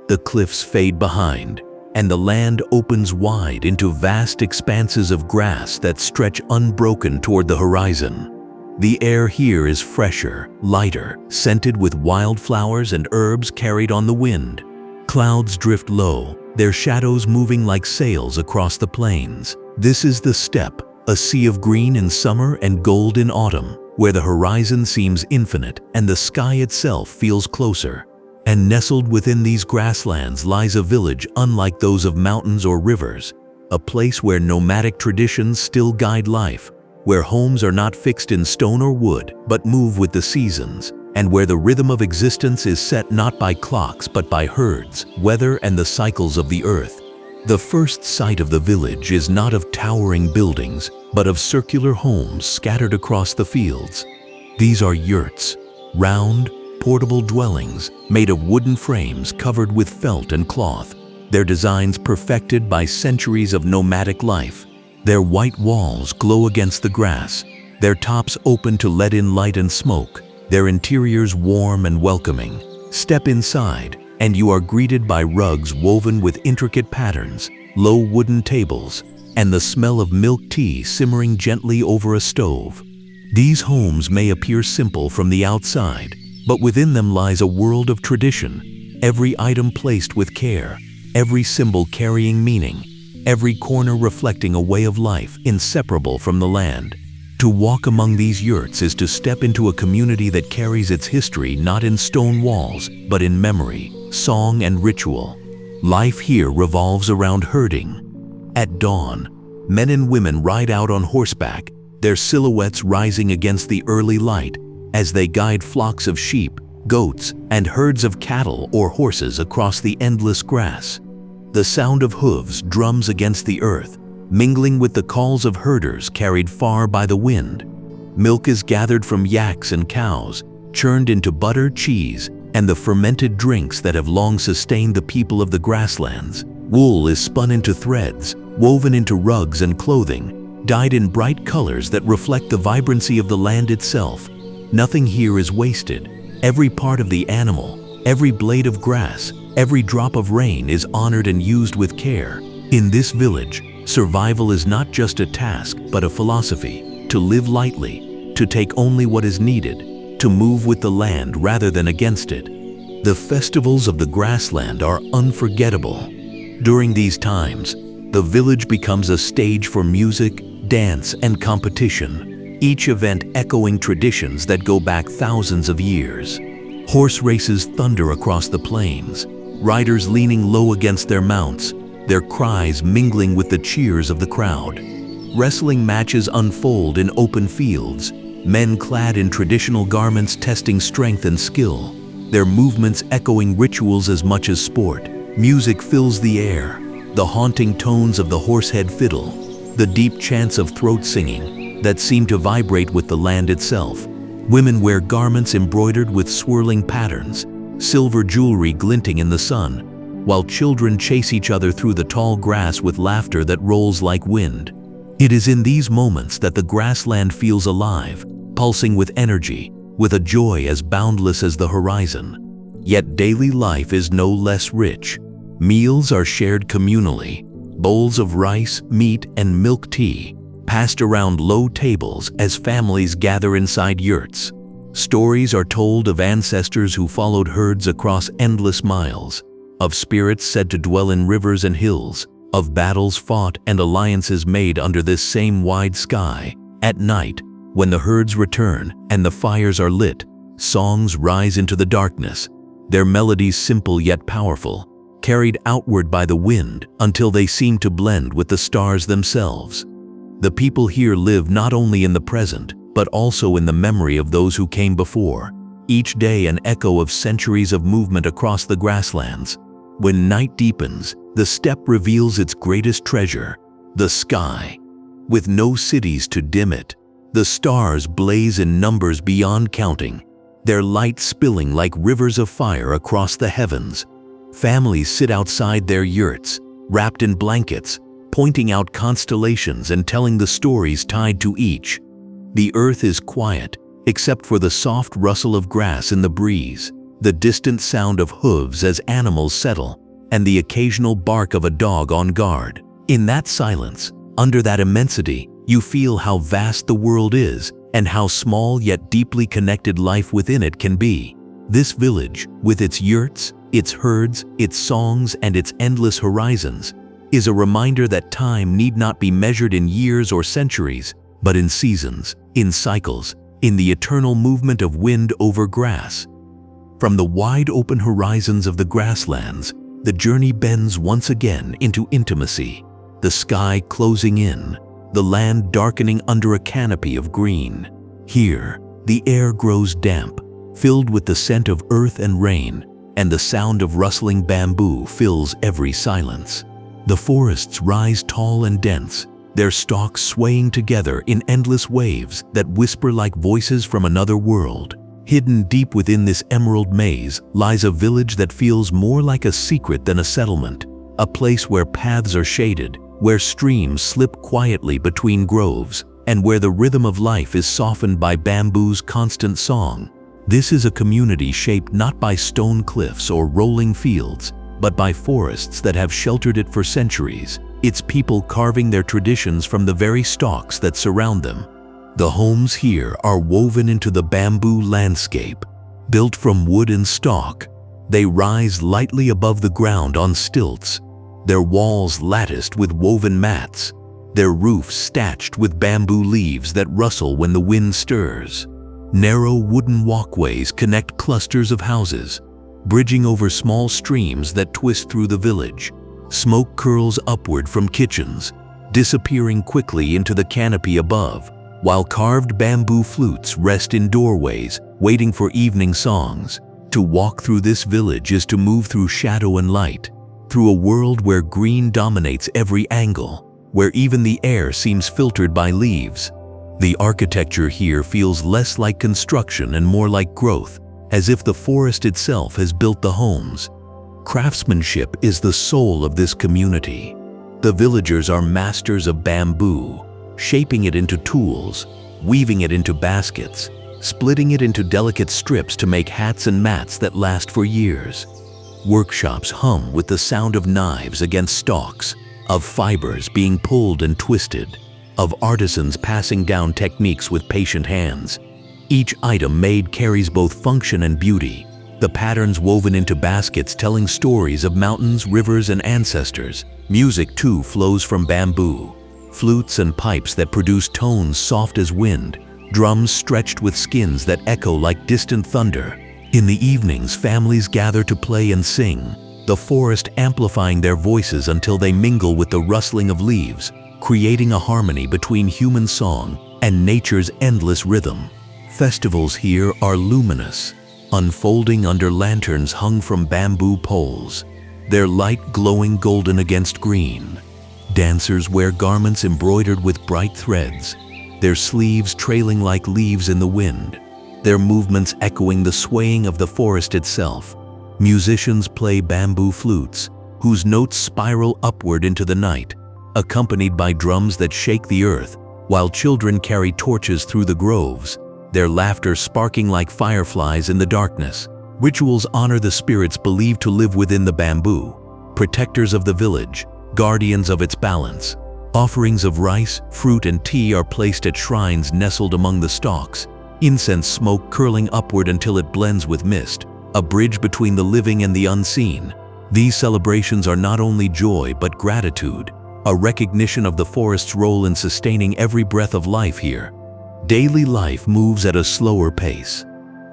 The cliffs fade behind, and the land opens wide into vast expanses of grass that stretch unbroken toward the horizon. The air here is fresher, lighter, scented with wildflowers and herbs carried on the wind. Clouds drift low, their shadows moving like sails across the plains. This is the steppe, a sea of green in summer and gold in autumn, where the horizon seems infinite and the sky itself feels closer. And nestled within these grasslands lies a village unlike those of mountains or rivers, a place where nomadic traditions still guide life, where homes are not fixed in stone or wood, but move with the seasons, and where the rhythm of existence is set not by clocks but by herds, weather, and the cycles of the earth. The first sight of the village is not of towering buildings, but of circular homes scattered across the fields. These are yurts, round, portable dwellings made of wooden frames covered with felt and cloth, their designs perfected by centuries of nomadic life. Their white walls glow against the grass, their tops open to let in light and smoke, their interiors warm and welcoming. Step inside, and you are greeted by rugs woven with intricate patterns, low wooden tables, and the smell of milk tea simmering gently over a stove. These homes may appear simple from the outside, but within them lies a world of tradition, every item placed with care, every symbol carrying meaning, every corner reflecting a way of life inseparable from the land. To walk among these yurts is to step into a community that carries its history not in stone walls, but in memory, song, and ritual. Life here revolves around herding. At dawn, men and women ride out on horseback, their silhouettes rising against the early light as they guide flocks of sheep, goats, and herds of cattle or horses across the endless grass. The sound of hooves drums against the earth, mingling with the calls of herders carried far by the wind. Milk is gathered from yaks and cows, churned into butter, cheese, and the fermented drinks that have long sustained the people of the grasslands. Wool is spun into threads, woven into rugs and clothing, dyed in bright colors that reflect the vibrancy of the land itself. Nothing here is wasted. Every part of the animal, every blade of grass, every drop of rain is honored and used with care. In this village, survival is not just a task, but a philosophy. To live lightly, to take only what is needed, to move with the land rather than against it. The festivals of the grassland are unforgettable. During these times, the village becomes a stage for music, dance, and competition, each event echoing traditions that go back thousands of years. Horse races thunder across the plains, riders leaning low against their mounts, their cries mingling with the cheers of the crowd. Wrestling matches unfold in open fields, men clad in traditional garments testing strength and skill, their movements echoing rituals as much as sport. Music fills the air, the haunting tones of the horsehead fiddle, the deep chants of throat singing that seem to vibrate with the land itself. Women wear garments embroidered with swirling patterns, silver jewelry glinting in the sun, while children chase each other through the tall grass with laughter that rolls like wind. It is in these moments that the grassland feels alive, pulsing with energy, with a joy as boundless as the horizon. Yet daily life is no less rich. Meals are shared communally, bowls of rice, meat, and milk tea, passed around low tables as families gather inside yurts. Stories are told of ancestors who followed herds across endless miles, of spirits said to dwell in rivers and hills, of battles fought and alliances made under this same wide sky. At night, when the herds return and the fires are lit, songs rise into the darkness, their melodies simple yet powerful, carried outward by the wind until they seem to blend with the stars themselves. The people here live not only in the present, but also in the memory of those who came before, each day an echo of centuries of movement across the grasslands. When night deepens, the steppe reveals its greatest treasure, the sky. With no cities to dim it, the stars blaze in numbers beyond counting, their light spilling like rivers of fire across the heavens. Families sit outside their yurts, wrapped in blankets, pointing out constellations and telling the stories tied to each. The earth is quiet, except for the soft rustle of grass in the breeze, the distant sound of hooves as animals settle, and the occasional bark of a dog on guard. In that silence, under that immensity, you feel how vast the world is and how small yet deeply connected life within it can be. This village, with its yurts, its herds, its songs, and its endless horizons, is a reminder that time need not be measured in years or centuries, but in seasons, in cycles, in the eternal movement of wind over grass. From the wide open horizons of the grasslands, the journey bends once again into intimacy, the sky closing in, the land darkening under a canopy of green. Here, the air grows damp, filled with the scent of earth and rain, and the sound of rustling bamboo fills every silence. The forests rise tall and dense, their stalks swaying together in endless waves that whisper like voices from another world. Hidden deep within this emerald maze lies a village that feels more like a secret than a settlement, a place where paths are shaded, where streams slip quietly between groves, and where the rhythm of life is softened by bamboo's constant song. This is a community shaped not by stone cliffs or rolling fields, but by forests that have sheltered it for centuries, its people carving their traditions from the very stalks that surround them. The homes here are woven into the bamboo landscape. Built from wood and stalk, they rise lightly above the ground on stilts, their walls latticed with woven mats, their roofs thatched with bamboo leaves that rustle when the wind stirs. Narrow wooden walkways connect clusters of houses, bridging over small streams that twist through the village. Smoke curls upward from kitchens, disappearing quickly into the canopy above, while carved bamboo flutes rest in doorways, waiting for evening songs. To walk through this village is to move through shadow and light, through a world where green dominates every angle, where even the air seems filtered by leaves. The architecture here feels less like construction and more like growth, as if the forest itself has built the homes. Craftsmanship is the soul of this community. The villagers are masters of bamboo, shaping it into tools, weaving it into baskets, splitting it into delicate strips to make hats and mats that last for years. Workshops hum with the sound of knives against stalks, of fibers being pulled and twisted, of artisans passing down techniques with patient hands. Each item made carries both function and beauty, the patterns woven into baskets telling stories of mountains, rivers, and ancestors. Music too flows from bamboo, flutes and pipes that produce tones soft as wind, drums stretched with skins that echo like distant thunder. In the evenings, families gather to play and sing, the forest amplifying their voices until they mingle with the rustling of leaves, creating a harmony between human song and nature's endless rhythm. Festivals here are luminous, unfolding under lanterns hung from bamboo poles, their light glowing golden against green. Dancers wear garments embroidered with bright threads, their sleeves trailing like leaves in the wind, their movements echoing the swaying of the forest itself. Musicians play bamboo flutes, whose notes spiral upward into the night, accompanied by drums that shake the earth, while children carry torches through the groves, their laughter sparking like fireflies in the darkness. Rituals honor the spirits believed to live within the bamboo, protectors of the village, guardians of its balance. Offerings of rice, fruit, and tea are placed at shrines nestled among the stalks, incense smoke curling upward until it blends with mist, a bridge between the living and the unseen. These celebrations are not only joy but gratitude, a recognition of the forest's role in sustaining every breath of life here. Daily life moves at a slower pace.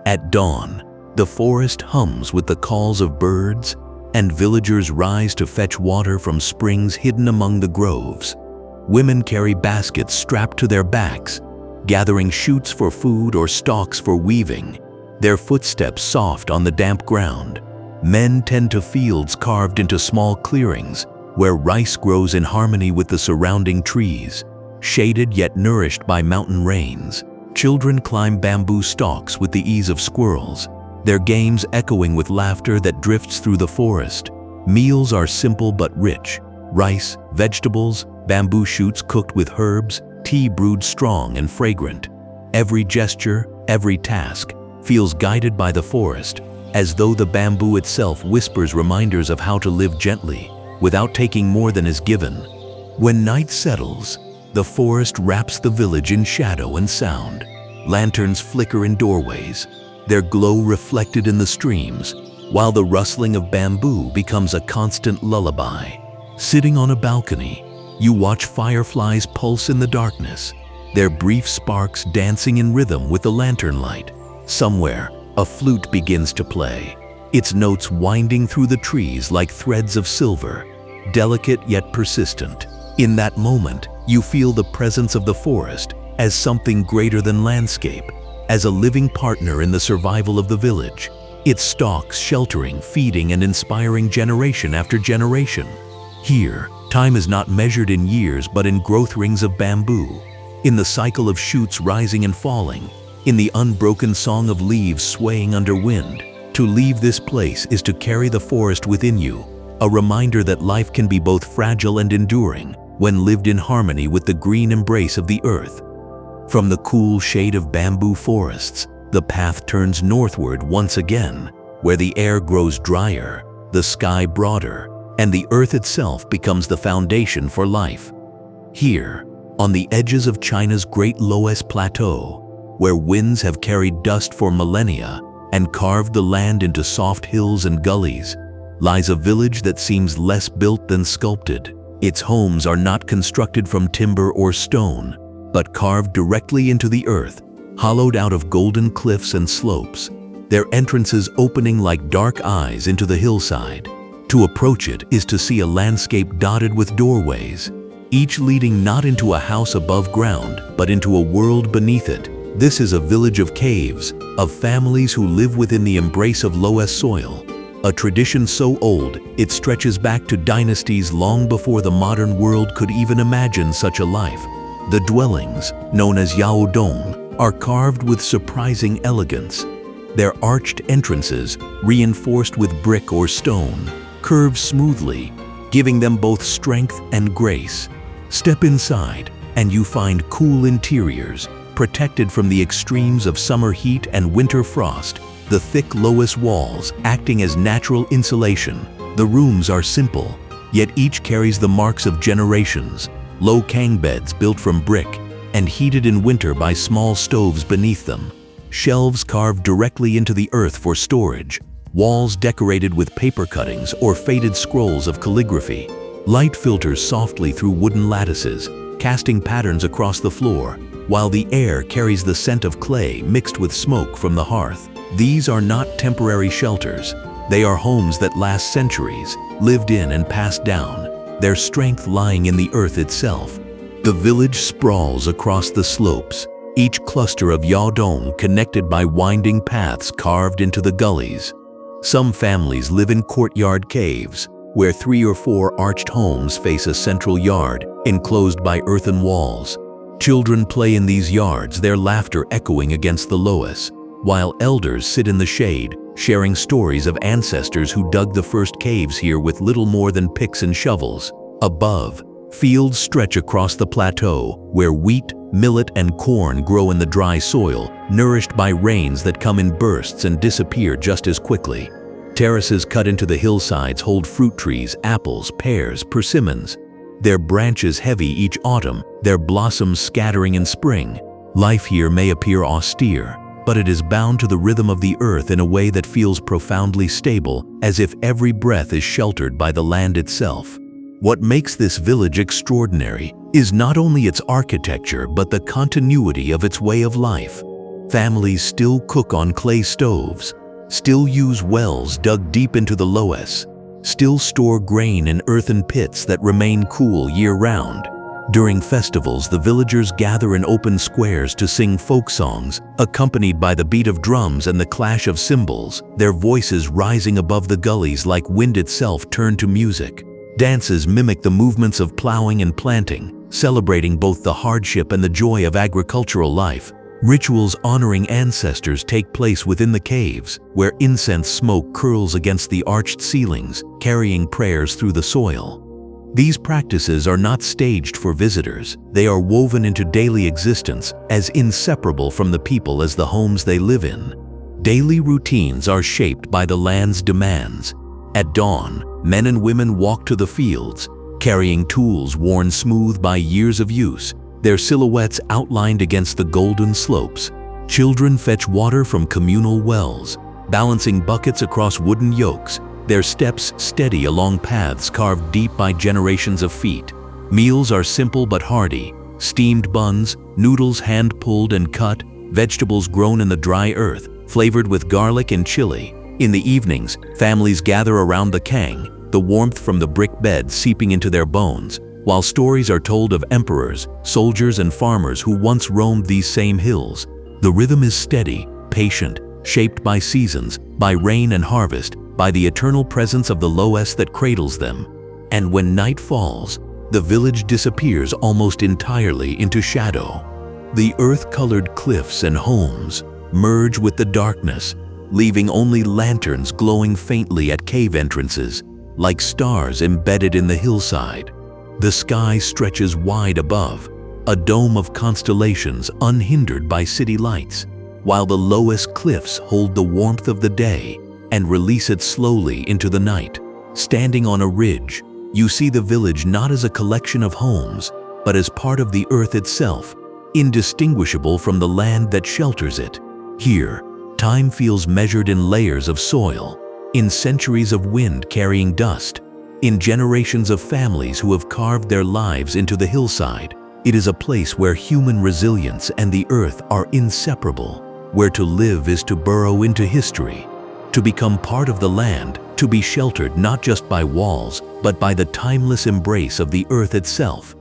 At dawn, the forest hums with the calls of birds, and villagers rise to fetch water from springs hidden among the groves. Women carry baskets strapped to their backs, gathering shoots for food or stalks for weaving, their footsteps soft on the damp ground. Men tend to fields carved into small clearings, where rice grows in harmony with the surrounding trees, shaded yet nourished by mountain rains. Children climb bamboo stalks with the ease of squirrels, their games echoing with laughter that drifts through the forest. Meals are simple but rich: rice, vegetables, bamboo shoots cooked with herbs, tea brewed strong and fragrant. Every gesture, every task, feels guided by the forest, as though the bamboo itself whispers reminders of how to live gently, without taking more than is given. When night settles, the forest wraps the village in shadow and sound. Lanterns flicker in doorways, their glow reflected in the streams, while the rustling of bamboo becomes a constant lullaby. Sitting on a balcony, you watch fireflies pulse in the darkness, their brief sparks dancing in rhythm with the lantern light. Somewhere, a flute begins to play, its notes winding through the trees like threads of silver, delicate yet persistent. In that moment, you feel the presence of the forest as something greater than landscape, as a living partner in the survival of the village, its stalks sheltering, feeding, and inspiring generation after generation. Here, time is not measured in years but in growth rings of bamboo, in the cycle of shoots rising and falling, in the unbroken song of leaves swaying under wind. To leave this place is to carry the forest within you, a reminder that life can be both fragile and enduring when lived in harmony with the green embrace of the earth. From the cool shade of bamboo forests, the path turns northward once again, where the air grows drier, the sky broader, and the earth itself becomes the foundation for life. Here, on the edges of China's Great Loess Plateau, where winds have carried dust for millennia and carved the land into soft hills and gullies, lies a village that seems less built than sculpted. Its homes are not constructed from timber or stone, but carved directly into the earth, hollowed out of golden cliffs and slopes, their entrances opening like dark eyes into the hillside. To approach it is to see a landscape dotted with doorways, each leading not into a house above ground, but into a world beneath it. This is a village of caves, of families who live within the embrace of loess soil, a tradition so old it stretches back to dynasties long before the modern world could even imagine such a life. The dwellings, known as yaodong, are carved with surprising elegance. Their arched entrances, reinforced with brick or stone, curve smoothly, giving them both strength and grace. Step inside, and you find cool interiors, protected from the extremes of summer heat and winter frost, the thick loess walls acting as natural insulation. The rooms are simple, yet each carries the marks of generations. Low kang beds built from brick and heated in winter by small stoves beneath them. Shelves carved directly into the earth for storage. Walls decorated with paper cuttings or faded scrolls of calligraphy. Light filters softly through wooden lattices, casting patterns across the floor, while the air carries the scent of clay mixed with smoke from the hearth. These are not temporary shelters. They are homes that last centuries, lived in and passed down, their strength lying in the earth itself. The village sprawls across the slopes, each cluster of yaodong connected by winding paths carved into the gullies. Some families live in courtyard caves, where 3 or 4 arched homes face a central yard, enclosed by earthen walls. Children play in these yards, their laughter echoing against the loess, while elders sit in the shade, sharing stories of ancestors who dug the first caves here with little more than picks and shovels. Above, Fields stretch across the plateau, where wheat, millet, and corn grow in the dry soil, nourished by rains that come in bursts and disappear just as quickly. Terraces cut into the hillsides hold fruit trees, apples, pears, persimmons. Their branches heavy each autumn, their blossoms scattering in spring. Life here may appear austere, but it is bound to the rhythm of the earth in a way that feels profoundly stable, as if every breath is sheltered by the land itself. What makes this village extraordinary is not only its architecture but the continuity of its way of life. Families still cook on clay stoves, still use wells dug deep into the loess, still store grain in earthen pits that remain cool year-round. During festivals, the villagers gather in open squares to sing folk songs, accompanied by the beat of drums and the clash of cymbals, their voices rising above the gullies like wind itself turned to music. Dances mimic the movements of plowing and planting, celebrating both the hardship and the joy of agricultural life. Rituals honoring ancestors take place within the caves, where incense smoke curls against the arched ceilings, carrying prayers through the soil. These practices are not staged for visitors. They are woven into daily existence, as inseparable from the people as the homes they live in. Daily routines are shaped by the land's demands. At dawn, men and women walk to the fields, carrying tools worn smooth by years of use, their silhouettes outlined against the golden slopes. Children fetch water from communal wells, balancing buckets across wooden yokes, their steps steady along paths carved deep by generations of feet. Meals are simple but hearty: steamed buns, noodles hand-pulled and cut, vegetables grown in the dry earth, flavored with garlic and chili. In the evenings, families gather around the kang, the warmth from the brick bed seeping into their bones, while stories are told of emperors, soldiers, and farmers who once roamed these same hills. The rhythm is steady, patient, shaped by seasons, by rain and harvest, by the eternal presence of the loess that cradles them. And when night falls, the village disappears almost entirely into shadow. The earth-colored cliffs and homes merge with the darkness, leaving only lanterns glowing faintly at cave entrances, like stars embedded in the hillside. The sky stretches wide above, a dome of constellations unhindered by city lights, while the lowest cliffs hold the warmth of the day and release it slowly into the night. Standing on a ridge, you see the village not as a collection of homes, but as part of the earth itself, indistinguishable from the land that shelters it. Here, time feels measured in layers of soil, in centuries of wind carrying dust, in generations of families who have carved their lives into the hillside. It is a place where human resilience and the earth are inseparable, where to live is to burrow into history, to become part of the land, to be sheltered not just by walls, but by the timeless embrace of the earth itself.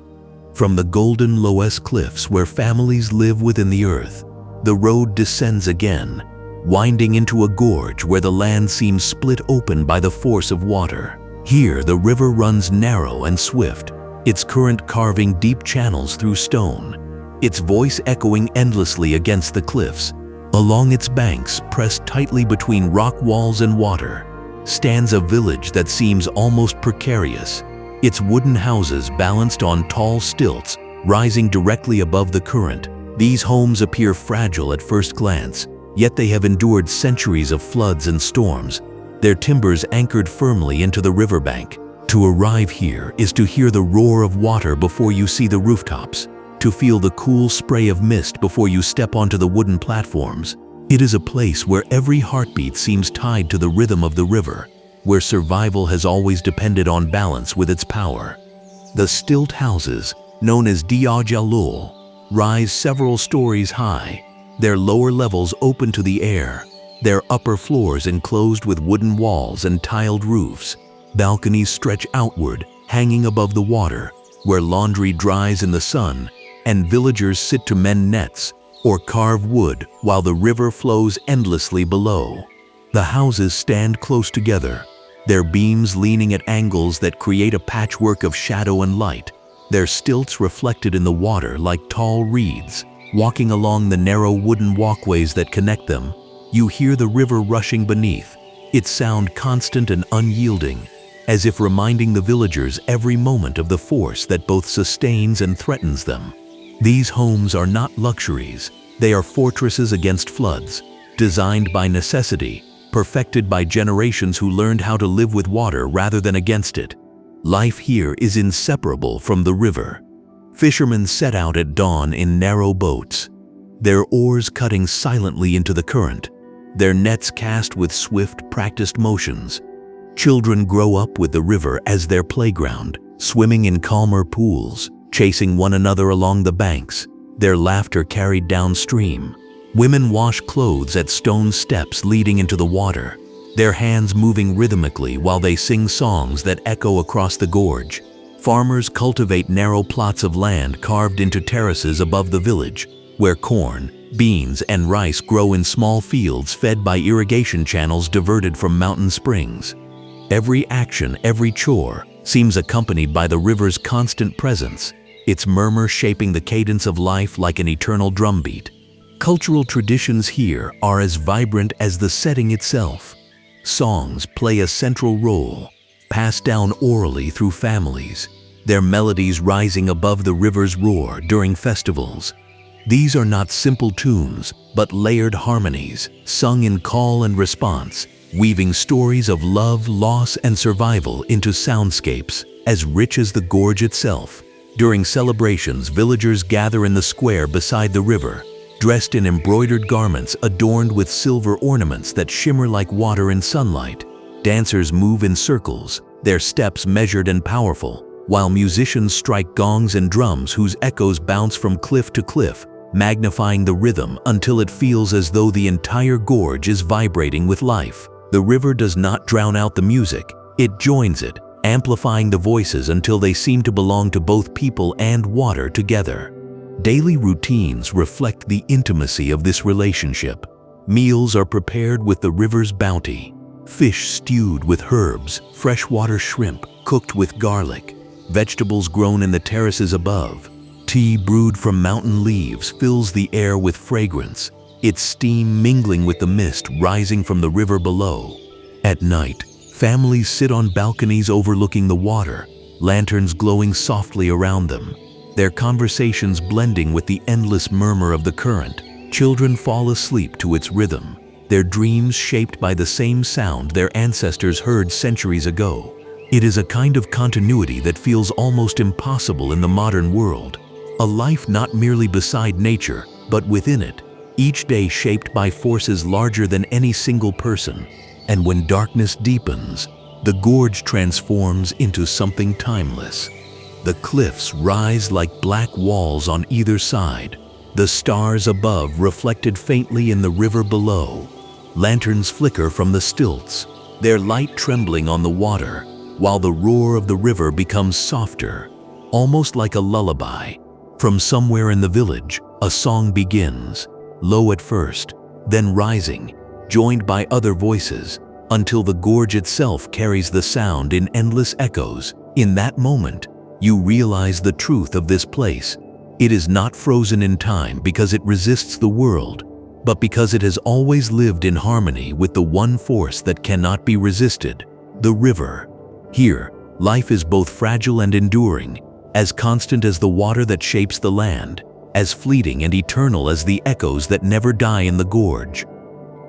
From the golden loess cliffs where families live within the earth, the road descends again, winding into a gorge where the land seems split open by the force of water. Here, the river runs narrow and swift, its current carving deep channels through stone, its voice echoing endlessly against the cliffs. Along its banks, pressed tightly between rock walls and water, stands a village that seems almost precarious, its wooden houses balanced on tall stilts, rising directly above the current. These homes appear fragile at first glance, yet they have endured centuries of floods and storms, their timbers anchored firmly into the riverbank. To arrive here is to hear the roar of water before you see the rooftops, to feel the cool spray of mist before you step onto the wooden platforms. It is a place where every heartbeat seems tied to the rhythm of the river, where survival has always depended on balance with its power. The stilt houses, known as diajalul, rise several stories high, their lower levels open to the air, their upper floors enclosed with wooden walls and tiled roofs. Balconies stretch outward, hanging above the water, where laundry dries in the sun, and villagers sit to mend nets or carve wood while the river flows endlessly below. The houses stand close together, their beams leaning at angles that create a patchwork of shadow and light, their stilts reflected in the water like tall reeds. Walking along the narrow wooden walkways that connect them, you hear the river rushing beneath, its sound constant and unyielding, as if reminding the villagers every moment of the force that both sustains and threatens them. These homes are not luxuries, they are fortresses against floods, designed by necessity, perfected by generations who learned how to live with water rather than against it. Life here is inseparable from the river. Fishermen set out at dawn in narrow boats, their oars cutting silently into the current, their nets cast with swift, practiced motions. Children grow up with the river as their playground, swimming in calmer pools, chasing one another along the banks, their laughter carried downstream. Women wash clothes at stone steps leading into the water, their hands moving rhythmically while they sing songs that echo across the gorge. Farmers cultivate narrow plots of land carved into terraces above the village, where corn, beans, and rice grow in small fields fed by irrigation channels diverted from mountain springs. Every action, every chore, seems accompanied by the river's constant presence, its murmur shaping the cadence of life like an eternal drumbeat. Cultural traditions here are as vibrant as the setting itself. Songs play a central role, passed down orally through families, their melodies rising above the river's roar during festivals. These are not simple tunes, but layered harmonies, sung in call and response, weaving stories of love, loss, and survival into soundscapes as rich as the gorge itself. During celebrations, villagers gather in the square beside the river, dressed in embroidered garments adorned with silver ornaments that shimmer like water in sunlight. Dancers move in circles, their steps measured and powerful, while musicians strike gongs and drums whose echoes bounce from cliff to cliff, magnifying the rhythm until it feels as though the entire gorge is vibrating with life. The river does not drown out the music, it joins it, amplifying the voices until they seem to belong to both people and water together. Daily routines reflect the intimacy of this relationship. Meals are prepared with the river's bounty. Fish stewed with herbs, freshwater shrimp cooked with garlic, vegetables grown in the terraces above. Tea brewed from mountain leaves fills the air with fragrance, its steam mingling with the mist rising from the river below. At night, families sit on balconies overlooking the water, lanterns glowing softly around them, their conversations blending with the endless murmur of the current. Children fall asleep to its rhythm, their dreams shaped by the same sound their ancestors heard centuries ago. It is a kind of continuity that feels almost impossible in the modern world, a life not merely beside nature, but within it, each day shaped by forces larger than any single person. And when darkness deepens, the gorge transforms into something timeless. The cliffs rise like black walls on either side, the stars above reflected faintly in the river below. Lanterns flicker from the stilts, their light trembling on the water, while the roar of the river becomes softer, almost like a lullaby. From somewhere in the village, a song begins, low at first, then rising, joined by other voices, until the gorge itself carries the sound in endless echoes. In that moment, you realize the truth of this place. It is not frozen in time because it resists the world, but because it has always lived in harmony with the one force that cannot be resisted, the river. Here, life is both fragile and enduring, as constant as the water that shapes the land, as fleeting and eternal as the echoes that never die in the gorge.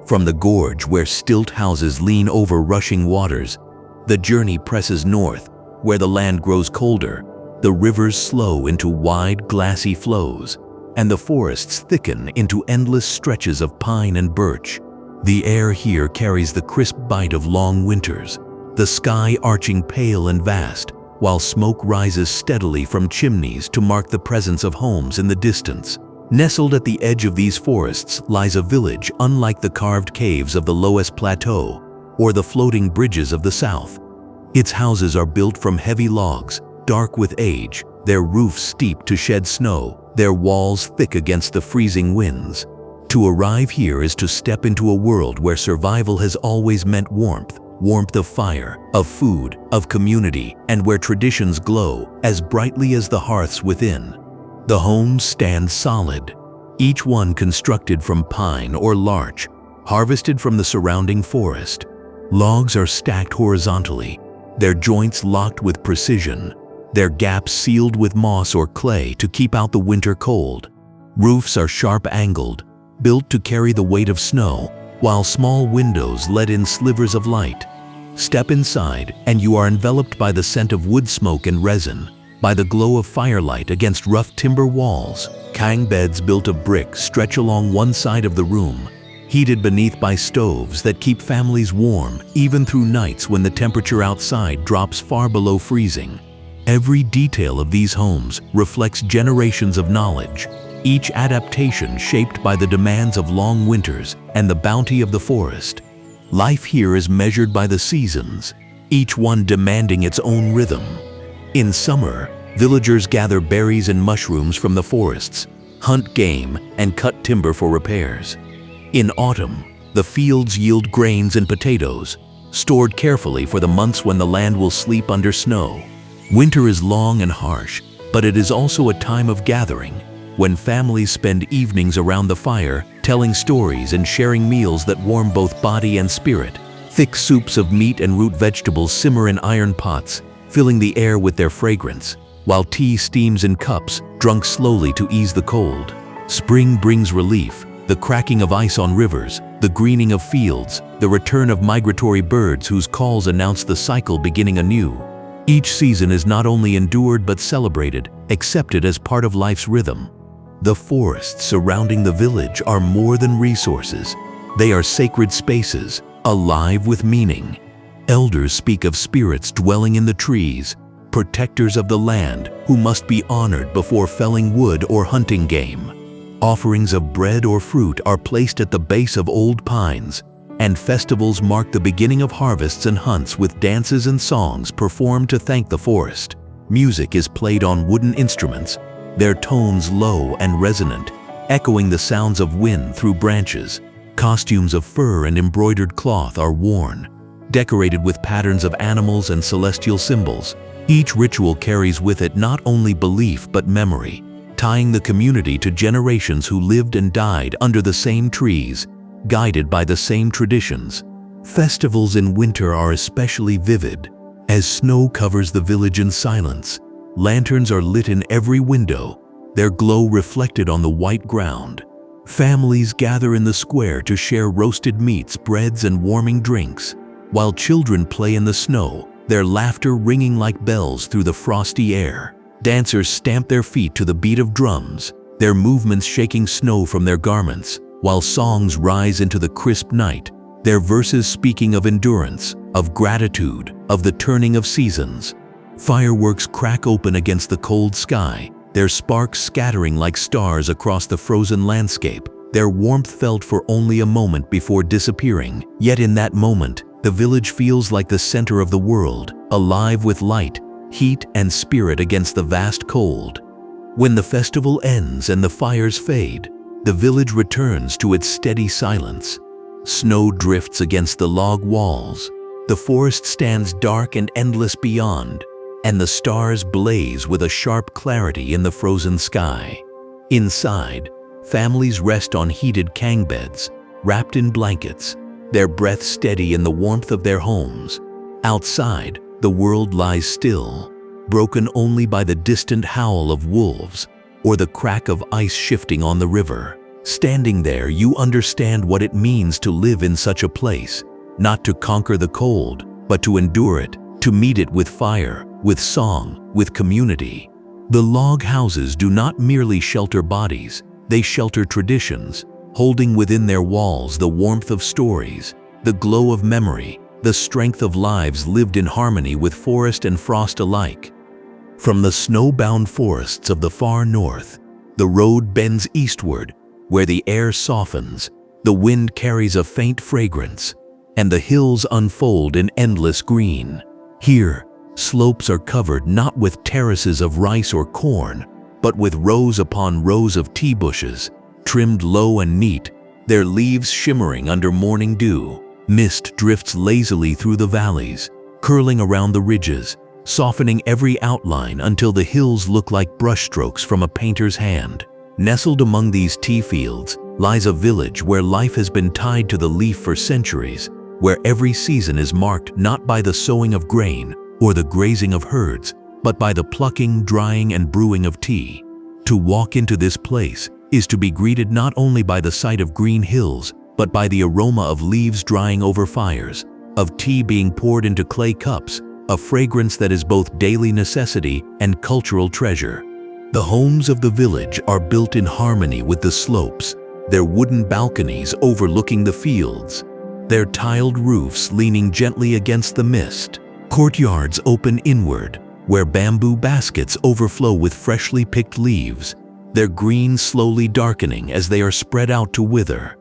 From the gorge where stilt houses lean over rushing waters, the journey presses north, where the land grows colder, the rivers slow into wide, glassy flows, and the forests thicken into endless stretches of pine and birch. The air here carries the crisp bite of long winters, the sky arching pale and vast, while smoke rises steadily from chimneys to mark the presence of homes in the distance. Nestled at the edge of these forests lies a village unlike the carved caves of the Loess Plateau or the floating bridges of the south. Its houses are built from heavy logs, dark with age, their roofs steep to shed snow, their walls thick against the freezing winds. To arrive here is to step into a world where survival has always meant warmth of fire, of food, of community, and where traditions glow as brightly as the hearths within. The homes stand solid, each one constructed from pine or larch, harvested from the surrounding forest. Logs are stacked horizontally, their joints locked with precision, their gaps sealed with moss or clay to keep out the winter cold. Roofs are sharp-angled, built to carry the weight of snow, while small windows let in slivers of light. Step inside, and you are enveloped by the scent of wood smoke and resin, by the glow of firelight against rough timber walls. Kang beds built of brick stretch along one side of the room, heated beneath by stoves that keep families warm even through nights when the temperature outside drops far below freezing. Every detail of these homes reflects generations of knowledge, each adaptation shaped by the demands of long winters and the bounty of the forest. Life here is measured by the seasons, each one demanding its own rhythm. In summer, villagers gather berries and mushrooms from the forests, hunt game, and cut timber for repairs. In autumn, the fields yield grains and potatoes, stored carefully for the months when the land will sleep under snow. Winter is long and harsh, but it is also a time of gathering, when families spend evenings around the fire, telling stories and sharing meals that warm both body and spirit. Thick soups of meat and root vegetables simmer in iron pots, filling the air with their fragrance, while tea steams in cups, drunk slowly to ease the cold. Spring brings relief, the cracking of ice on rivers, the greening of fields, the return of migratory birds whose calls announce the cycle beginning anew. Each season is not only endured but celebrated, accepted as part of life's rhythm. The forests surrounding the village are more than resources. They are sacred spaces, alive with meaning. Elders speak of spirits dwelling in the trees, protectors of the land who must be honored before felling wood or hunting game. Offerings of bread or fruit are placed at the base of old pines, and festivals mark the beginning of harvests and hunts with dances and songs performed to thank the forest. Music is played on wooden instruments, their tones low and resonant, echoing the sounds of wind through branches. Costumes of fur and embroidered cloth are worn, decorated with patterns of animals and celestial symbols. Each ritual carries with it not only belief but memory, tying the community to generations who lived and died under the same trees, guided by the same traditions. Festivals in winter are especially vivid. As snow covers the village in silence, lanterns are lit in every window, their glow reflected on the white ground. Families gather in the square to share roasted meats, breads, and warming drinks, while children play in the snow, their laughter ringing like bells through the frosty air. Dancers stamp their feet to the beat of drums, their movements shaking snow from their garments, while songs rise into the crisp night, their verses speaking of endurance, of gratitude, of the turning of seasons. Fireworks crack open against the cold sky, their sparks scattering like stars across the frozen landscape, their warmth felt for only a moment before disappearing. Yet in that moment, the village feels like the center of the world, alive with light, heat, and spirit against the vast cold. When the festival ends and the fires fade, the village returns to its steady silence. Snow drifts against the log walls, the forest stands dark and endless beyond, and the stars blaze with a sharp clarity in the frozen sky. Inside, families rest on heated kang beds, wrapped in blankets, their breath steady in the warmth of their homes. Outside, the world lies still, broken only by the distant howl of wolves or the crack of ice shifting on the river. Standing there, you understand what it means to live in such a place, not to conquer the cold, but to endure it, to meet it with fire, with song, with community. The log houses do not merely shelter bodies, they shelter traditions, holding within their walls the warmth of stories, the glow of memory, the strength of lives lived in harmony with forest and frost alike. From the snow-bound forests of the far north, the road bends eastward, where the air softens, the wind carries a faint fragrance, and the hills unfold in endless green. Here, slopes are covered not with terraces of rice or corn, but with rows upon rows of tea bushes, trimmed low and neat, their leaves shimmering under morning dew. Mist drifts lazily through the valleys, curling around the ridges, softening every outline until the hills look like brushstrokes from a painter's hand. Nestled among these tea fields lies a village where life has been tied to the leaf for centuries, where every season is marked not by the sowing of grain, or the grazing of herds, but by the plucking, drying, and brewing of tea. To walk into this place is to be greeted not only by the sight of green hills, but by the aroma of leaves drying over fires, of tea being poured into clay cups, a fragrance that is both daily necessity and cultural treasure. The homes of the village are built in harmony with the slopes, their wooden balconies overlooking the fields, their tiled roofs leaning gently against the mist. Courtyards open inward, where bamboo baskets overflow with freshly picked leaves, their green slowly darkening as they are spread out to wither.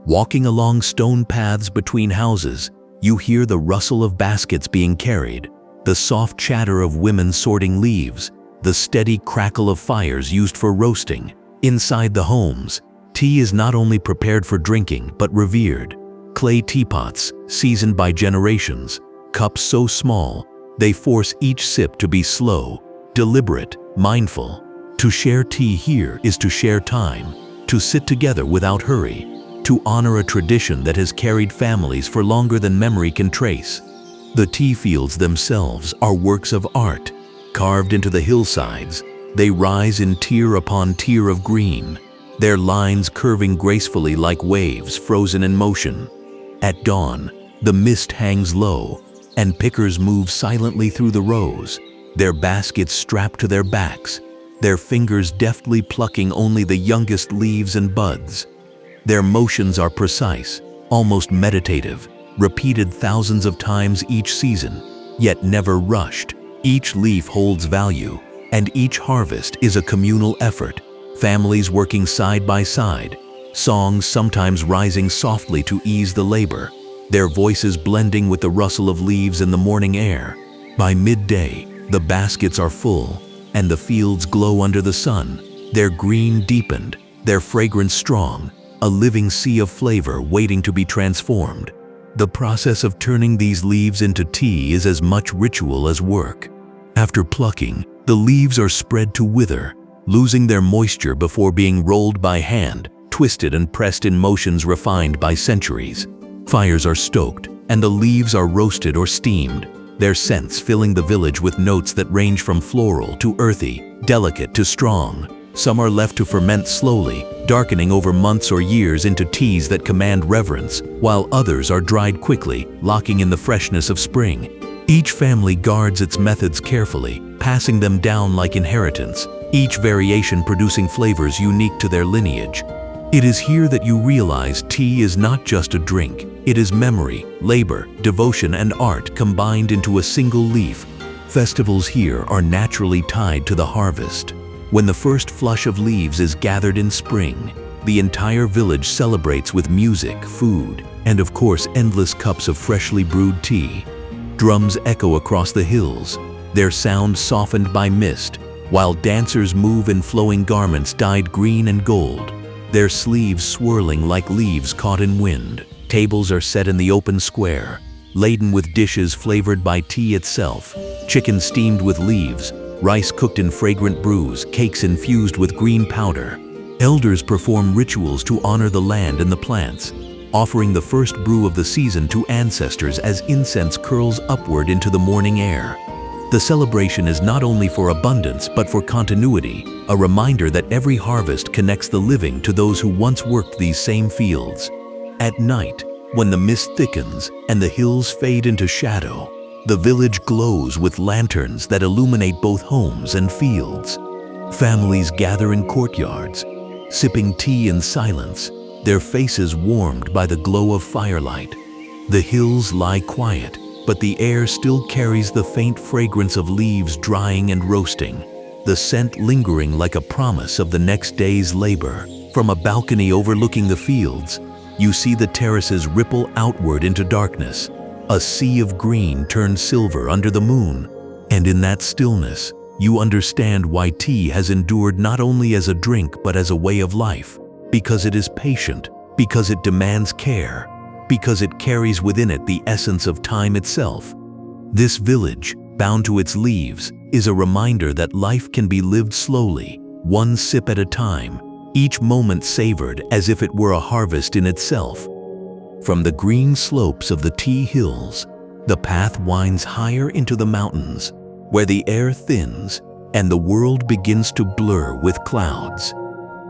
Walking along stone paths between houses, you hear the rustle of baskets being carried, the soft chatter of women sorting leaves, the steady crackle of fires used for roasting. Inside the homes, tea is not only prepared for drinking but revered. Clay teapots, seasoned by generations, cups so small, they force each sip to be slow, deliberate, mindful. To share tea here is to share time, to sit together without hurry, to honor a tradition that has carried families for longer than memory can trace. The tea fields themselves are works of art. Carved into the hillsides, they rise in tier upon tier of green, their lines curving gracefully like waves frozen in motion. At dawn, the mist hangs low, and pickers move silently through the rows, their baskets strapped to their backs, their fingers deftly plucking only the youngest leaves and buds. Their motions are precise, almost meditative, repeated thousands of times each season, yet never rushed. Each leaf holds value, and each harvest is a communal effort, families working side by side, songs sometimes rising softly to ease the labor, their voices blending with the rustle of leaves in the morning air. By midday, the baskets are full, and the fields glow under the sun, their green deepened, their fragrance strong, a living sea of flavor waiting to be transformed. The process of turning these leaves into tea is as much ritual as work. After plucking, the leaves are spread to wither, losing their moisture before being rolled by hand, twisted and pressed in motions refined by centuries. Fires are stoked, and the leaves are roasted or steamed, their scents filling the village with notes that range from floral to earthy, delicate to strong. Some are left to ferment slowly, darkening over months or years into teas that command reverence, while others are dried quickly, locking in the freshness of spring. Each family guards its methods carefully, passing them down like inheritance, each variation producing flavors unique to their lineage. It is here that you realize tea is not just a drink. It is memory, labor, devotion, and art combined into a single leaf. Festivals here are naturally tied to the harvest. When the first flush of leaves is gathered in spring, the entire village celebrates with music, food, and of course endless cups of freshly brewed tea. Drums echo across the hills, their sound softened by mist, while dancers move in flowing garments dyed green and gold, their sleeves swirling like leaves caught in wind. Tables are set in the open square, laden with dishes flavored by tea itself, chicken steamed with leaves, rice cooked in fragrant brews, cakes infused with green powder. Elders perform rituals to honor the land and the plants, offering the first brew of the season to ancestors as incense curls upward into the morning air. The celebration is not only for abundance but for continuity, a reminder that every harvest connects the living to those who once worked these same fields. At night, when the mist thickens and the hills fade into shadow, the village glows with lanterns that illuminate both homes and fields. Families gather in courtyards, sipping tea in silence, their faces warmed by the glow of firelight. The hills lie quiet, but the air still carries the faint fragrance of leaves drying and roasting, the scent lingering like a promise of the next day's labor. From a balcony overlooking the fields, you see the terraces ripple outward into darkness, a sea of green turned silver under the moon. And in that stillness, you understand why tea has endured not only as a drink but as a way of life, because it is patient, because it demands care, because it carries within it the essence of time itself. This village, bound to its leaves, is a reminder that life can be lived slowly, one sip at a time, each moment savored as if it were a harvest in itself. From the green slopes of the tea hills, The path winds higher into the mountains, where the air thins and the world begins to blur with clouds.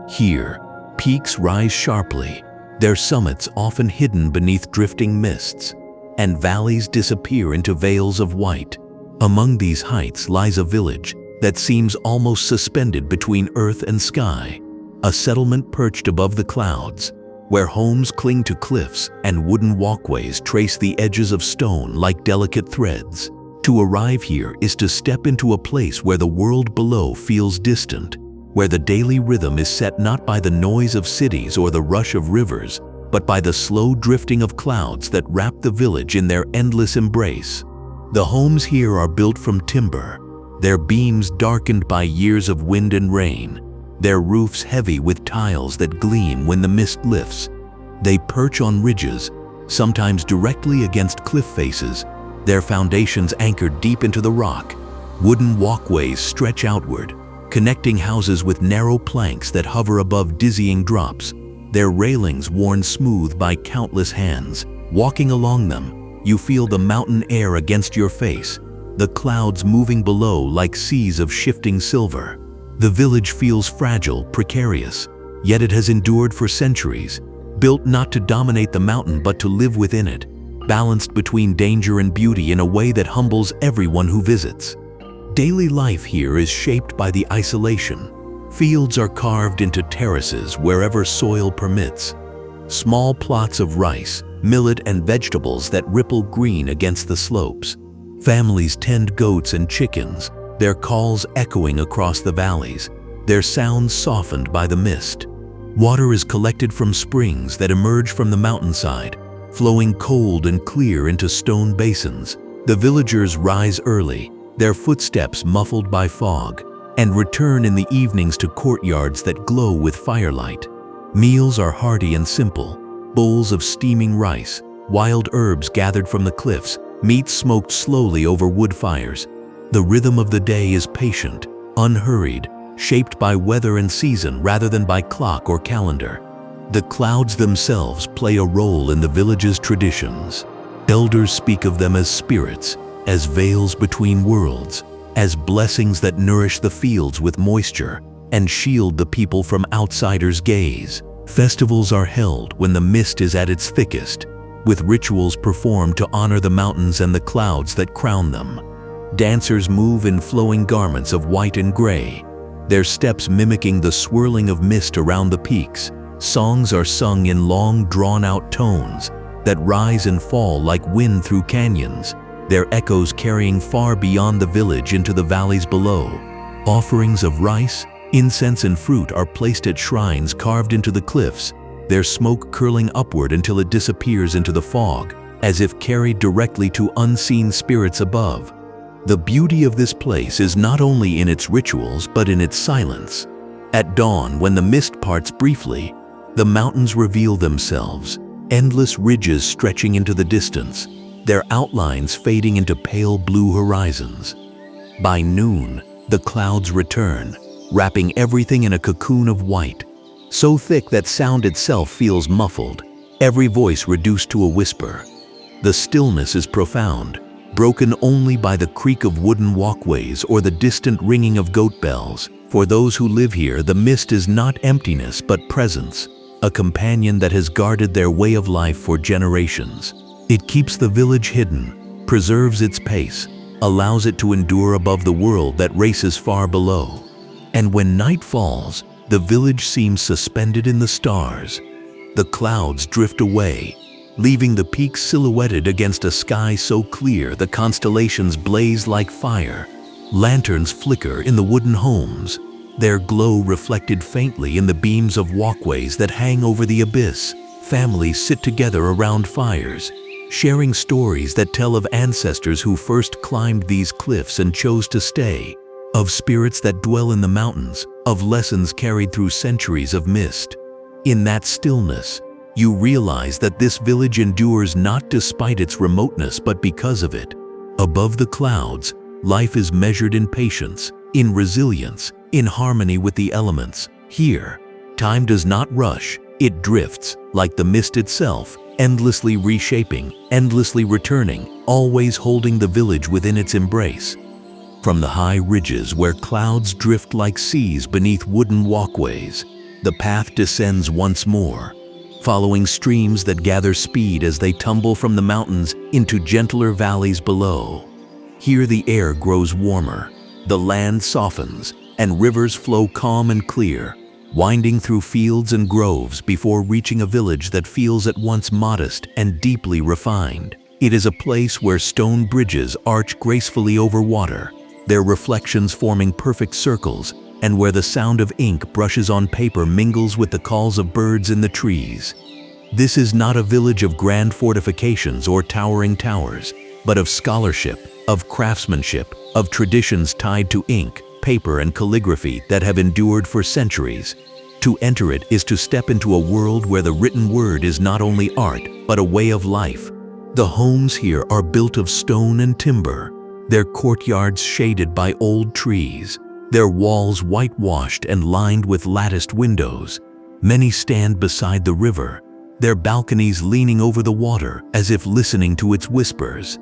Here, peaks rise sharply, their summits often hidden beneath drifting mists, and valleys disappear into veils of white. Among these heights lies a village that seems almost suspended between earth and sky, a settlement perched above the clouds, where homes cling to cliffs and wooden walkways trace the edges of stone like delicate threads. To arrive here is to step into a place where the world below feels distant, where the daily rhythm is set not by the noise of cities or the rush of rivers, but by the slow drifting of clouds that wrap the village in their endless embrace. The homes here are built from timber, their beams darkened by years of wind and rain, their roofs heavy with tiles that gleam when the mist lifts. They perch on ridges, sometimes directly against cliff faces, their foundations anchored deep into the rock. Wooden walkways stretch outward, connecting houses with narrow planks that hover above dizzying drops, their railings worn smooth by countless hands. Walking along them, you feel the mountain air against your face, the clouds moving below like seas of shifting silver. The village feels fragile, precarious, yet it has endured for centuries, built not to dominate the mountain but to live within it, balanced between danger and beauty in a way that humbles everyone who visits. Daily life here is shaped by the isolation. Fields are carved into terraces wherever soil permits. Small plots of rice, millet, and vegetables that ripple green against the slopes. Families tend goats and chickens, their calls echoing across the valleys, their sounds softened by the mist. Water is collected from springs that emerge from the mountainside, flowing cold and clear into stone basins. The villagers rise early, their footsteps muffled by fog, and return in the evenings to courtyards that glow with firelight. Meals are hearty and simple, bowls of steaming rice, wild herbs gathered from the cliffs, meat smoked slowly over wood fires. The rhythm of the day is patient, unhurried, shaped by weather and season rather than by clock or calendar. The clouds themselves play a role in the village's traditions. Elders speak of them as spirits, as veils between worlds, as blessings that nourish the fields with moisture and shield the people from outsiders' gaze. Festivals are held when the mist is at its thickest, with rituals performed to honor the mountains and the clouds that crown them. Dancers move in flowing garments of white and gray, their steps mimicking the swirling of mist around the peaks. Songs are sung in long, drawn-out tones that rise and fall like wind through canyons, their echoes carrying far beyond the village into the valleys below. Offerings of rice, incense, and fruit are placed at shrines carved into the cliffs, their smoke curling upward until it disappears into the fog, as if carried directly to unseen spirits above. The beauty of this place is not only in its rituals but in its silence. At dawn, when the mist parts briefly, the mountains reveal themselves, endless ridges stretching into the distance, their outlines fading into pale blue horizons. By noon, the clouds return, wrapping everything in a cocoon of white, so thick that sound itself feels muffled, every voice reduced to a whisper. The stillness is profound, broken only by the creak of wooden walkways or the distant ringing of goat bells. For those who live here, the mist is not emptiness but presence, a companion that has guarded their way of life for generations. It keeps the village hidden, preserves its pace, allows it to endure above the world that races far below. And when night falls, the village seems suspended in the stars. The clouds drift away, leaving the peaks silhouetted against a sky so clear the constellations blaze like fire. Lanterns flicker in the wooden homes, their glow reflected faintly in the beams of walkways that hang over the abyss. Families sit together around fires, sharing stories that tell of ancestors who first climbed these cliffs and chose to stay, of spirits that dwell in the mountains, of lessons carried through centuries of mist. In that stillness, you realize that this village endures not despite its remoteness but because of it. Above the clouds, life is measured in patience, in resilience, in harmony with the elements. Here, time does not rush, it drifts, like the mist itself, endlessly reshaping, endlessly returning, always holding the village within its embrace. From the high ridges where clouds drift like seas beneath wooden walkways, the path descends once more, following streams that gather speed as they tumble from the mountains into gentler valleys below. Here the air grows warmer, the land softens, and rivers flow calm and clear, winding through fields and groves before reaching a village that feels at once modest and deeply refined. It is a place where stone bridges arch gracefully over water, their reflections forming perfect circles, and where the sound of ink brushes on paper mingles with the calls of birds in the trees. This is not a village of grand fortifications or towering towers, but of scholarship, of craftsmanship, of traditions tied to ink, paper, and calligraphy that have endured for centuries. To enter it is to step into a world where the written word is not only art, but a way of life. The homes here are built of stone and timber, their courtyards shaded by old trees, their walls whitewashed and lined with latticed windows. Many stand beside the river, their balconies leaning over the water as if listening to its whispers.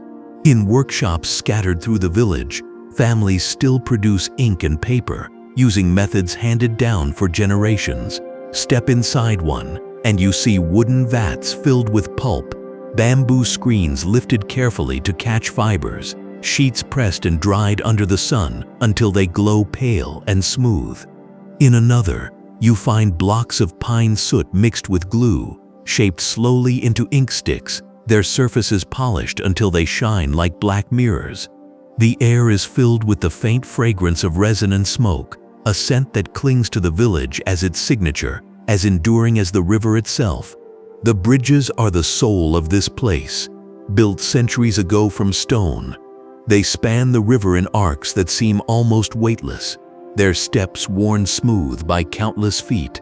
In workshops scattered through the village, families still produce ink and paper, using methods handed down for generations. Step inside one, and you see wooden vats filled with pulp, bamboo screens lifted carefully to catch fibers, sheets pressed and dried under the sun until they glow pale and smooth. In another, you find blocks of pine soot mixed with glue, shaped slowly into ink sticks, their surfaces polished until they shine like black mirrors. The air is filled with the faint fragrance of resin and smoke, a scent that clings to the village as its signature, as enduring as the river itself. The bridges are the soul of this place, built centuries ago from stone. They span the river in arcs that seem almost weightless, their steps worn smooth by countless feet.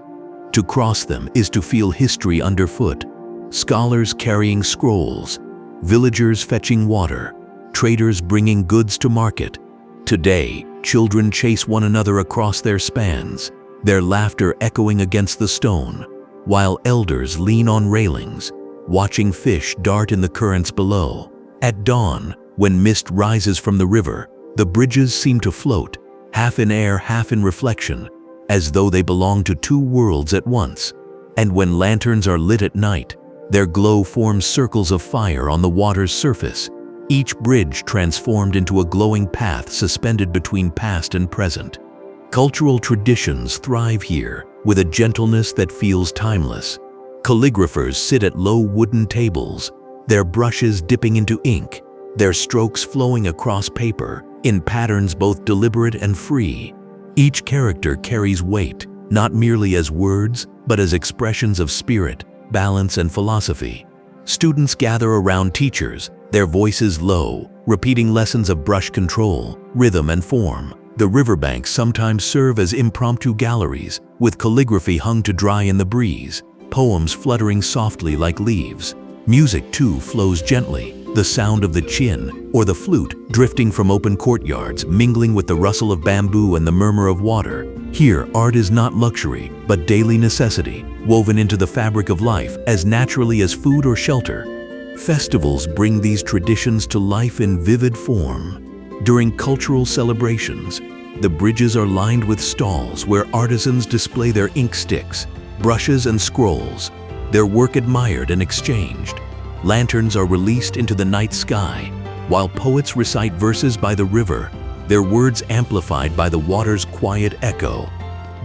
To cross them is to feel history underfoot, scholars carrying scrolls, villagers fetching water, traders bringing goods to market. Today, children chase one another across their spans, their laughter echoing against the stone, while elders lean on railings, watching fish dart in the currents below. At dawn, when mist rises from the river, the bridges seem to float, half in air, half in reflection, as though they belong to two worlds at once. And when lanterns are lit at night, their glow forms circles of fire on the water's surface, each bridge transformed into a glowing path suspended between past and present. Cultural traditions thrive here with a gentleness that feels timeless. Calligraphers sit at low wooden tables, their brushes dipping into ink, their strokes flowing across paper in patterns both deliberate and free. Each character carries weight, not merely as words, but as expressions of spirit, balance, and philosophy. Students gather around teachers, their voices low, repeating lessons of brush control, rhythm, and form. The riverbanks sometimes serve as impromptu galleries, with calligraphy hung to dry in the breeze, poems fluttering softly like leaves. Music, too, flows gently, the sound of the chin or the flute drifting from open courtyards, mingling with the rustle of bamboo and the murmur of water. Here, art is not luxury, but daily necessity, woven into the fabric of life as naturally as food or shelter. Festivals bring these traditions to life in vivid form. During cultural celebrations, the bridges are lined with stalls where artisans display their ink sticks, brushes, and scrolls, their work admired and exchanged. Lanterns are released into the night sky, while poets recite verses by the river, their words amplified by the water's quiet echo.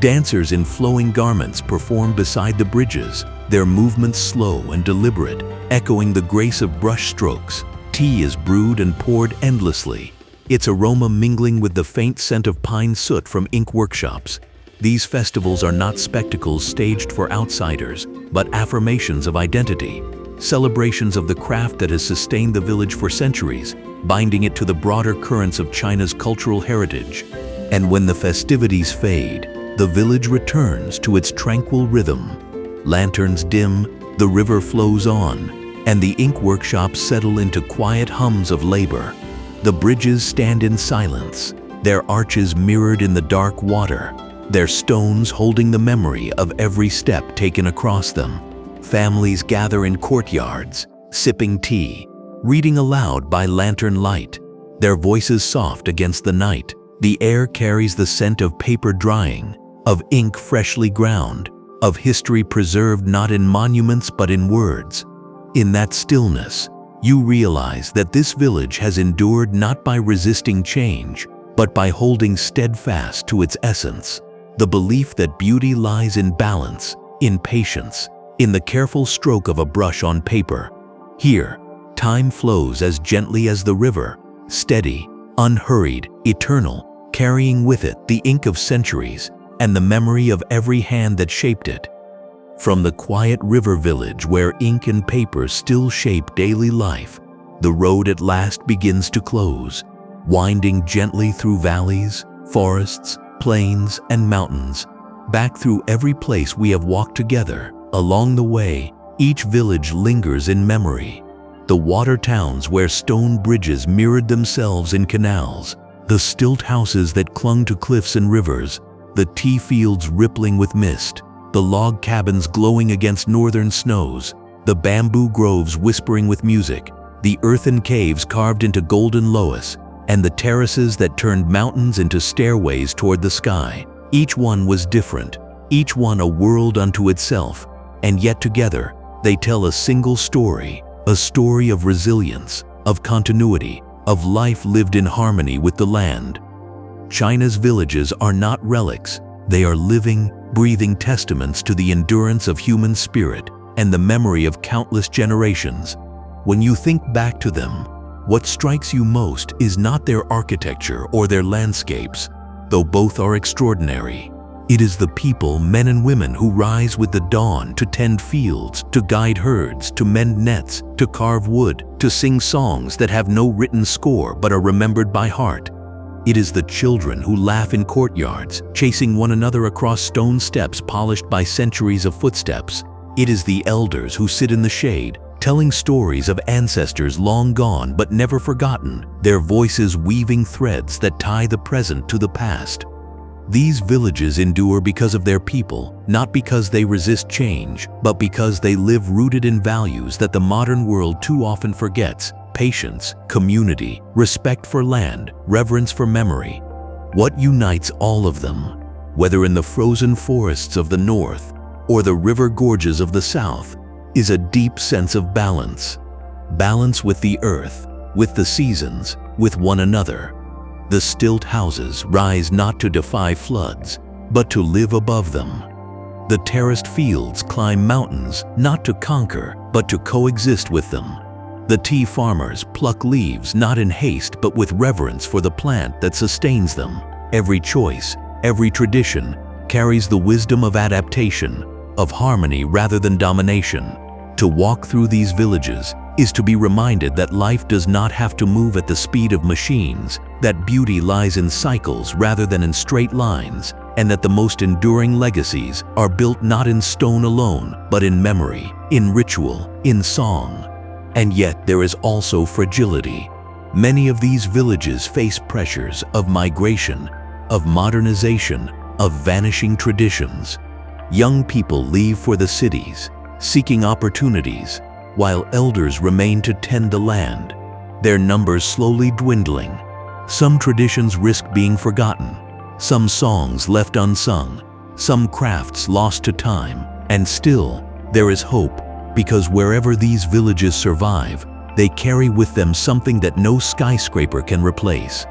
Dancers in flowing garments perform beside the bridges, their movements slow and deliberate, echoing the grace of brush strokes. Tea is brewed and poured endlessly, its aroma mingling with the faint scent of pine soot from ink workshops. These festivals are not spectacles staged for outsiders, but affirmations of identity, celebrations of the craft that has sustained the village for centuries, binding it to the broader currents of China's cultural heritage. And when the festivities fade, the village returns to its tranquil rhythm. Lanterns dim, the river flows on, and the ink workshops settle into quiet hums of labor. The bridges stand in silence, their arches mirrored in the dark water, their stones holding the memory of every step taken across them. Families gather in courtyards, sipping tea, reading aloud by lantern light, their voices soft against the night. The air carries the scent of paper drying, of ink freshly ground, of history preserved not in monuments but in words. In that stillness, you realize that this village has endured not by resisting change, but by holding steadfast to its essence. The belief that beauty lies in balance, in patience, in the careful stroke of a brush on paper. Here, time flows as gently as the river, steady, unhurried, eternal, carrying with it the ink of centuries and the memory of every hand that shaped it. From the quiet river village where ink and paper still shape daily life, the road at last begins to close, winding gently through valleys, forests, plains, and mountains, back through every place we have walked together. Along the way, each village lingers in memory. The water towns where stone bridges mirrored themselves in canals, the stilt houses that clung to cliffs and rivers, the tea fields rippling with mist, the log cabins glowing against northern snows, the bamboo groves whispering with music, the earthen caves carved into golden loess, and the terraces that turned mountains into stairways toward the sky. Each one was different, each one a world unto itself, and yet together they tell a single story, a story of resilience, of continuity, of life lived in harmony with the land. China's villages are not relics, they are living, breathing testaments to the endurance of human spirit and the memory of countless generations. When you think back to them, what strikes you most is not their architecture or their landscapes, though both are extraordinary. It is the people, men and women, who rise with the dawn to tend fields, to guide herds, to mend nets, to carve wood, to sing songs that have no written score but are remembered by heart. It is the children who laugh in courtyards, chasing one another across stone steps polished by centuries of footsteps. It is the elders who sit in the shade, telling stories of ancestors long gone but never forgotten, their voices weaving threads that tie the present to the past. These villages endure because of their people, not because they resist change, but because they live rooted in values that the modern world too often forgets: patience, community, respect for land, reverence for memory. What unites all of them, whether in the frozen forests of the north or the river gorges of the south, is a deep sense of balance. Balance with the earth, with the seasons, with one another. The stilt houses rise not to defy floods, but to live above them. The terraced fields climb mountains not to conquer, but to coexist with them. The tea farmers pluck leaves not in haste but with reverence for the plant that sustains them. Every choice, every tradition carries the wisdom of adaptation, of harmony rather than domination. To walk through these villages is to be reminded that life does not have to move at the speed of machines, that beauty lies in cycles rather than in straight lines, and that the most enduring legacies are built not in stone alone, but in memory, in ritual, in song. And yet there is also fragility. Many of these villages face pressures of migration, of modernization, of vanishing traditions. Young people leave for the cities, seeking opportunities, while elders remain to tend the land, their numbers slowly dwindling. Some traditions risk being forgotten, some songs left unsung, some crafts lost to time, and still there is hope, because wherever these villages survive, they carry with them something that no skyscraper can replace: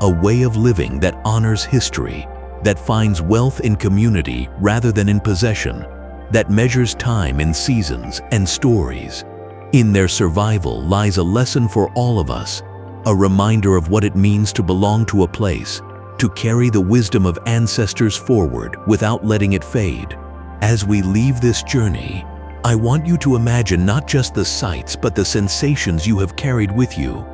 a way of living that honors history, that finds wealth in community rather than in possession, that measures time in seasons and stories. In their survival lies a lesson for all of us, a reminder of what it means to belong to a place, to carry the wisdom of ancestors forward without letting it fade. As we leave this journey, I want you to imagine not just the sights but the sensations you have carried with you.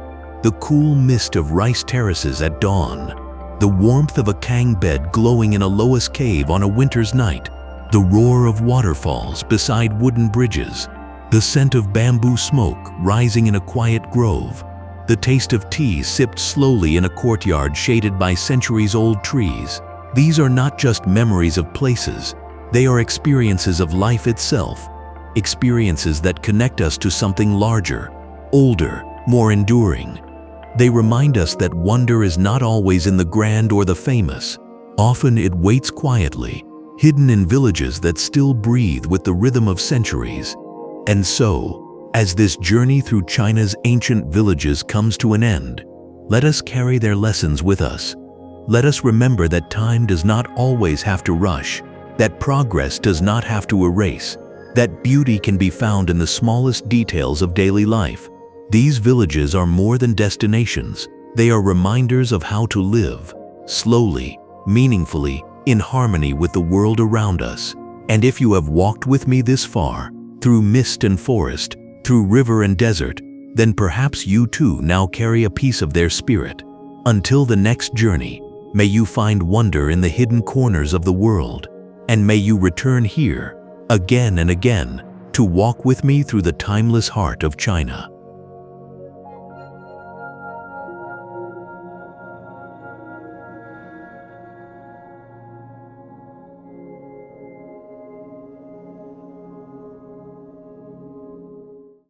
The cool mist of rice terraces at dawn, the warmth of a kang bed glowing in a loess cave on a winter's night, the roar of waterfalls beside wooden bridges, the scent of bamboo smoke rising in a quiet grove, the taste of tea sipped slowly in a courtyard shaded by centuries-old trees. These are not just memories of places, they are experiences of life itself. experiences that connect us to something larger, older, more enduring. They remind us that wonder is not always in the grand or the famous. Often it waits quietly, hidden in villages that still breathe with the rhythm of centuries. And so, as this journey through China's ancient villages comes to an end, let us carry their lessons with us. Let us remember that time does not always have to rush, that progress does not have to erase, that beauty can be found in the smallest details of daily life. These villages are more than destinations. They are reminders of how to live, slowly, meaningfully, in harmony with the world around us. And if you have walked with me this far, through mist and forest, through river and desert, then perhaps you too now carry a piece of their spirit. Until the next journey, may you find wonder in the hidden corners of the world, and may you return here, again and again, to walk with me through the timeless heart of China.